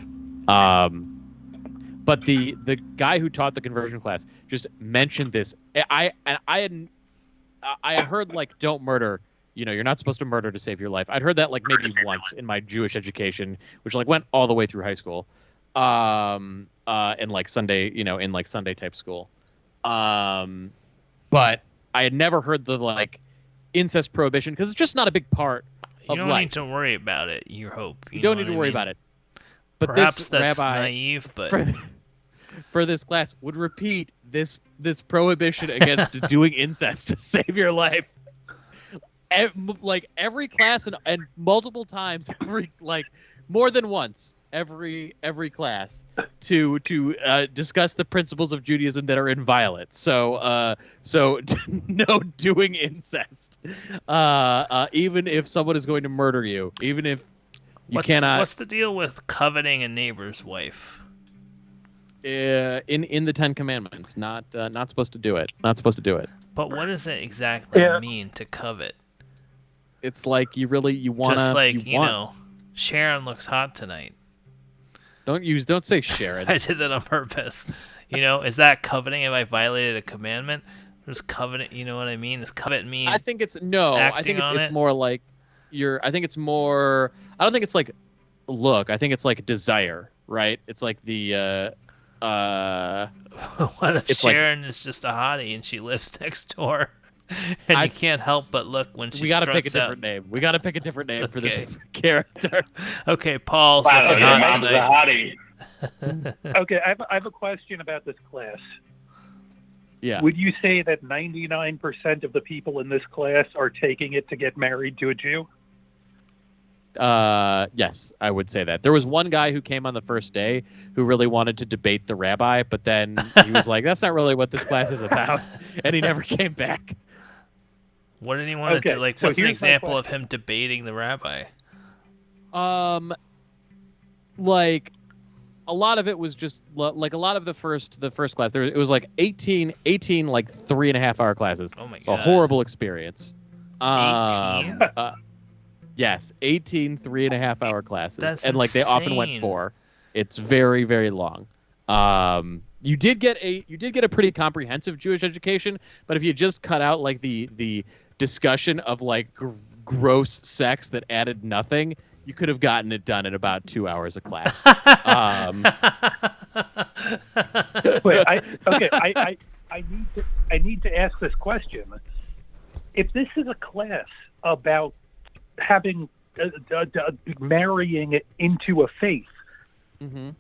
But the guy who taught the conversion class just mentioned this. I had heard like don't murder. You're not supposed to murder to save your life. I'd heard that like maybe once in my Jewish education, which like went all the way through high school. In like Sunday, in like Sunday type school. But I had never heard the like incest prohibition because it's just not a big part of life. You don't need to worry about it. You hope. You don't need to worry about it. But perhaps this that's rabbi, naive, but for this class would repeat this prohibition against doing incest to save your life. Like every class and multiple times, more than once. Every class to discuss the principles of Judaism that are inviolate. So no doing incest, even if someone is going to murder you, even if you cannot. What's the deal with coveting a neighbor's wife? In the Ten Commandments, not supposed to do it. Not supposed to do it. But what does it exactly mean to covet? It's like you want to. Just like Sharon looks hot tonight. Don't say Sharon. I did that on purpose. Is that coveting if I violated a commandment? Just coveting, you know what I mean? Does covet mean? I think it's more like I think it's more. I don't think it's like look. I think it's like desire, right? It's like the. What if Sharon is just a hottie and she lives next door? And you can't help but look when she got to pick a struts different name. We got to pick a different name for this character. Okay, Paul's your mom's a hottie. Okay, I have a question about this class. Yeah. Would you say that 99% of the people in this class are taking it to get married to a Jew? Yes, I would say that. There was one guy who came on the first day who really wanted to debate the rabbi, but then he was like, that's not really what this class is about, and he never came back. What did he want to do? Like, what's an example of him debating the rabbi? Like, a lot of it was just like a lot of the first class. It was like 18 like 3.5-hour classes. Oh my God. God. A horrible experience. 18? Yes, 18 3.5-hour classes. That's and like they often went insane. 4. It's very, very long. You did get a pretty comprehensive Jewish education, but if you just cut out like the discussion of like gross sex that added nothing, you could have gotten it done in about 2 hours of class. Wait, I need to ask this question. If this is a class about having marrying into a faith,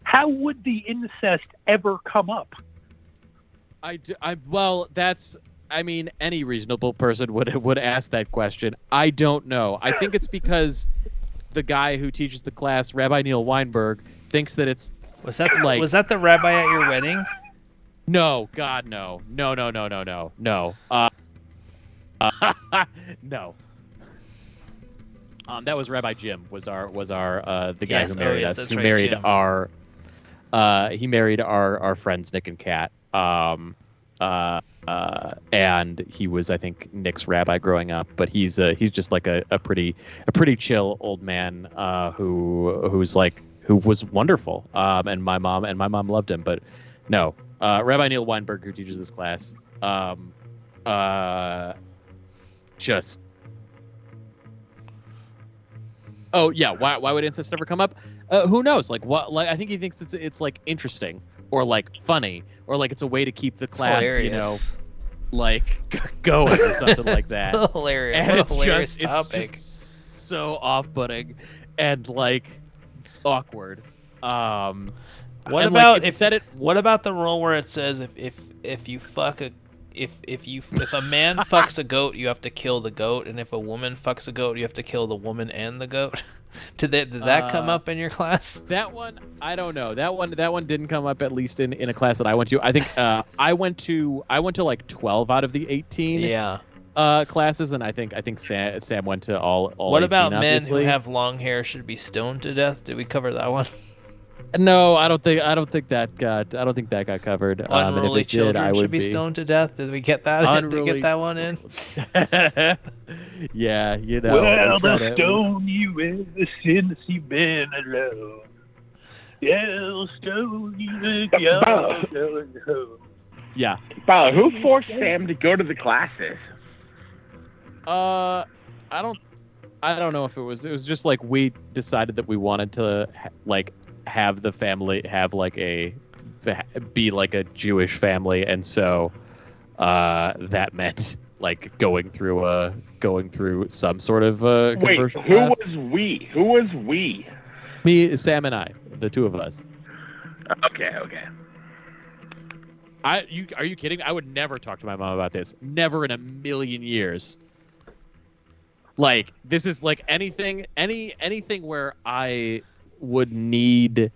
how would the incest ever come up? Well, that's. I mean, any reasonable person would ask that question. I don't know. I think it's because the guy who teaches the class, Rabbi Neil Weinberg, thinks that it's was that the rabbi at your wedding? No, God, no. No. No. That was Rabbi Jim. Was our the guy who married us. Who married Jim. He married our friends Nick and Kat. And he was, I think, Nick's rabbi growing up, but he's just like a pretty chill old man who was wonderful. And my mom loved him. But no, Rabbi Neil Weinberg, who teaches this class, just. Oh yeah, why would incest never come up? Who knows? Like what? Like I think he thinks it's like interesting or like funny or like it's a way to keep the class, you know, like going or something like that. Hilarious! And What a it's hilarious just, topic. It's just so off-putting and like awkward. What and, about like, What about the rule where it says if you fuck a if a man fucks a goat, you have to kill the goat, and if a woman fucks a goat, you have to kill the woman and the goat? Did that come up in your class? That one, I don't know. That one didn't come up, at least in a class that I went to. I think I went to like 12 out of the 18. Yeah. Classes, and I think Sam went to all. What 18, about men obviously. who have long hair should be stoned to death? Did we cover that one? No, I don't think that got covered. Unruly and if it children did, I should would be stoned to death. Did we get that? Did we get that one in? Yeah, you know. Well, they'll stone you since you've been alone. They'll stone you. Yeah. Bala, who forced Sam to go to the classes? I don't know if it was just like we decided that we wanted to have the family be like a Jewish family, and so that meant like going through some sort of conversion class. Who was we? Me, Sam, and I, the two of us. Okay. Are you kidding? I would never talk to my mom about this. Never in a million years. Like, this is like anything where I would need,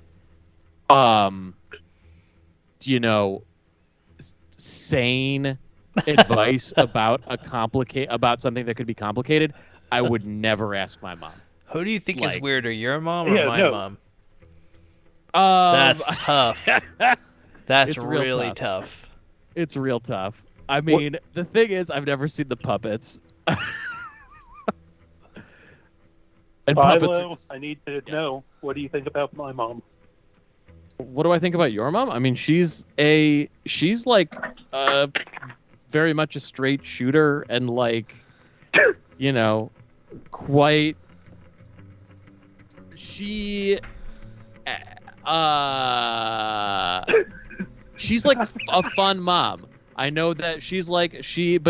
sane advice about about something that could be complicated, I would never ask my mom. Who do you think is weirder, your mom or my mom? That's tough. That's really tough. It's real tough. I mean, the thing is, I've never seen the puppets. And Philo, I need to know, what do you think about my mom? What do I think about your mom? I mean, she's like very much a straight shooter and like, quite. She's like a fun mom. I know that she's like she's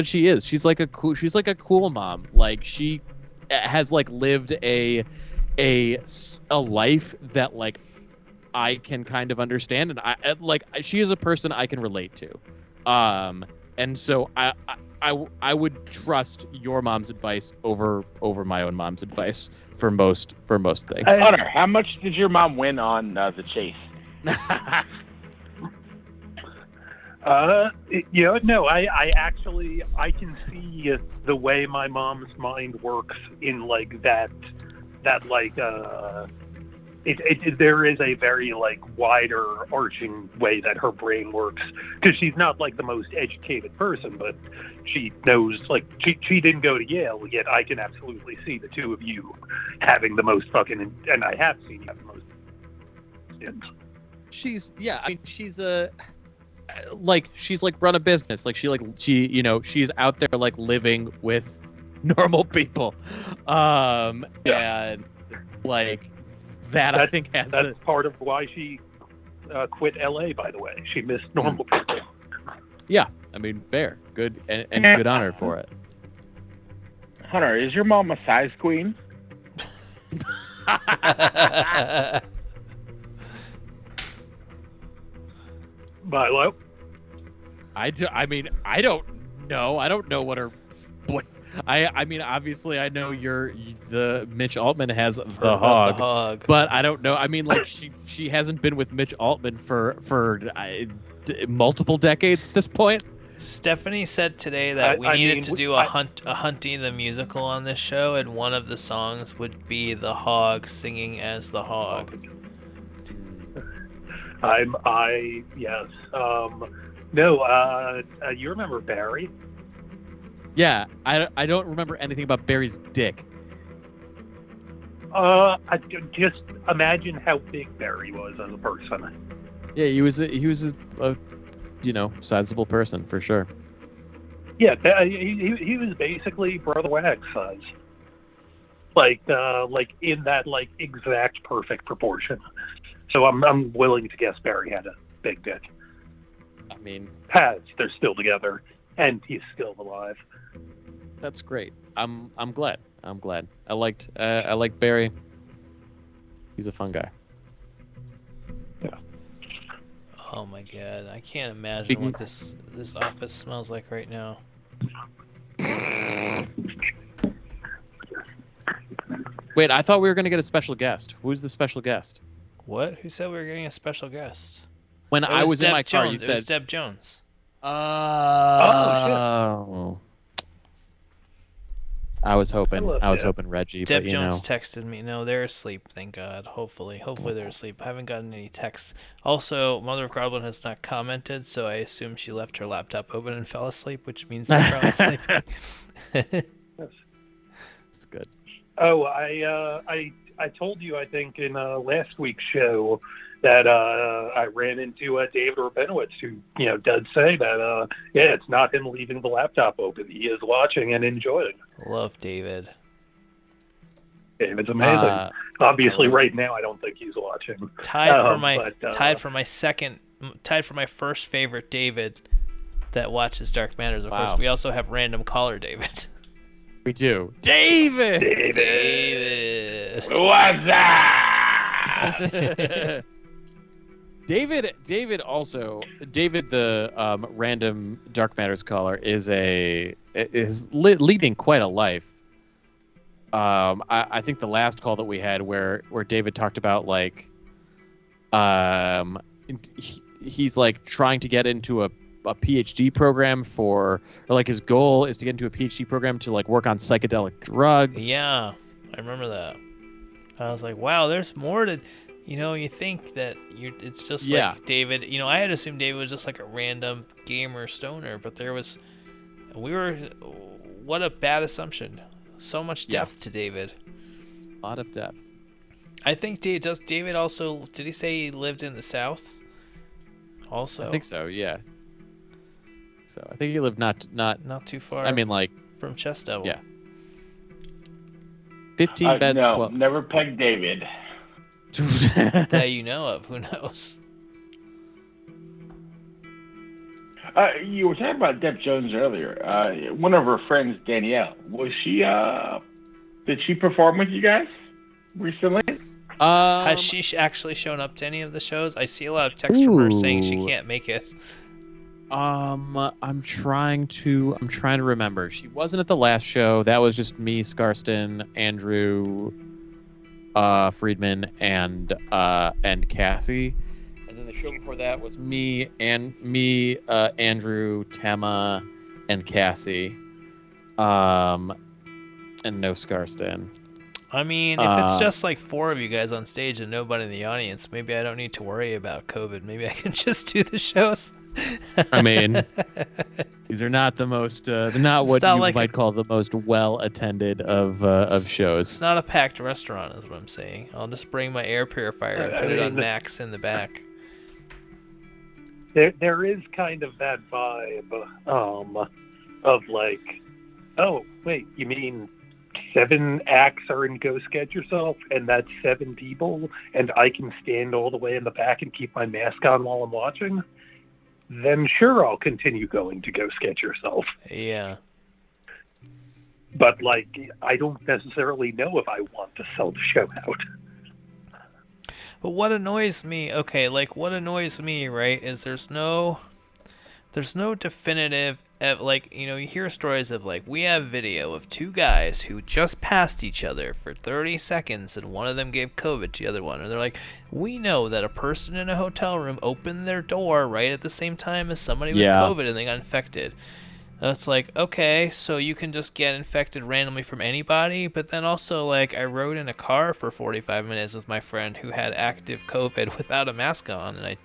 like a cool mom. Like she has like lived a life that like I can kind of understand, and she is a person I can relate to, and so I would trust your mom's advice over my own mom's advice for most things. Hunter, how much did your mom win on the chase? No, I actually can see the way my mom's mind works in like that like there is a very like wider arching way that her brain works, because she's not like the most educated person, but she knows, like, she didn't go to Yale, yet I can absolutely see the two of you having the most fucking, and I have seen you have the most. She's run a business, she's out there like living with normal people, and like that I think that's part of why she quit LA, by the way. She missed normal people. Yeah, I mean, fair, good, and good honor for it. Hunter, is your mom a size queen? Milo? I don't know. I don't know what her. I mean, obviously, I know the Mitch Altman has the hog, but I don't know. I mean, like she hasn't been with Mitch Altman for multiple decades at this point. Stephanie said today that we needed to do a Hunty the musical on this show, and one of the songs would be the hog singing as the hog. Yes. No. You remember Barry? Yeah, I don't remember anything about Barry's dick. I just imagine how big Barry was as a person. Yeah, he was a sizable person for sure. Yeah, he was basically Brother Wax size. Like in that like exact perfect proportion. So I'm willing to guess Barry had a big dick. I mean, they're still together, and he's still alive. That's great. I'm glad. I liked Barry. He's a fun guy. Yeah. Oh my god, I can't imagine what this office smells like right now. Wait, I thought we were gonna get a special guest. Who's the special guest? What? Who said we were getting a special guest? When I was in my car, you said it was Deb Jones. Oh. I was hoping Reggie. Deb but, Jones texted me. No, they're asleep. Thank God. Hopefully they're asleep. I haven't gotten any texts. Also, Mother of Goblin has not commented, so I assume she left her laptop open and fell asleep, which means they're probably sleeping. That's good. Oh, I told you, I think, in last week's show that I ran into David Rabinowitz, who does say that it's not him leaving the laptop open. He is watching and enjoying. Love David. David's amazing. Obviously, right now I don't think he's watching. Tied for my first favorite David that watches Dark Matters. Of course, we also have random caller David. We do. David. What's up? David, the random Dark Matters caller, is leading quite a life. I think the last call that we had where David talked about he's like trying to get into a PhD program his goal is to get into a PhD program to like work on psychedelic drugs. Yeah, I remember that. I was like, wow, there's more to. You think that it's just like David. I had assumed David was just like a random gamer stoner, but what a bad assumption. So much depth to David. A lot of depth. I think David also, did he say he lived in the South? Also? I think so, yeah. So I think he lived not too far. I mean, like from Chest Devil. Yeah. 15 beds. No, 12. never pegged David. That you know of. Who knows? You were talking about Deb Jones earlier. One of her friends, Danielle, was she? Did she perform with you guys recently? Has she actually shown up to any of the shows? I see a lot of texts from her saying she can't make it. I'm trying to remember. She wasn't at the last show. That was just me, Scarston, Andrew, Friedman, and Cassie. And then the show before that was me, Andrew, Tema, and Cassie. And no Scarston. I mean, if it's just like 4 of you guys on stage and nobody in the audience, maybe I don't need to worry about COVID. Maybe I can just do the shows. I mean, these are not the most, they're not what you might call the most well-attended of shows. It's not a packed restaurant, is what I'm saying. I'll just bring my air purifier and put it on max in the back. There is kind of that vibe of like, oh, wait, you mean 7 acts are in Go Sketch Yourself, and that's 7 people, and I can stand all the way in the back and keep my mask on while I'm watching? Then sure, I'll continue going to Go Sketch Yourself. Yeah. But, like, I don't necessarily know if I want to sell the show out. But what annoys me, right, is there's no definitive, like, you hear stories of, like, we have video of 2 guys who just passed each other for 30 seconds and one of them gave COVID to the other one. And they're like, we know that a person in a hotel room opened their door right at the same time as somebody with COVID and they got infected. And it's like, okay, so you can just get infected randomly from anybody, but then also, like, I rode in a car for 45 minutes with my friend who had active COVID without a mask on, and it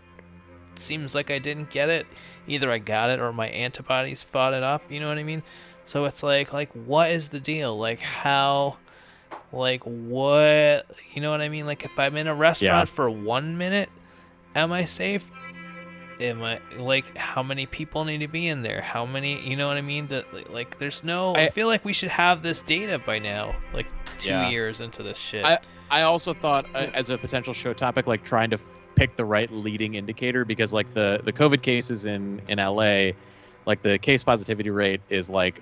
seems like I didn't get it. Either I got it or my antibodies fought it off, you know what I mean? So it's like what is the deal? Like, how, like, what, you know what I mean? Like, if I'm in a restaurant for 1 minute, am I safe? Am I, like, how many people need to be in there? How many, you know what I mean? Like, there's no, I feel like we should have this data by now, like 2 years into this shit. I also thought, as a potential show topic, like, trying to pick the right leading indicator, because, like, the COVID cases in LA, like, the case positivity rate is, like,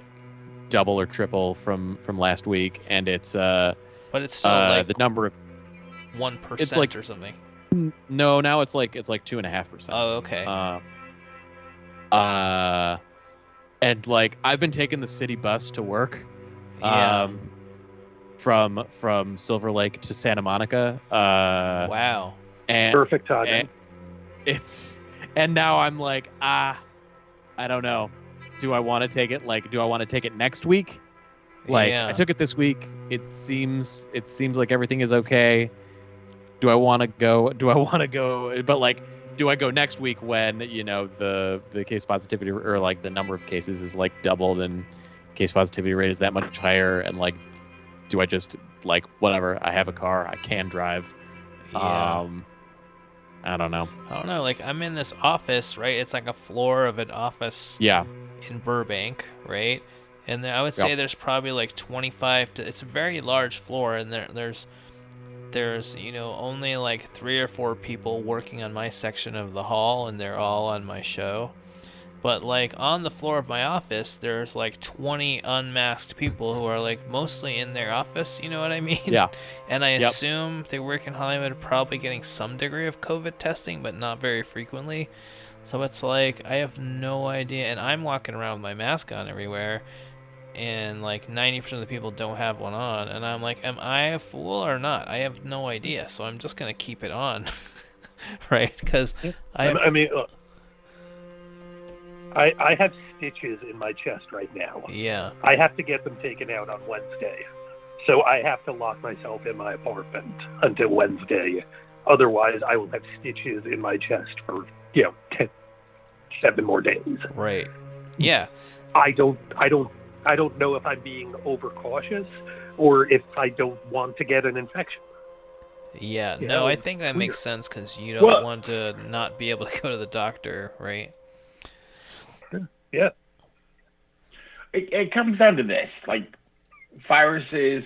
double or triple from last week, and it's but it's still like the number of 1% it's like, or something. No, now it's like 2.5%. Oh, okay. And, like, I've been taking the city bus to work. From Silver Lake to Santa Monica. Wow. And, perfect timing. And now I'm like, I don't know. Do I want to take it? Like, do I want to take it next week? Like, I took it this week. It seems like everything is okay. Do I want to go? But, like, do I go next week when, the case positivity or, like, the number of cases is, like, doubled and case positivity rate is that much higher? And, like, do I just, like, whatever? I have a car. I can drive. Yeah. I don't know. Like, I'm in this office, right? It's like a floor of an office. Yeah. In Burbank, right? And I would say there's probably like 25 to. It's a very large floor, and there's only like 3 or 4 people working on my section of the hall, and they're all on my show. But, like, on the floor of my office, there's like 20 unmasked people who are, like, mostly in their office, you know what I mean? Yeah. And I assume they work in Hollywood, probably getting some degree of COVID testing, but not very frequently. So it's like, I have no idea. And I'm walking around with my mask on everywhere, and, like, 90% of the people don't have one on. And I'm like, am I a fool or not? I have no idea. So I'm just going to keep it on, right? Because I have stitches in my chest right now. Yeah. I have to get them taken out on Wednesday. So I have to lock myself in my apartment until Wednesday. Otherwise, I will have stitches in my chest for, 7 more days. Right. Yeah. I don't know if I'm being overcautious or if I don't want to get an infection. Yeah. No, I think that makes sense, because you don't want to not be able to go to the doctor, right? Yeah. It comes down to this. Like, viruses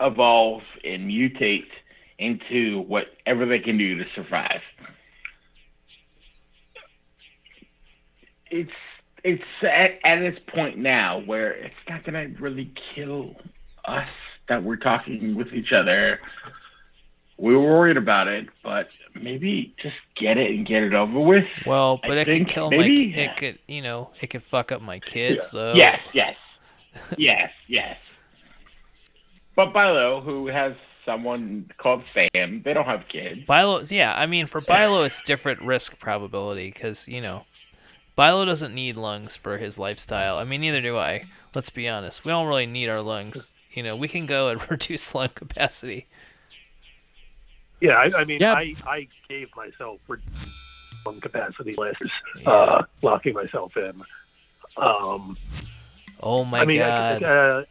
evolve and mutate into whatever they can do to survive. It's at this point now where it's not going to really kill us that we're talking with each other. we were worried about it, but maybe just get it and get it over with. Well, but I it could think kill maybe- my. It could, it could fuck up my kids though. Yes. But Bilo, who has someone called Sam, they don't have kids. Bilo, yeah. I mean, for Bilo, it's different risk probability because Bilo doesn't need lungs for his lifestyle. I mean, neither do I. Let's be honest. We don't really need our lungs. We can go and reduce lung capacity. Yeah, I mean, Yeah. I gave myself lung capacity last Yeah. locking myself in. Oh my I mean, god.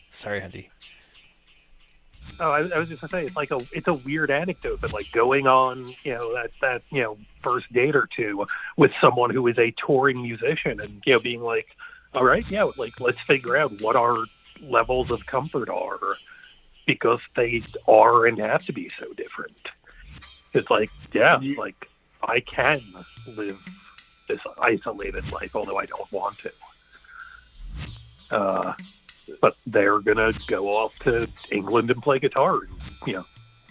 Sorry, Hunty. Oh, I was just gonna say it's a weird anecdote, but like going on that first date or two with someone who is a touring musician and being like, all right, let's figure out what our levels of comfort are, because they are and have to be so different. It's like, like I can live this isolated life, although I don't want to. But they're gonna go off to England and play guitar in,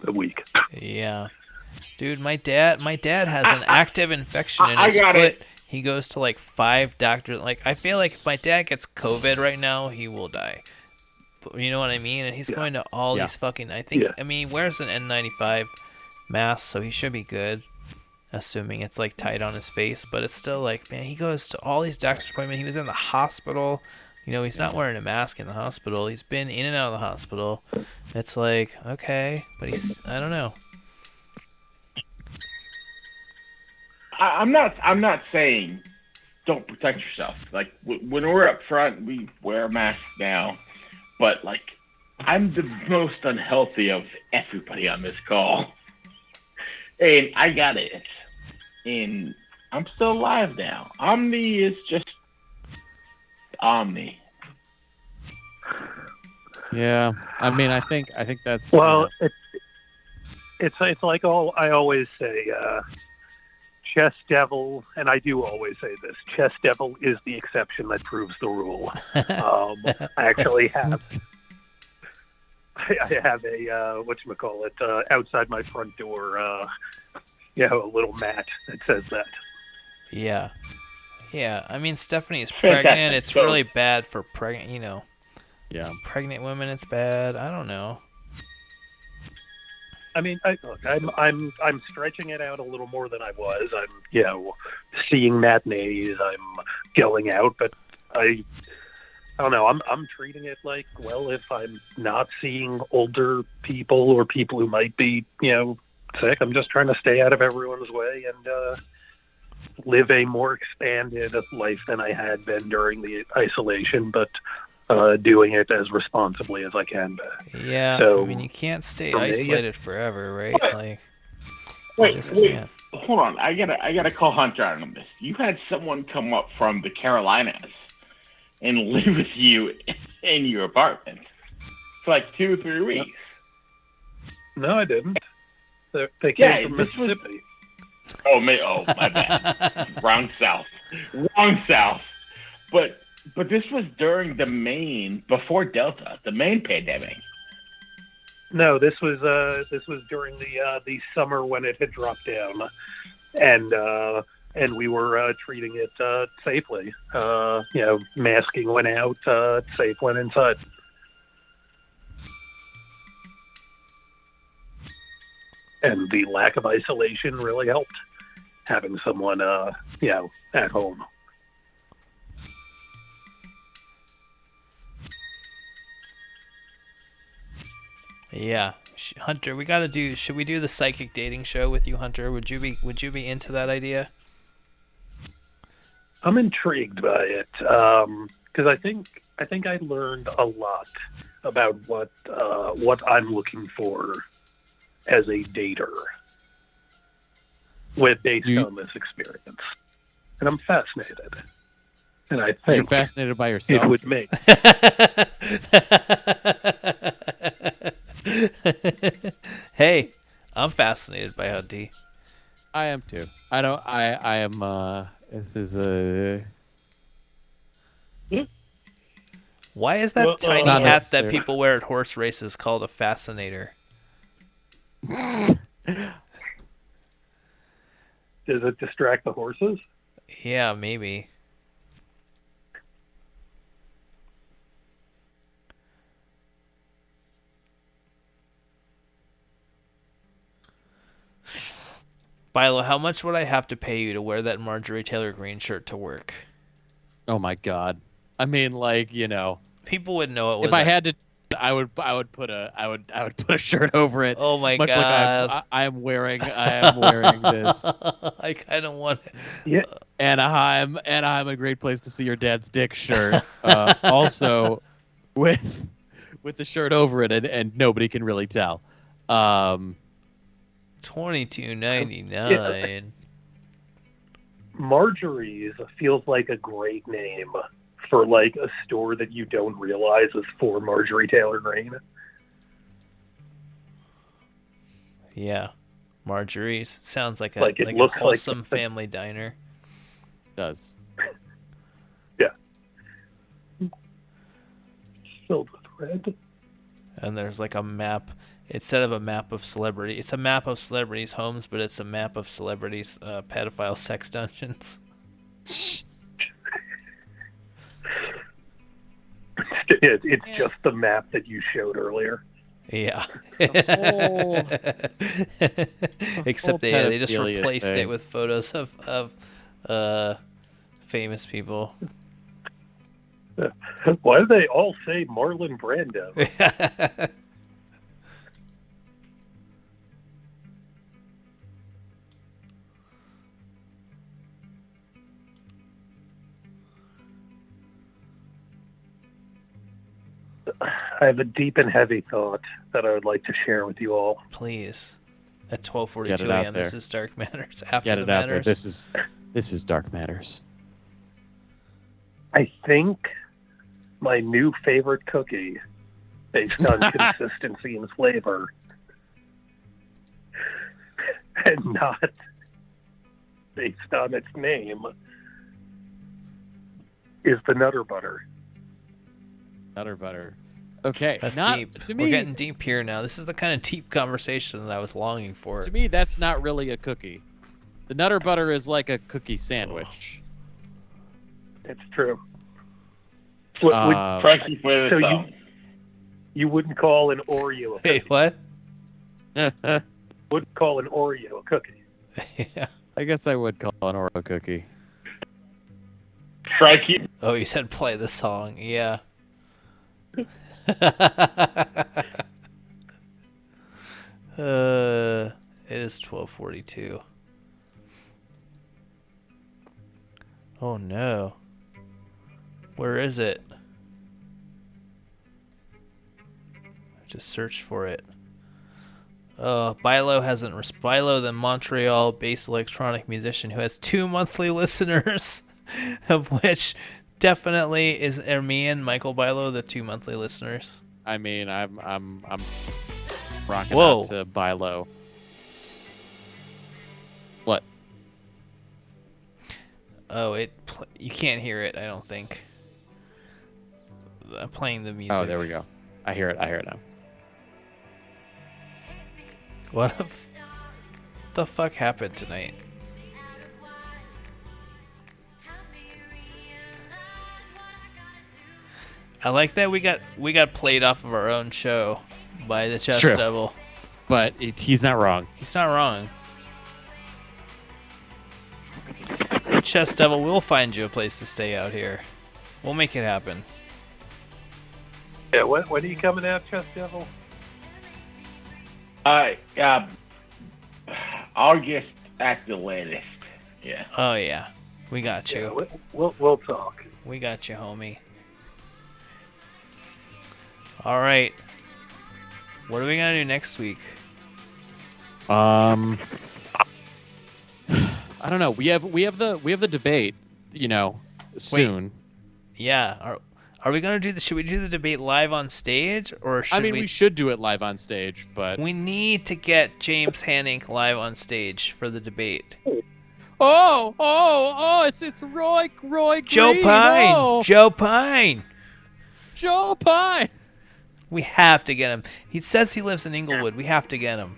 a week. Yeah, dude, my dad has an active infection in I his got foot. it. He goes to like 5 doctors. Like, I feel like if my dad gets COVID right now, he will die. But you know what I mean? And he's going to all these fucking. I mean, he wears an N95 mask, so he should be good. Assuming it's like tight on his face, but it's still like, man, he goes to all these doctor's appointments. He was in the hospital. He's not wearing a mask in the hospital. He's been in and out of the hospital. It's like, okay, but I don't know. I'm not saying don't protect yourself. Like when we're up front, we wear a mask now. But like, I'm the most unhealthy of everybody on this call, and I got it. And I'm still alive now. Omni is just Omni. Yeah, I mean, I think that's It's like I always say, chess devil, and I do always say this: chess devil is the exception that proves the rule. I actually have. I have a whatchamacallit outside my front door. A little mat that says that. Yeah. I mean, Stephanie's Fantastic. pregnant. It's really bad for pregnant. Yeah. Pregnant women, it's bad. I don't know. I mean, I'm stretching it out a little more than I was. I'm seeing matinees. I'm going out, but I don't know. I'm treating it like, well, if I'm not seeing older people or people who might be sick, I'm just trying to stay out of everyone's way and live a more expanded life than I had been during the isolation, but doing it as responsibly as I can be. Yeah, So, I mean, you can't stay for me, isolated forever, right? Wait. Like, Wait, just wait. can't. Hold on. I gotta call Hunter out on this. You had someone come up from the Carolinas and live with you in your apartment for like 2-3 weeks. No, I didn't. They came from this was- Mississippi. Oh, my bad. Wrong South. But this was during before Delta, the main pandemic. No, this was during the summer when it had dropped down, and we were treating it safely. Masking went out, safe went inside. And the lack of isolation really helped, having someone at home. Yeah, Hunter, should we do the psychic dating show with you, Hunter? Would you be into that idea? I'm intrigued by it because I think I learned a lot about what I'm looking for as a dater based on this experience, and I'm fascinated. And I think you're fascinated by yourself. It would make. Hey, I'm fascinated by Hunty. I am too. I am. This is a. Why is that Well, tiny not hat that necessarily. people wear at horse races called a fascinator? Does it distract the horses? Yeah, maybe. Bilo, how much would I have to pay you to wear that Marjorie Taylor Greene shirt to work? Oh my God. I mean, like, you know, people would know it was. If I had to, I would put a shirt over it. Oh my much God! Like I am wearing this. I kind of want it. Yeah. Anaheim a great place to see your dad's dick shirt. Also, with the shirt over it, and nobody can really tell. $22.99. Marjorie's feels like a great name for like a store that you don't realize is for Marjorie Taylor Greene. Yeah, Marjorie's sounds like a it looks a wholesome like family diner. It does. Yeah. Filled with red. And there's like a map. Instead of a map of celebrity, it's a map of celebrities' homes, but it's a map of celebrities' pedophile sex dungeons. It's just the map that you showed earlier. Yeah. Except they just replaced it with photos of famous people. Why do they all say Marlon Brando? I have a deep and heavy thought that I would like to share with you all. Please. At 12:42 a.m. This is Dark Matters. After Get the it Matters. out there. This is Dark Matters. I think my new favorite cookie, based on consistency and flavor, and not based on its name, is the Nutter Butter. Nutter Butter. Okay, That's not, deep. To me, we're getting deep here now. This is the kind of deep conversation that I was longing for. To me, that's not really a cookie. The Nutter Butter is like a cookie sandwich. It's true. Frankie flavor so song. you wouldn't call an Oreo a cookie? Hey, what? Wouldn't call an Oreo a cookie. Yeah. I guess I would call an Oreo cookie. Frankie. Oh, you said play the song. Yeah. It is 12:42. Oh no. Where is it? I just searched for it. Bilo hasn't. Bilo, the Montreal-based electronic musician who has 2 monthly listeners, of which definitely are me and Michael Bilo, the 2 monthly listeners. I mean, I'm rocking out to Bilo. What? Oh, you can't hear it, I don't think. I'm playing the music. Oh, there we go. I hear it now. What the fuck happened tonight? I like that we got played off of our own show by the Chess Devil. But he's not wrong. He's not wrong. Chess Devil, we'll find you a place to stay out here. We'll make it happen. Yeah, when are you coming out, Chess Devil? August at the latest. Yeah. Oh yeah, we got you. Yeah, we'll talk. We got you, homie. All right. What are we gonna do next week? I don't know. We have the debate. You know, soon. Wait. Yeah. Are we gonna do the? Should we do the debate live on stage, or should we should do it live on stage, but we need to get James Hanink live on stage for the debate. Oh! It's Roy Green. Joe Pine. Oh. Joe Pine. Joe Pine. We have to get him. He says he lives in Inglewood. We have to get him.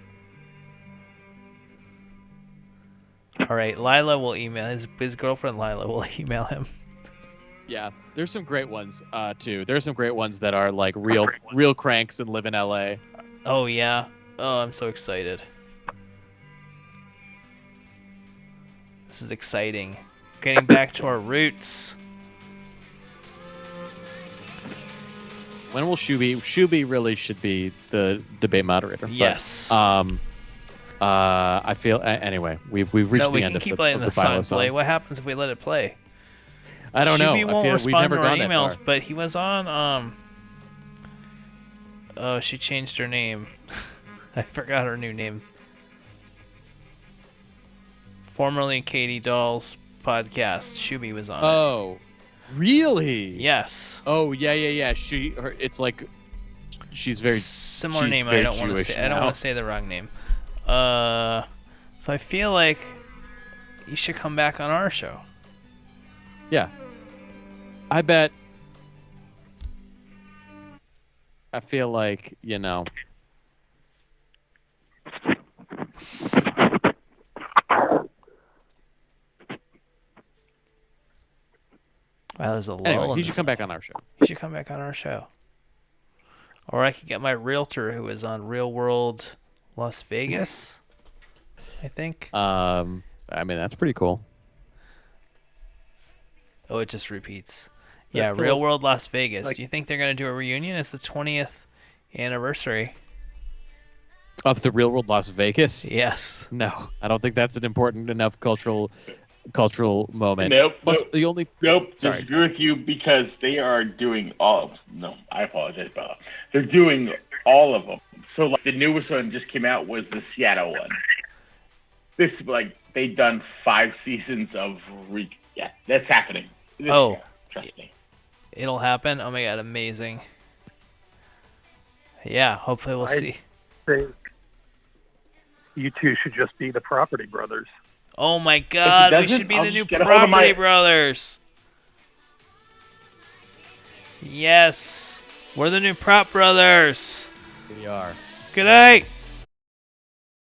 All All right, Lila will email his girlfriend. Lila will email him. Yeah, there's some great ones too. There's some great ones that are like real cranks and live in LA. Oh yeah. Oh, I'm so excited. This is exciting. Getting back to our roots. When will Shuby? Shuby really should be the debate moderator. Yes. But, I feel anyway. We've reached the end of the we can keep letting the song play. What happens if we let it play? I don't know. Shuby won't we've respond never to our gone emails, that far. but he was on. Oh, she changed her name. I forgot her new name. Formerly Katie Doll's podcast. Shuby was on. Oh, really? Yes. Oh yeah. It's like she's very similar she's name. Very I don't want to say. I don't want to say the wrong name. So I feel like you should come back on our show. Yeah. I bet. I feel like, Wow, there's a lull. Anyway, he should come back on our show. He should come back on our show. Or I could get my realtor who is on Real World Las Vegas, I think. I mean, that's pretty cool. Oh, it just repeats. Yeah, Real World Las Vegas. Do you think they're going to do a reunion? It's the 20th anniversary. Of the Real World Las Vegas? Yes. No, I don't think that's an important enough cultural moment. Nope. Plus, nope. the only Sorry. I agree with you because they are doing all. No, I apologize, Bob. They're doing all of them. So like the newest one just came out was the Seattle one. This they've done 5 seasons of. Yeah, that's happening. Trust me. It'll happen. Oh my god, amazing. Yeah, hopefully we'll see. I think you two should just be the Property Brothers. Oh my god, we should be the new Property Brothers. Yes, we're the new Prop Brothers. We are. Good night.